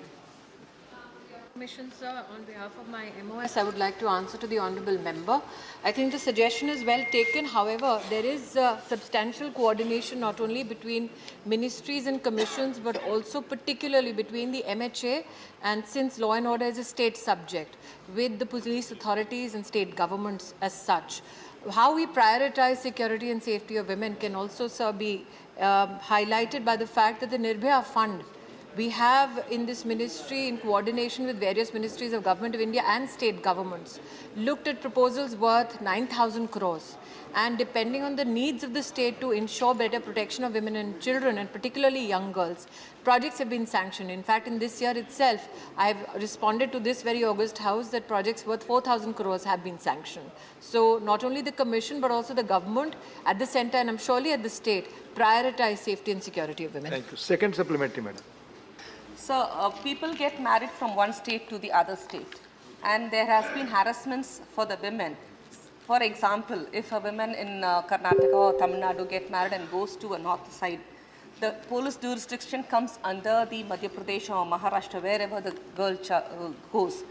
Speaker 12: Commission, sir, on behalf of my MOS, I would like to answer to the Honourable Member. I think the suggestion is well taken. However, there is substantial coordination not only between ministries and commissions, but also particularly between the MHA and, since law and order is a state subject, with the police authorities and state governments as such. How we prioritize security and safety of women can also, sir, be highlighted by the fact that the Nirbhaya Fund we have in this ministry, in coordination with various ministries of Government of India and state governments, looked at proposals worth 9,000 crores. And depending on the needs of the state to ensure better protection of women and children, and particularly young girls, projects have been sanctioned. In fact, in this year itself, I have responded to this very august House that projects worth 4,000 crores have been sanctioned. So not only the Commission, but also the government at the centre and I'm surely at the state, prioritize safety and security of women.
Speaker 15: Thank you. Second supplementary, madam.
Speaker 10: So people get married from one state to the other state, and there has been harassments for the women. For example, if a woman in Karnataka or Tamil Nadu get married and goes to a north side, the police jurisdiction comes under the Madhya Pradesh or Maharashtra, wherever the girl goes.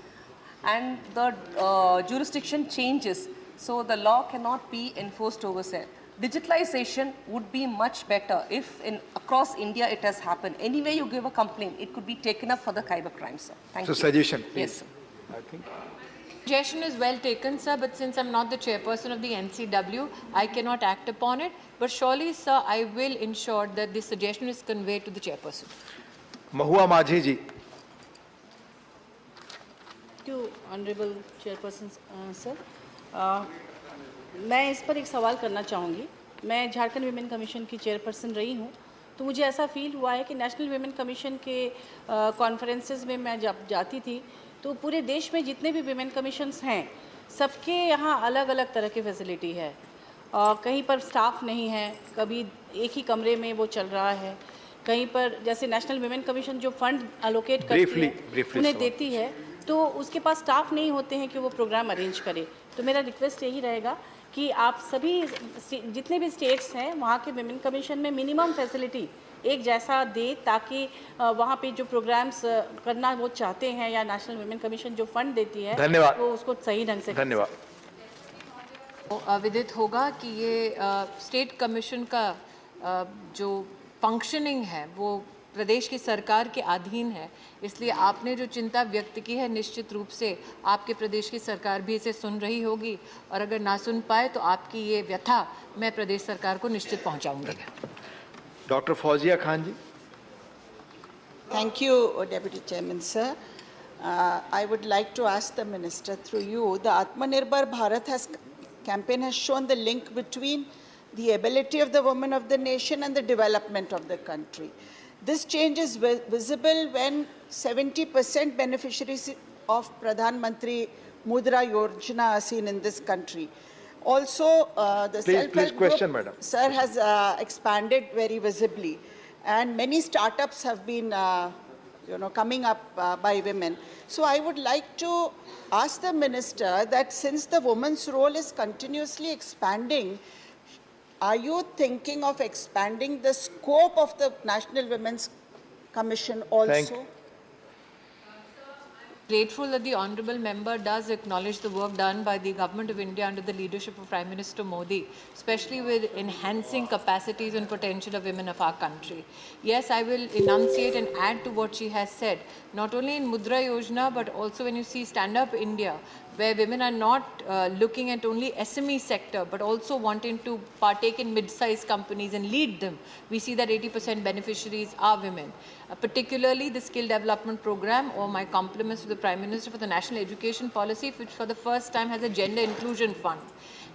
Speaker 10: And the jurisdiction changes, so the law cannot be enforced over there. Digitalization would be much better if across India it has happened. Anyway, you give a complaint, it could be taken up for the cyber crimes, sir. Thank you.
Speaker 15: So suggestion, please.
Speaker 10: Yes, sir.
Speaker 15: I think.
Speaker 12: Suggestion is well taken, sir, but since I'm not the chairperson of the NCW, I cannot act upon it. But surely, sir, I will ensure that this suggestion is conveyed to the chairperson.
Speaker 15: Mahua Majhi ji.
Speaker 13: Thank you, Honorable Chairperson, sir. मैं इस पर एक सवाल करना चाहूँगी। मैं Jharkhand women commission की chairperson रही हूँ, तो मुझे ऐसा फील हुआ है कि नेशनल विमेन कमीशन के कॉन्फ्रेंसेस में मैं जब जाती थी, तो पूरे देश में जितने भी विमेन कमीशंस हैं, सबके यहाँ अलग अलग तरह की फैसिलिटी है। कहीं पर स्टाफ नहीं है, कभी एक ही कमरे में वो चल रहा है, कहीं पर जैसे नेशनल विमेन कमीशन जो फंड एलोकेट करती है उन्हें देती है, तो उसके पास स्टाफ नहीं होते हैं कि वो प्रोग्राम अरेंज करे। तो मेरा रिक्वेस्ट यही रहेगा कि आप सभी जितने भी स्टेट्स हैं वहाँ के विमेन कमीशन में मिनिमम फैसिलिटी एक जैसा दे, ताकि वहाँ पे जो प्रोग्राम्स करना वो चाहते हैं या नेशनल विमेन कमीशन जो फंड देती है वो उसको सही ढंग से
Speaker 15: धन्यवाद।
Speaker 12: विदित होगा कि ये स्टेट कमीशन का जो फंक्शनिंग है वो प्रदेश की सरकार के अधीन है, इसलिए आपने जो चिंता व्यक्त की है निश्चित रूप से आपके प्रदेश की सरकार भी इसे सुन रही होगी, और अगर ना सुन पाए तो आपकी ये व्यथा मैं प्रदेश सरकार को निश्चित पहुंचाऊंगी।
Speaker 15: Doctor Fauzia Khan ji.
Speaker 23: Thank you, Deputy Chairman, sir. I would like to ask the Minister through you, the Atmanirbhar Bharat campaign has shown the link between the ability of the women of the nation and the development of the country. This change is visible when 70% beneficiaries of Pradhan Mantri Mudra Yojana are seen in this country. Also, the self-help group, madam, sir, has expanded very visibly, and many startups have been, coming up by women. So I would like to ask the Minister that since the woman's role is continuously expanding, are you thinking of expanding the scope of the National Women's Commission also?
Speaker 12: grateful that the honourable member does acknowledge the work done by the Government of India under the leadership of Prime Minister Modi, especially with enhancing capacities and potential of women of our country. Yes, I will enunciate and add to what she has said, not only in Mudra Yojana, but also when you see Stand Up India, where women are not looking at only SME sector, but also wanting to partake in mid-sized companies and lead them. We see that 80% beneficiaries are women. Particularly the skill development program, or my compliments to the Prime Minister for the National Education Policy, which for the first time has a gender inclusion fund.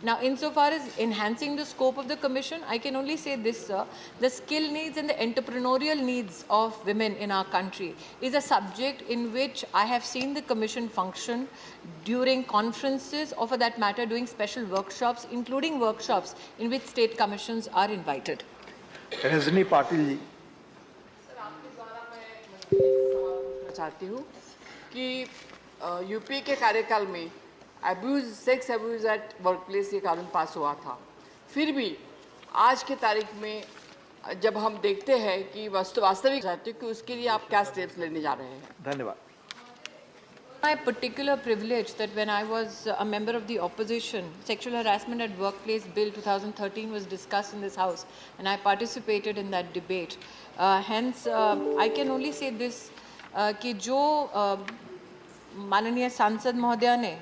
Speaker 12: Now, insofar as enhancing the scope of the Commission, I can only say this, sir. The skill needs and the entrepreneurial needs of women in our country is a subject in which I have seen the Commission function during conferences, or for that matter, doing special workshops, including workshops in which state commissions are invited.
Speaker 15: Rajni Patil ji.
Speaker 4: चाहती हूँ कि UP के कार्यकाल में sex abuse at workplace ये कानून पास हुआ था, फिर भी आज के तारीख में जब हम देखते हैं कि वास्तविक चाहते कि उसके लिए आप क्या स्टेप्स लेने जा रहे हैं?
Speaker 15: धन्यवाद।
Speaker 12: My particular privilege that when I was a member of the opposition, Sexual Harassment at Workplace Bill 2013 was discussed in this House, and I participated in that debate. Hence, I can only say this, कि जो माननीय सांसद महोदया ने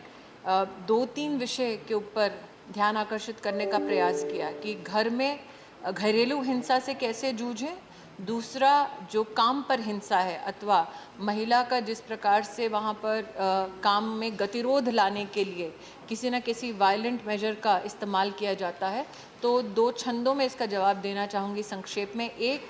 Speaker 12: 2-3 विषय के ऊपर ध्यान आकर्षित करने का प्रयास किया कि घर में घरेलू हिंसा से कैसे जूझें, दूसरा जो काम पर हिंसा है अथवा महिला का जिस प्रकार से वहाँ पर काम में गतिरोध लाने के लिए किसी न किसी वायलेंट मेजर का इस्तेमाल किया जाता है, तो 2 छंदों में इसका जवाब देना चाहूँगी संक्षेप में। एक,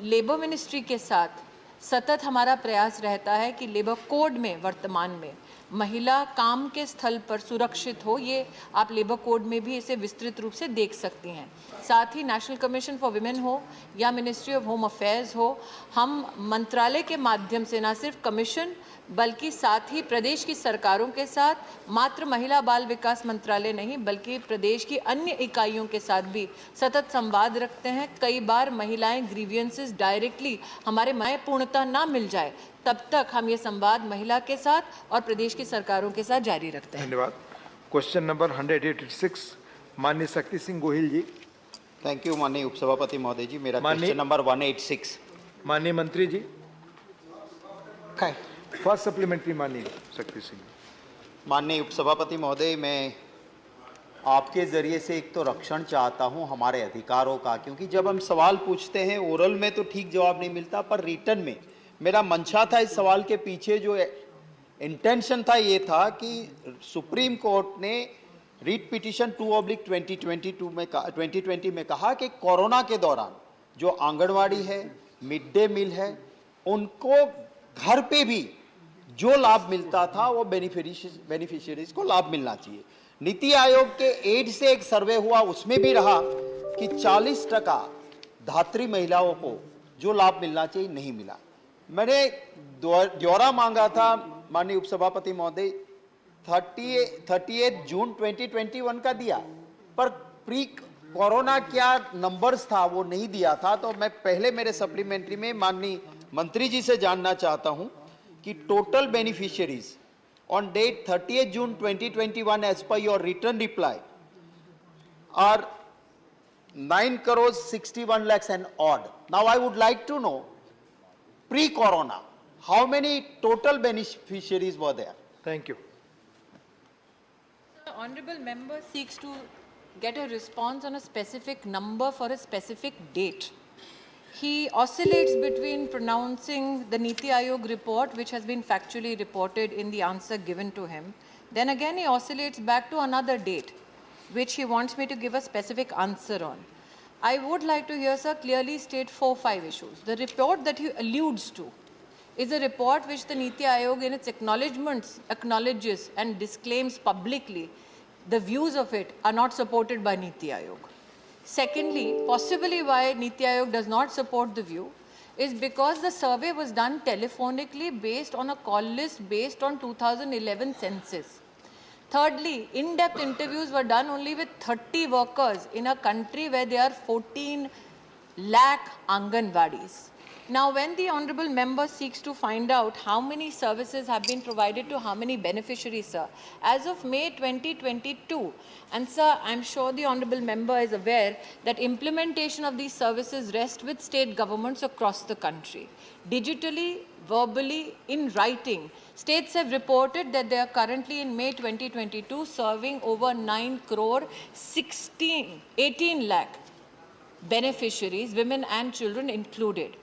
Speaker 12: लेबर मिनिस्ट्री के साथ सतत हमारा प्रयास रहता है कि लेबर कोड में वर्तमान में महिला काम के स्थल पर सुरक्षित हो, ये आप लेबर कोड में भी इसे विस्तृत रूप से देख सकती हैं। साथ ही नेशनल कमीशन फॉर विमेन हो या मिनिस्ट्री ऑफ होम अफेयर्स हो, हम मंत्रालय के माध्यम से न सिर्फ कमीशन बल्कि साथ ही प्रदेश की सरकारों के साथ मात्र महिला बाल विकास मंत्रालय नहीं बल्कि प्रदेश की अन्य इकाइयों के साथ भी सतत संवाद रखते हैं। कई बार महिलाएं ग्रीवियंसेस डायरेक्टली हमारे पूर्णता ना मिल जाए तब तक हम ये संवाद महिला के साथ और प्रदेश की सरकारों के साथ जारी रखते हैं।
Speaker 15: धन्यवाद। क्वेश्चन नंबर 186 माननीय शक्ति सिंह गोहिल जी।
Speaker 6: थैंक यू माननीय उपसभापति महोदय जी। मेरा क्वेश्चन नंबर 186
Speaker 15: माननीय मंत्री जी। फर्स्ट सप्लीमेंट्री माननीय शक्ति सिंह।
Speaker 6: माननीय उपसभापति महोदय, मैं आपके जरिए से एक तो रक्षण चाहता हूं हमारे अधिकारों का, क्योंकि जब हम सवाल पूछते हैं ओरल में तो ठीक जवाब नहीं मिलता, पर रिटर्न में मेरा मंशा था, इस सवाल के पीछे जो इंटेंशन था ये था कि सुप्रीम कोर्ट ने रीट पिटीशन 2/2020 में कहा कि कोरोना के दौरान जो आंगनवाड़ी है, मिड डे मील है, उनको घर पे भी जो लाभ मिलता था वो बेनिफिशियरीज को लाभ मिलना चाहिए। नीति आयोग के एड से एक सर्वे हुआ, उसमें भी रहा कि 40% धात्री महिलाओं को जो लाभ मिलना चाहिए नहीं मिला। मैंने ब्यौरा मांगा था माननीय उपसभापति महोदय, 38 जून 2021 का दिया, पर प्री कोरोना क्या नंबर्स था वो नहीं दिया था। तो मैं पहले मेरे सप्लीमेंट्री में माननीय मंत्री जी से जानना चाहता हूं कि total beneficiaries on date 30th June 2021 as per your written reply are 9,61 lakhs and odd. Now I would like to know, pre-corona, how many total beneficiaries were there?
Speaker 15: Thank you.
Speaker 12: The honorable member seeks to get a response on a specific number for a specific date. He oscillates between pronouncing the Niti Aayog report, which has been factually reported in the answer given to him. Then again, he oscillates back to another date, which he wants me to give a specific answer on. I would like to hear, sir, clearly state 4-5 issues. The report that he alludes to is a report which the Niti Aayog in its acknowledgements acknowledges and disclaims publicly. The views of it are not supported by Niti Aayog. Secondly, possibly why Niti Aayog does not support the view is because the survey was done telephonically based on a call list based on 2011 census. Thirdly, in-depth interviews were done only with 30 workers in a country where there are 14 lakh Anganwadis. Now, when the honourable member seeks to find out how many services have been provided to how many beneficiaries, sir, as of May 2022, and sir, I'm sure the honourable member is aware that implementation of these services rests with state governments across the country. Digitally, verbally, in writing, states have reported that they are currently in May 2022 serving over 9 crore 18 lakh beneficiaries, women and children included.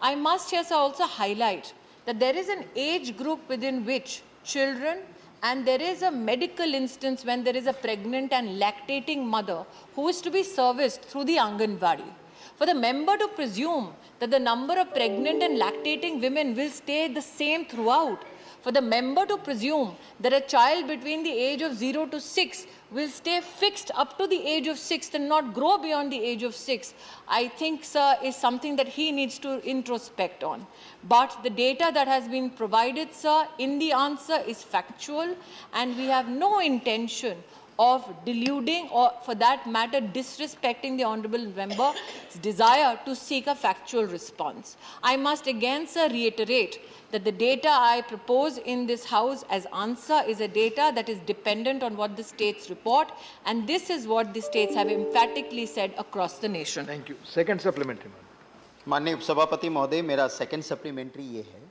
Speaker 12: I must here also highlight that there is an age group within which children, and there is a medical instance when there is a pregnant and lactating mother who is to be serviced through the Anganwadi. For the member to presume that the number of pregnant and lactating women will stay the same throughout, for the member to presume that a child between the age of 0 to 6 will stay fixed up to the age of 6 and not grow beyond the age of 6, I think, sir, is something that he needs to introspect on. But the data that has been provided, sir, in the answer is factual, and we have no intention of deluding or, for that matter, disrespecting the honourable member's desire to seek a factual response. I must again, sir, reiterate that the data I propose in this House as answer is a data that is dependent on what the states report, and this is what the states have emphatically said across the nation.
Speaker 15: Thank you. Second supplementary.
Speaker 6: माननीय उपसभापति महोदय, मेरा second supplementary ये है,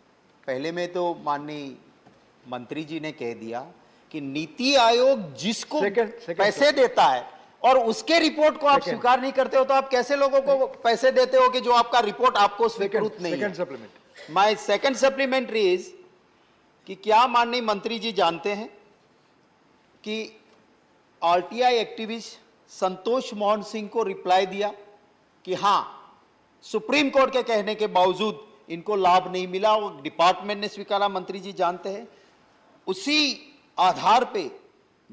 Speaker 6: पहले में तो माननीय मंत्री जी ने कह दिया कि नीति आयोग जिसको पैसे देता है और उसके रिपोर्ट को आप स्वीकार नहीं करते हो, तो आप कैसे लोगों को पैसे देते हो कि जो आपका रिपोर्ट आपको स्वीकृत नहीं है? माय सेकंड सप्लीमेंट्री इज कि क्या माननीय मंत्री जी जानते हैं कि आरटीआई एक्टिविस्ट संतोष मोहन सिंह को रिप्लाई दिया कि हां, सुप्रीम कोर्ट के कहने के बावजूद इनको लाभ नहीं मिला, वो डिपार्टमेंट ने स्वीकारा, मंत्री जी जानते हैं। उसी आधार पे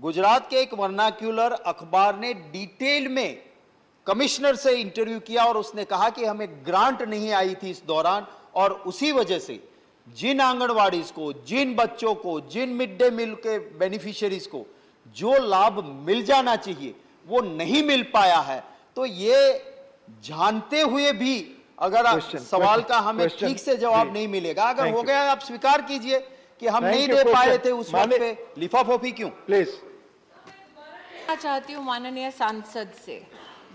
Speaker 6: गुजरात के एक वर्नाक्यूलर अखबार ने डिटेल में कमिश्नर से इंटरव्यू किया और उसने कहा कि हमें ग्रांट नहीं आई थी इस दौरान, और उसी वजह से जिन आंगनवाड़ीज को, जिन बच्चों को, जिन मिड डे मील के बेनिफिशियरीज को जो लाभ मिल जाना चाहिए वो नहीं मिल पाया है। तो ये जानते हुए भी अगर सवाल का हमें ठीक से जवाब नहीं मिलेगा, अगर हो गया आप स्वीकार कीजिए कि हम नहीं दे पाए थे उस वक्त पे, लिफाफोफी क्यों? प्लीज।
Speaker 12: चाहती हूँ माननीय सांसद से,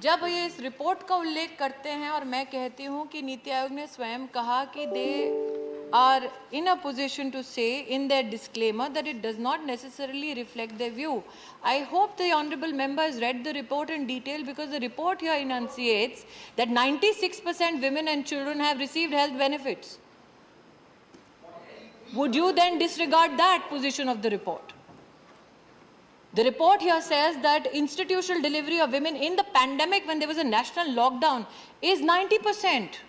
Speaker 12: जब ये इस रिपोर्ट का उल्लेख करते हैं और मैं कहती हूँ कि नीति आयोग ने स्वयं कहा कि दे are in a position to say in their disclaimer that it does not necessarily reflect their view. I hope the honourable member has read the report in detail, because the report here enunciates that 96% women and children have received health benefits. Would you then disregard that position of the report? The report here says that institutional delivery of women in the pandemic, when there was a national lockdown, is 90%.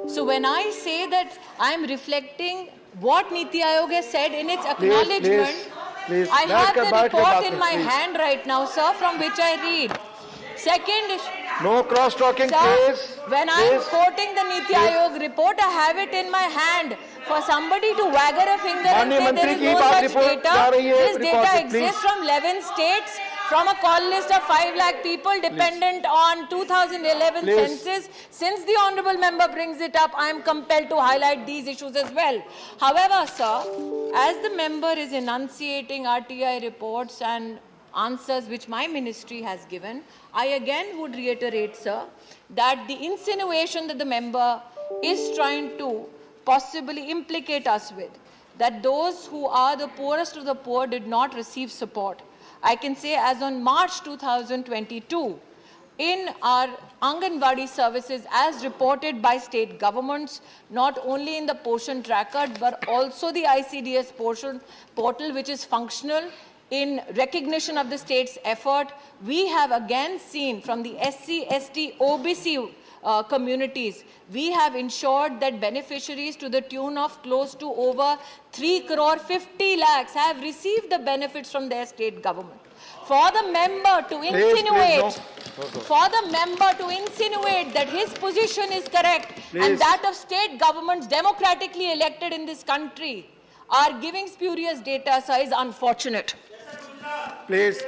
Speaker 12: So when I say that I am reflecting what Niti Aayog has said in its acknowledgement, I have the report in my hand right now, sir, from which I read. Second,
Speaker 15: no cross-talking, please.
Speaker 12: When I am quoting the Niti Aayog report, I have it in my hand. For somebody to wagger a finger and say there is no such data, this data exists from 11 states, from a call list of 5 lakh people dependent on 2011 census. Since the honourable member brings it up, I am compelled to highlight these issues as well. However, sir, as the member is enunciating RTI reports and answers which my ministry has given, I again would reiterate, sir, that the insinuation that the member is trying to possibly implicate us with, that those who are the poorest of the poor did not receive support. I can say as on March 2022, in our Anganwadi services as reported by state governments, not only in the Poshan tracker but also the ICDS portal, which is functional in recognition of the state's effort, we have again seen from the SC, ST, OBC communities, we have ensured that beneficiaries to the tune of close to over 3 crore 50 lakhs have received the benefits from their state government. For the member to insinuate, that his position is correct and that of state governments democratically elected in this country are giving spurious data, sir, is unfortunate.
Speaker 15: Please,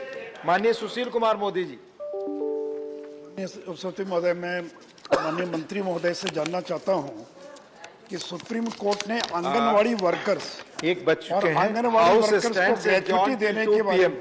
Speaker 15: माननीय सुशील कुमार मोदी जी।
Speaker 16: उपसभापति महोदय, मैं
Speaker 1: माननीय मंत्री महोदय से जानना चाहता हूं कि सुप्रीम कोर्ट ने आंगनवाड़ी वर्कर्स
Speaker 15: एक बज चुके हैं।
Speaker 1: आंगनवाड़ी वर्कर्स को ग्रेच्युटी देने के बारे में